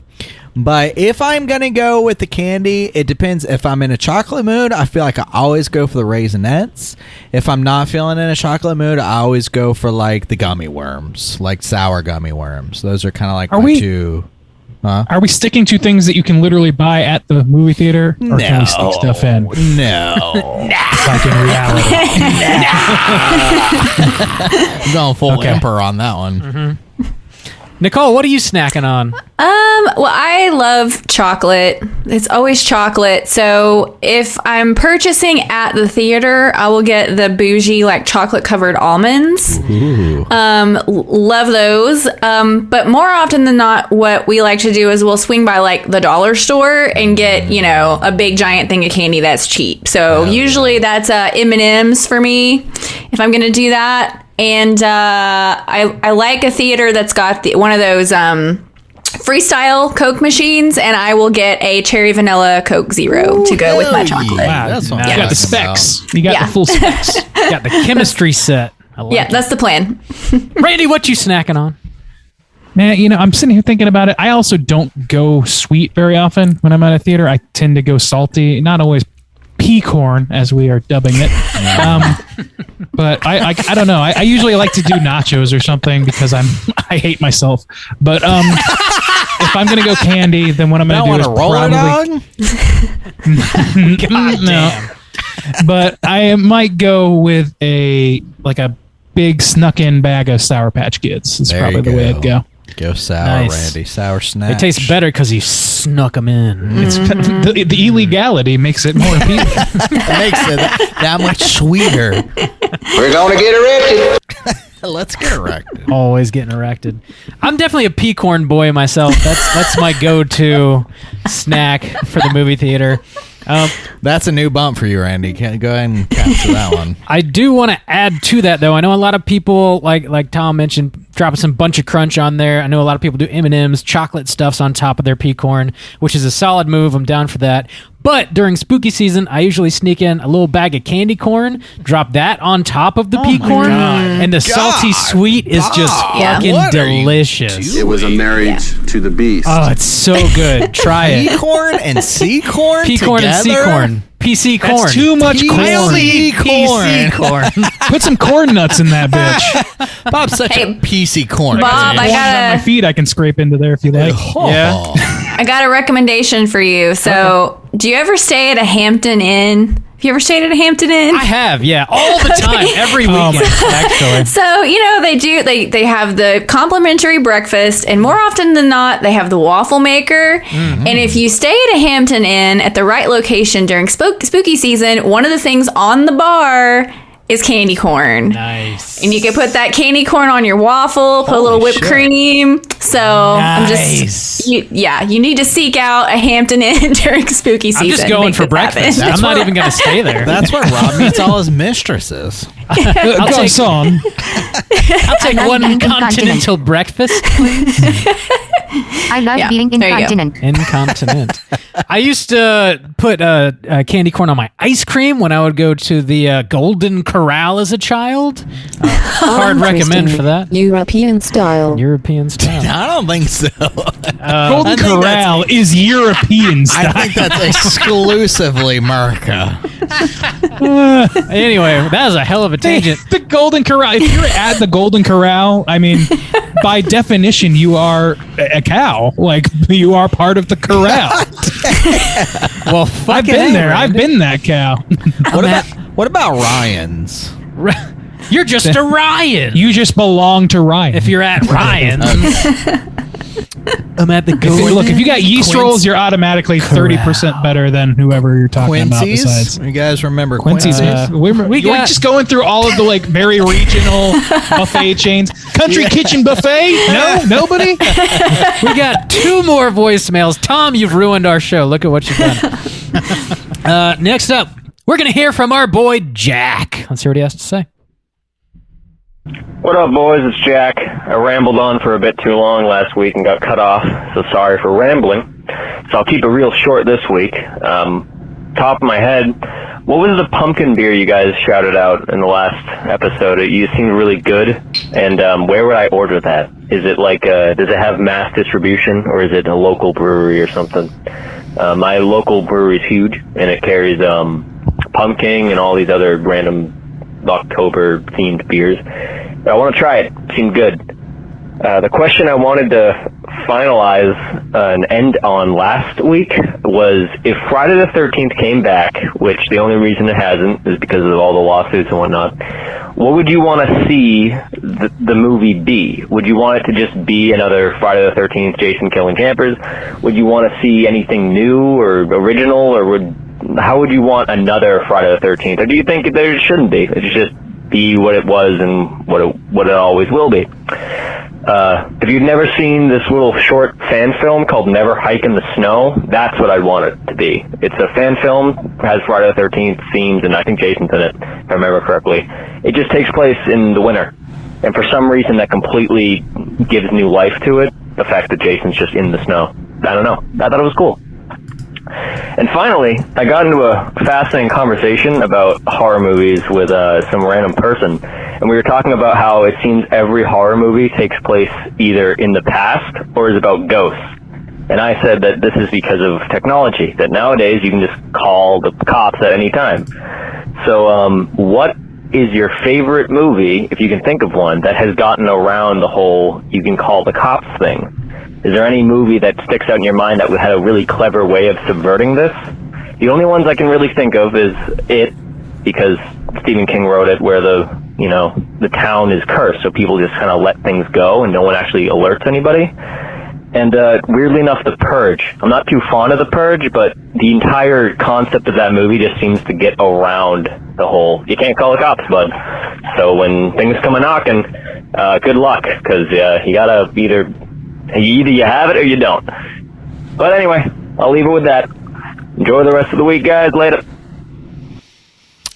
But if I'm going to go with the candy, it depends. If I'm in a chocolate mood, I feel like I always go for the Raisinets. If I'm not feeling in a chocolate mood, I always go for like the gummy worms, like sour gummy worms. Those are kind of like my two. Huh? Are we sticking to things that you can literally buy at the movie theater? Or can we sneak stuff in? No. Like in reality. I'm going full emperor on that one. Nicole, what are you snacking on? Well, I love chocolate. It's always chocolate. So if I'm purchasing at the theater, I will get the bougie, like chocolate covered almonds. Ooh. Love those. But more often than not, what we like to do is we'll swing by like the dollar store and get, a big giant thing of candy that's cheap. So usually that's M&Ms for me if I'm going to do that. And I like a theater that's got one of those freestyle Coke machines, and I will get a cherry vanilla Coke Zero to go with my chocolate. Wow, That's what I'm You got the talking specs. You got Yeah. the full specs. Got the chemistry set. I like Yeah, it. that's the plan. Randy, what you snacking on? Man, I'm sitting here thinking about it. I also don't go sweet very often when I'm at a theater. I tend to go salty, not always peacorn, as we are dubbing it. But I don't know. I usually like to do nachos or something because I hate myself. But if I'm gonna go candy, then what I'm gonna do is roller probably God no. damn. But I might go with a big snuck-in bag of Sour Patch Kids. It's There probably you the way go. I'd go. Go sour, Nice. Randy. Sour snack. They taste better because you snuck them in. It's the illegality makes it more appealing. It makes it that much sweeter. We're gonna get erected. Let's get erected. Always getting erected. I'm definitely a peacorn boy myself. That's my go-to snack for the movie theater. That's a new bump for you, Randy. Go ahead and capture that one. I do want to add to that, though. I know a lot of people, like Tom mentioned, dropping some bunch of crunch on there. I know a lot of people do M&Ms, chocolate stuffs on top of their pea corn, which is a solid move. I'm down for that. But during spooky season, I usually sneak in a little bag of candy corn, drop that on top of the pea corn, and the salty sweet is just fucking delicious. It was a marriage to the beast. Oh, it's so good. Try it. Pea corn and sea corn Pea corn and sea corn. PC corn. That's too much corn. I only eat PC corn. Put some corn nuts in that bitch. Bob's such a PC corn. Bob, I On my got feet, I can scrape into there if you like. Yeah. I got a recommendation for you. So, do you ever stay at a Hampton Inn? Have you ever stayed at a Hampton Inn? I have, yeah. All the time. Every weekend, actually. So, they have the complimentary breakfast, and more often than not, they have the waffle maker. Mm-hmm. And if you stay at a Hampton Inn at the right location during spooky season, one of the things on the bar is candy corn. Nice. And you can put that candy corn on your waffle, put a little whipped cream. So nice. you need to seek out a Hampton Inn during spooky season. I'm just going for breakfast. I'm not even going to stay there. That's where Rob meets all his mistresses. I'll take one being continental breakfast, please. I love being incontinent. Incontinent. I used to put candy corn on my ice cream when I would go to the Golden Corral as a child. Hard recommend for that. European style. I don't think so. Golden Corral is European style. I think that's exclusively America. Anyway, that was a hell of a tangent. The Golden Corral. If you're at the Golden Corral, I mean, by definition, you are a cow. Like, you are part of the corral. Well, I've been there. I've been that cow. What about Ryan's? You're just a Ryan. You just belong to Ryan. If you're at Ryan's. I'm at the Golden. Look, if you got yeast rolls, you're automatically 30% better than whoever you're talking about. Besides, you guys remember Quincy's? We're just going through all of the very regional buffet chains. Country Kitchen Buffet? No, nobody. We got 2 more voicemails. Tom, you've ruined our show. Look at what you've done. Next up, we're gonna hear from our boy Jack. Let's hear what he has to say. What up, boys? It's Jack. I rambled on for a bit too long last week and got cut off, so sorry for rambling. So I'll keep it real short this week. Top of my head, what was the pumpkin beer you guys shouted out in the last episode? You seemed really good, and where would I order that? Is it does it have mass distribution, or is it a local brewery or something? My local brewery is huge, and it carries pumpkin and all these other random October-themed beers. But I want to try it. It seemed good. The question I wanted to finalize and end on last week was, if Friday the 13th came back, which the only reason it hasn't is because of all the lawsuits and whatnot, what would you want to see the movie be? Would you want it to just be another Friday the 13th Jason killing campers? Would you want to see anything new or original, or how would you want another Friday the 13th? Or do you think there shouldn't be? It should just be what it was and what it always will be. If you've never seen this little short fan film called Never Hike in the Snow, that's what I want it to be. It's a fan film, has Friday the 13th themes, and I think Jason's in it, if I remember correctly. It just takes place in the winter. And for some reason that completely gives new life to it, the fact that Jason's just in the snow. I don't know. I thought it was cool. And finally, I got into a fascinating conversation about horror movies with some random person, and we were talking about how it seems every horror movie takes place either in the past or is about ghosts. And I said that this is because of technology, that nowadays you can just call the cops at any time. So what is your favorite movie, if you can think of one, that has gotten around the whole you can call the cops thing? Is there any movie that sticks out in your mind that had a really clever way of subverting this? The only ones I can really think of is It, because Stephen King wrote it, where the town is cursed, so people just kind of let things go and no one actually alerts anybody. And weirdly enough, The Purge. I'm not too fond of The Purge, but the entire concept of that movie just seems to get around the whole, you can't call the cops, bud. So when things come a-knocking, good luck, because you gotta either you have it or you don't. But anyway, I'll leave it with that. Enjoy the rest of the week, guys. Later.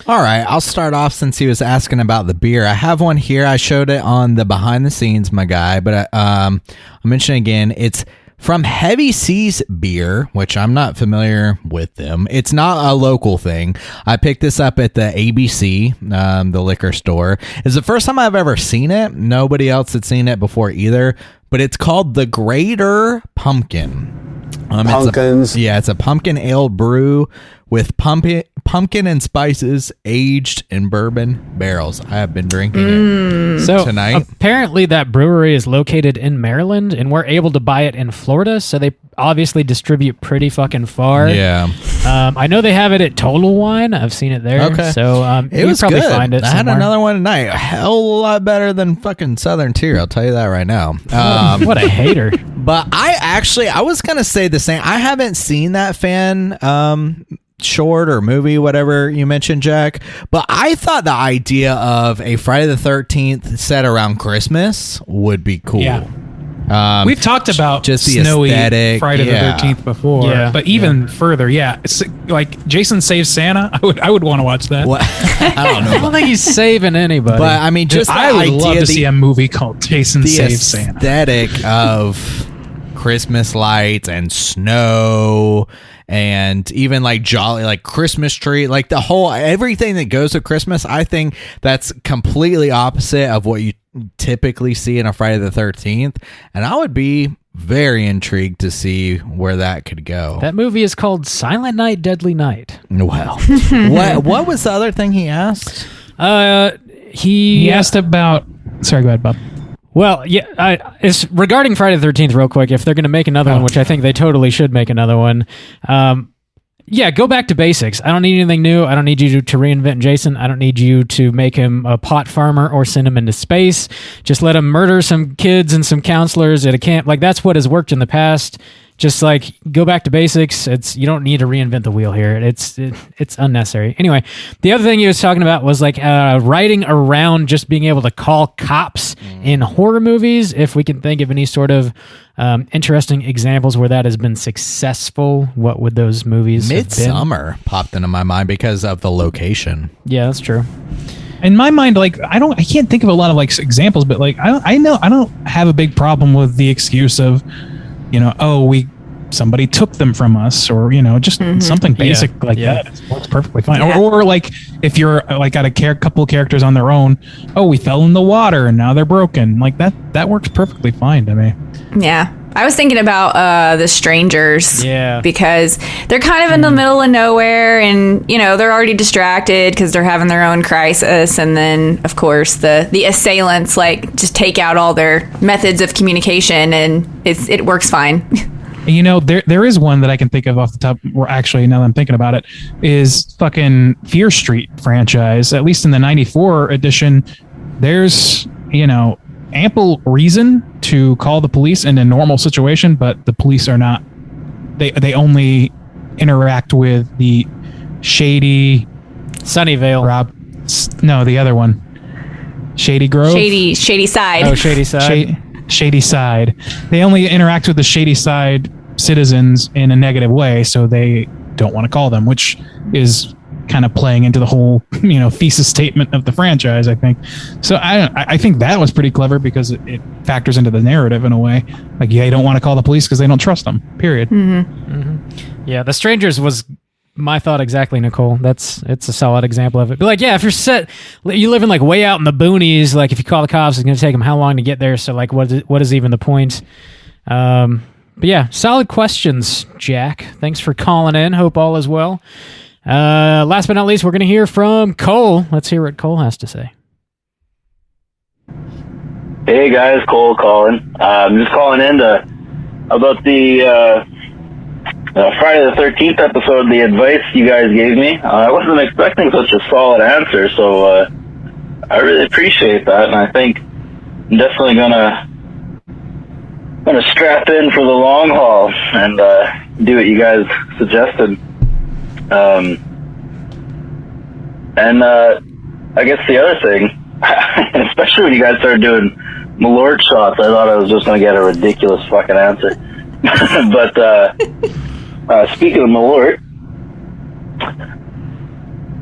All right, I'll start off since he was asking about the beer. I have one here. I showed it on the behind the scenes, my guy, but I'll mention again. It's from Heavy Seas Beer, which I'm not familiar with them. It's not a local thing. I picked this up at the ABC, the liquor store. It's the first time I've ever seen it. Nobody else had seen it before either, but it's called the Greater Pumpkin. Pumpkins. It's a pumpkin ale brew with pumpkin and spices aged in bourbon barrels. I have been drinking it tonight. Apparently that brewery is located in Maryland, and we're able to buy it in Florida, so they obviously distribute pretty fucking far. Yeah. I know they have it at Total Wine. I've seen it there. Okay. So it was probably good. find it I had somewhere. another one tonight. A hell of a lot better than fucking Southern Tier. I'll tell you that right now. What a hater. But I was going to say the same. I haven't seen that fan short or movie, whatever you mentioned, Jack. But I thought the idea of a Friday the 13th set around Christmas would be cool. Yeah. We've talked about just the snowy aesthetic, Friday the 13th before, but even further, it's like Jason Saves Santa. I would want to watch that. What? I don't know. I don't think he's saving anybody. But I mean, just I would love to see a movie called Jason Saves Santa. The aesthetic of Christmas lights and snow and even like jolly, like Christmas tree, like the whole everything that goes with Christmas. I think that's completely opposite of what you typically see in a Friday the 13th, and I would be very intrigued to see where that could go. That movie is called Silent Night, Deadly Night. Well, what was the other thing he asked? He asked about. Sorry, go ahead, Bob. Well, it's regarding Friday the 13th real quick. If they're going to make another one, which I think they totally should make another one, go back to basics. I don't need anything new. I don't need you to reinvent Jason. I don't need you to make him a pot farmer or send him into space. Just let him murder some kids and some counselors at a camp. Like, that's what has worked in the past. Just like go back to basics. You don't need to reinvent the wheel here. It's unnecessary. Anyway, the other thing he was talking about was like writing around just being able to call cops in horror movies. If we can think of any sort of interesting examples where that has been successful, what would those movies have been? Midsummer popped into my mind because of the location. Yeah, that's true. In my mind, like I can't think of a lot of like examples, but like I don't have a big problem with the excuse of, somebody took them from us, or just something basic that. It works perfectly fine. Or like if you're like got a couple of characters on their own, we fell in the water and now they're broken, like that works perfectly fine to me. I was thinking about The Strangers, because they're kind of in the middle of nowhere, and they're already distracted because they're having their own crisis, and then of course the assailants like just take out all their methods of communication, and it works fine. There is one that I can think of off the top. Or actually, now that I'm thinking about it, is fucking Fear Street franchise. At least in the '94 edition, there's ample reason to call the police in a normal situation, but the police are not. They only interact with the shady Sunnyvale. No, the other one. Shady Grove. Shady Side. Oh, Shady Side. Shady Side. They only interact with the Shady Side citizens in a negative way, so they don't want to call them, which is kind of playing into the whole thesis statement of the franchise, I think. So I think that was pretty clever because it factors into the narrative in a way. Like, they don't want to call the police because they don't trust them, period. Yeah, The Strangers was my thought exactly, Nicole. It's a solid example of it. But like, if you live in like way out in the boonies, like if you call the cops, it's going to take them how long to get there? So like, what is even the point? But yeah, solid questions, Jack. Thanks for calling in. Hope all is well. Last but not least, we're going to hear from Cole. Let's hear what Cole has to say. Hey guys, Cole calling. I'm just calling in about the Friday the 13th episode, the advice you guys gave me. I wasn't expecting such a solid answer, so I really appreciate that, and I think I'm definitely gonna strap in for the long haul and do what you guys suggested. And I guess the other thing, especially when you guys started doing Malort shots, I thought I was just going to get a ridiculous fucking answer. But speaking of Malort,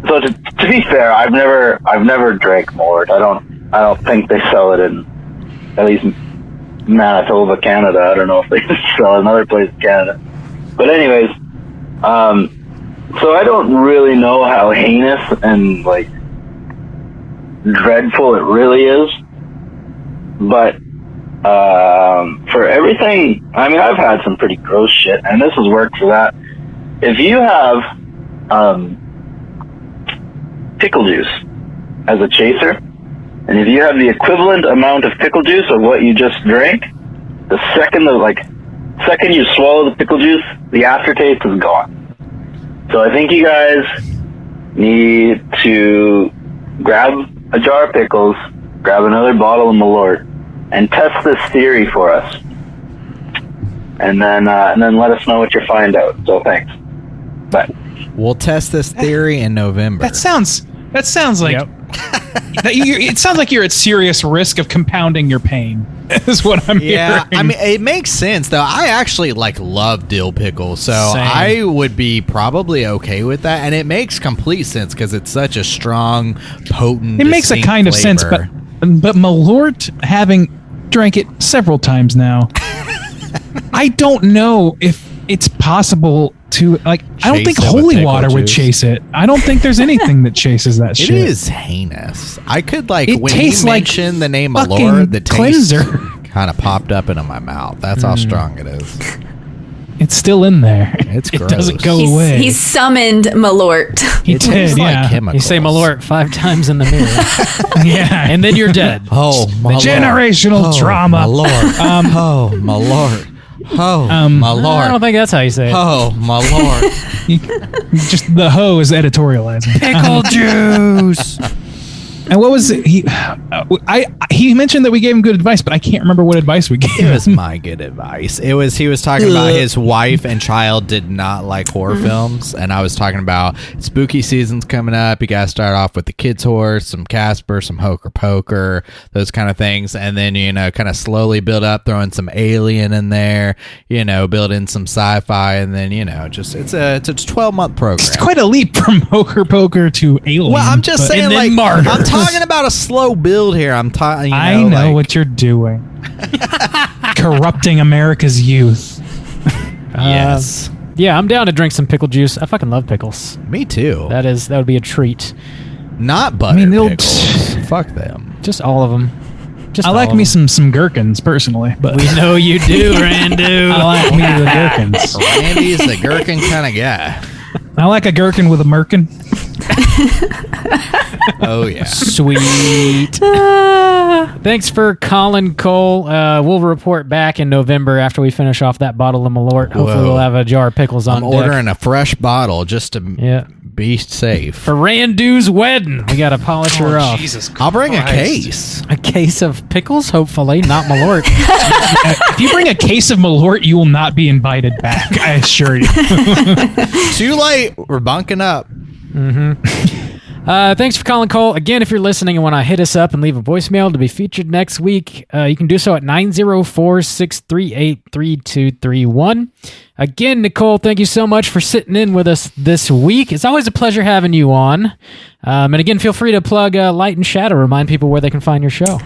so So to be fair, I've never drank Malort. I don't think they sell it in, at least Manitoba, Canada. I don't know if they sell it in other places in Canada. But anyways, so I don't really know how heinous and like dreadful it really is. But for everything, I mean, I've had some pretty gross shit, and this has worked for that. If you have pickle juice as a chaser, and if you have the equivalent amount of pickle juice of what you just drank, the second you swallow the pickle juice, the aftertaste is gone. So I think you guys need to grab a jar of pickles, grab another bottle of Malort, and test this theory for us. And then let us know what you find out. So thanks. Bye. We'll test this theory in November. That sounds like it sounds like you're at serious risk of compounding your pain. Is what I'm hearing. I mean, it makes sense though. I actually love dill pickles, so Same. I would be probably okay with that, and it makes complete sense because it's such a strong, potent. It makes a kind of sense, but Malort, having drank it several times now, I don't know if it's possible to I don't think holy water would chase it. I don't think there's anything that chases that shit. It is heinous. I could it when tastes you mentioned the name of Malort, the taste kind of popped up into my mouth. That's how strong it is. It's still in there. It doesn't go away. He summoned Malort. He did, yeah. You say Malort 5 times in the mirror. Yeah. And then you're dead. Oh, Malort. Generational trauma. Malort. Oh, Malort. Oh, my Lord. I don't think that's how you say it. Oh, my Lord. Just the hoe is editorializing. Pickle juice. And what was it? He mentioned that we gave him good advice, but I can't remember what advice we gave him. It was my good advice. He was talking about his wife and child did not like horror films, and I was talking about spooky season's coming up. You got to start off with the Kids Horse, some Casper, some Hocus Pocus, those kind of things, and then kind of slowly build up, throwing some Alien in there, build in some sci-fi, and then just it's a 12-month program. It's quite a leap from Hocus Pocus to Alien. Well, I'm just saying, Martyr. I'm talking about a slow build here. I know what you're doing. Corrupting America's youth. Yes. Yeah, I'm down to drink some pickle juice. I fucking love pickles. Me too. That would be a treat. Not butter pickles. Fuck them. Just all of them. I like me some gherkins personally, but we know you do, Randu. I like me the gherkins. Randy's the gherkin kind of guy. I like a gherkin with a merkin. Oh yeah, sweet. Thanks for calling, Cole. We'll report back in November after we finish off that bottle of Malort. Hopefully, we'll have a jar of pickles on deck. Ordering a fresh bottle just to be safe for Randu's wedding. We got to polish her off. Jesus Christ. I'll bring a case of pickles. Hopefully, not Malort. If you bring a case of Malort, you will not be invited back. I assure you. Too late. We're bunking up. Thanks for calling, Cole. Again, if you're listening and want to hit us up and leave a voicemail to be featured next week, you can do so at 904-638-3231. Again, Nicole, thank you so much for sitting in with us this week. It's always a pleasure having you on. And again, feel free to plug Light and Shadow. Remind people where they can find your show.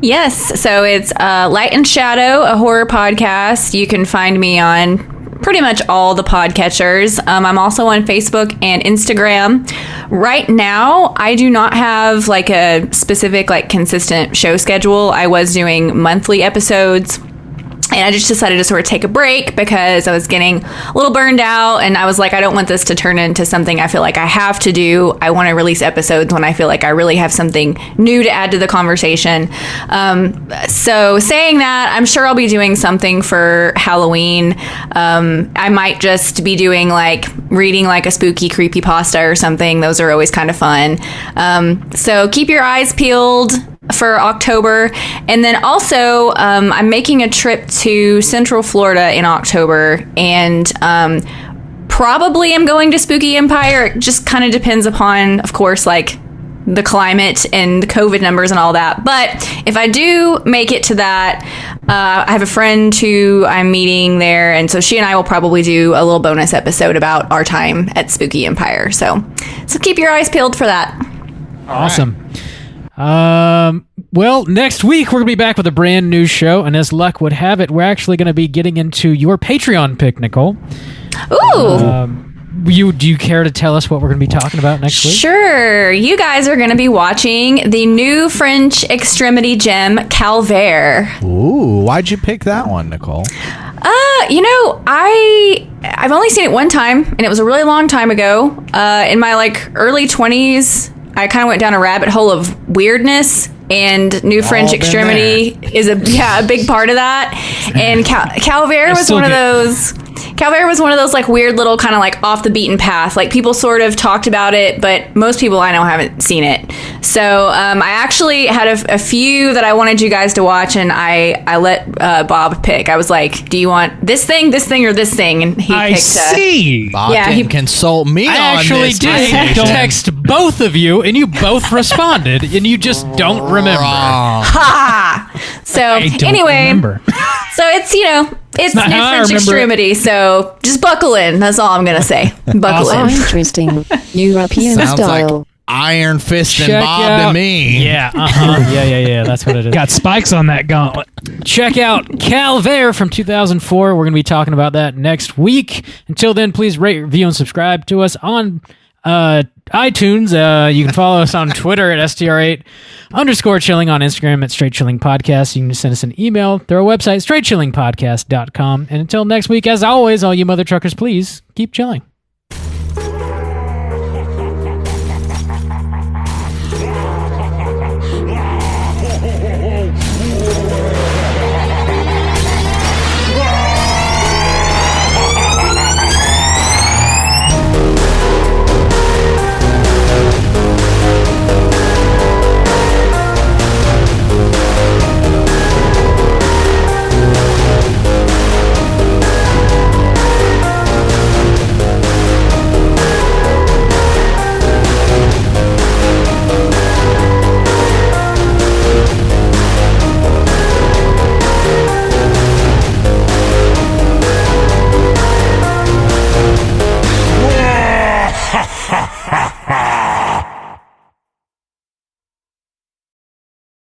Yes, so it's Light and Shadow, a horror podcast. You can find me on pretty much all the podcatchers. I'm also on Facebook and Instagram. Right now, I do not have a specific consistent show schedule. I was doing monthly episodes, and I just decided to sort of take a break because I was getting a little burned out, and I was like, I don't want this to turn into something I feel like I have to do. I want to release episodes when I feel like I really have something new to add to the conversation. So saying that, I'm sure I'll be doing something for Halloween. I might just be doing reading a spooky creepypasta or something. Those are always kind of fun. So keep your eyes peeled for October. And then also, I'm making a trip to Central Florida in October, and probably am going to Spooky Empire. It just kind of depends upon, of course, the climate and the COVID numbers and all that. But if I do make it to that, I have a friend who I'm meeting there, and so she and I will probably do a little bonus episode about our time at Spooky Empire. So keep your eyes peeled for that. Awesome. Well, next week we're going to be back with a brand new show, and as luck would have it, we're actually going to be getting into your Patreon pick, Nicole. Ooh. Do you care to tell us what we're going to be talking about next week? Sure. You guys are going to be watching the new French extremity gem, Calvaire. Ooh, why'd you pick that one, Nicole? I've only seen it one time, and it was a really long time ago. In my early 20s, I kind of went down a rabbit hole of weirdness, and New French Extremity is a big part of that. And Calvaire was one of those. Calvaire was one of those weird little kind of off the beaten path. People sort of talked about it, but most people I know haven't seen it. So I actually had a few that I wanted you guys to watch, and I let Bob pick. I was like, "Do you want this thing, or this thing?" And he picked. See, Bob didn't consult me on this. I actually did text both of you, and you both responded, and you just don't remember. Ha! So anyway, remember. So it's it's not New how I French remember Extremity. So just buckle in. That's all I'm gonna say. Buckle in. Interesting. European Sounds style. like Iron Fist and Check Bob out- to me. Yeah, yeah. That's what it is. Got spikes on that gauntlet. Check out Calvaire from 2004. We're going to be talking about that next week. Until then, please rate, review, and subscribe to us on iTunes. You can follow us on Twitter at STR8_chilling, on Instagram at Straight Chilling Podcast. You can send us an email through our website, straightchillingpodcast.com. And until next week, as always, all you mother truckers, please keep chilling.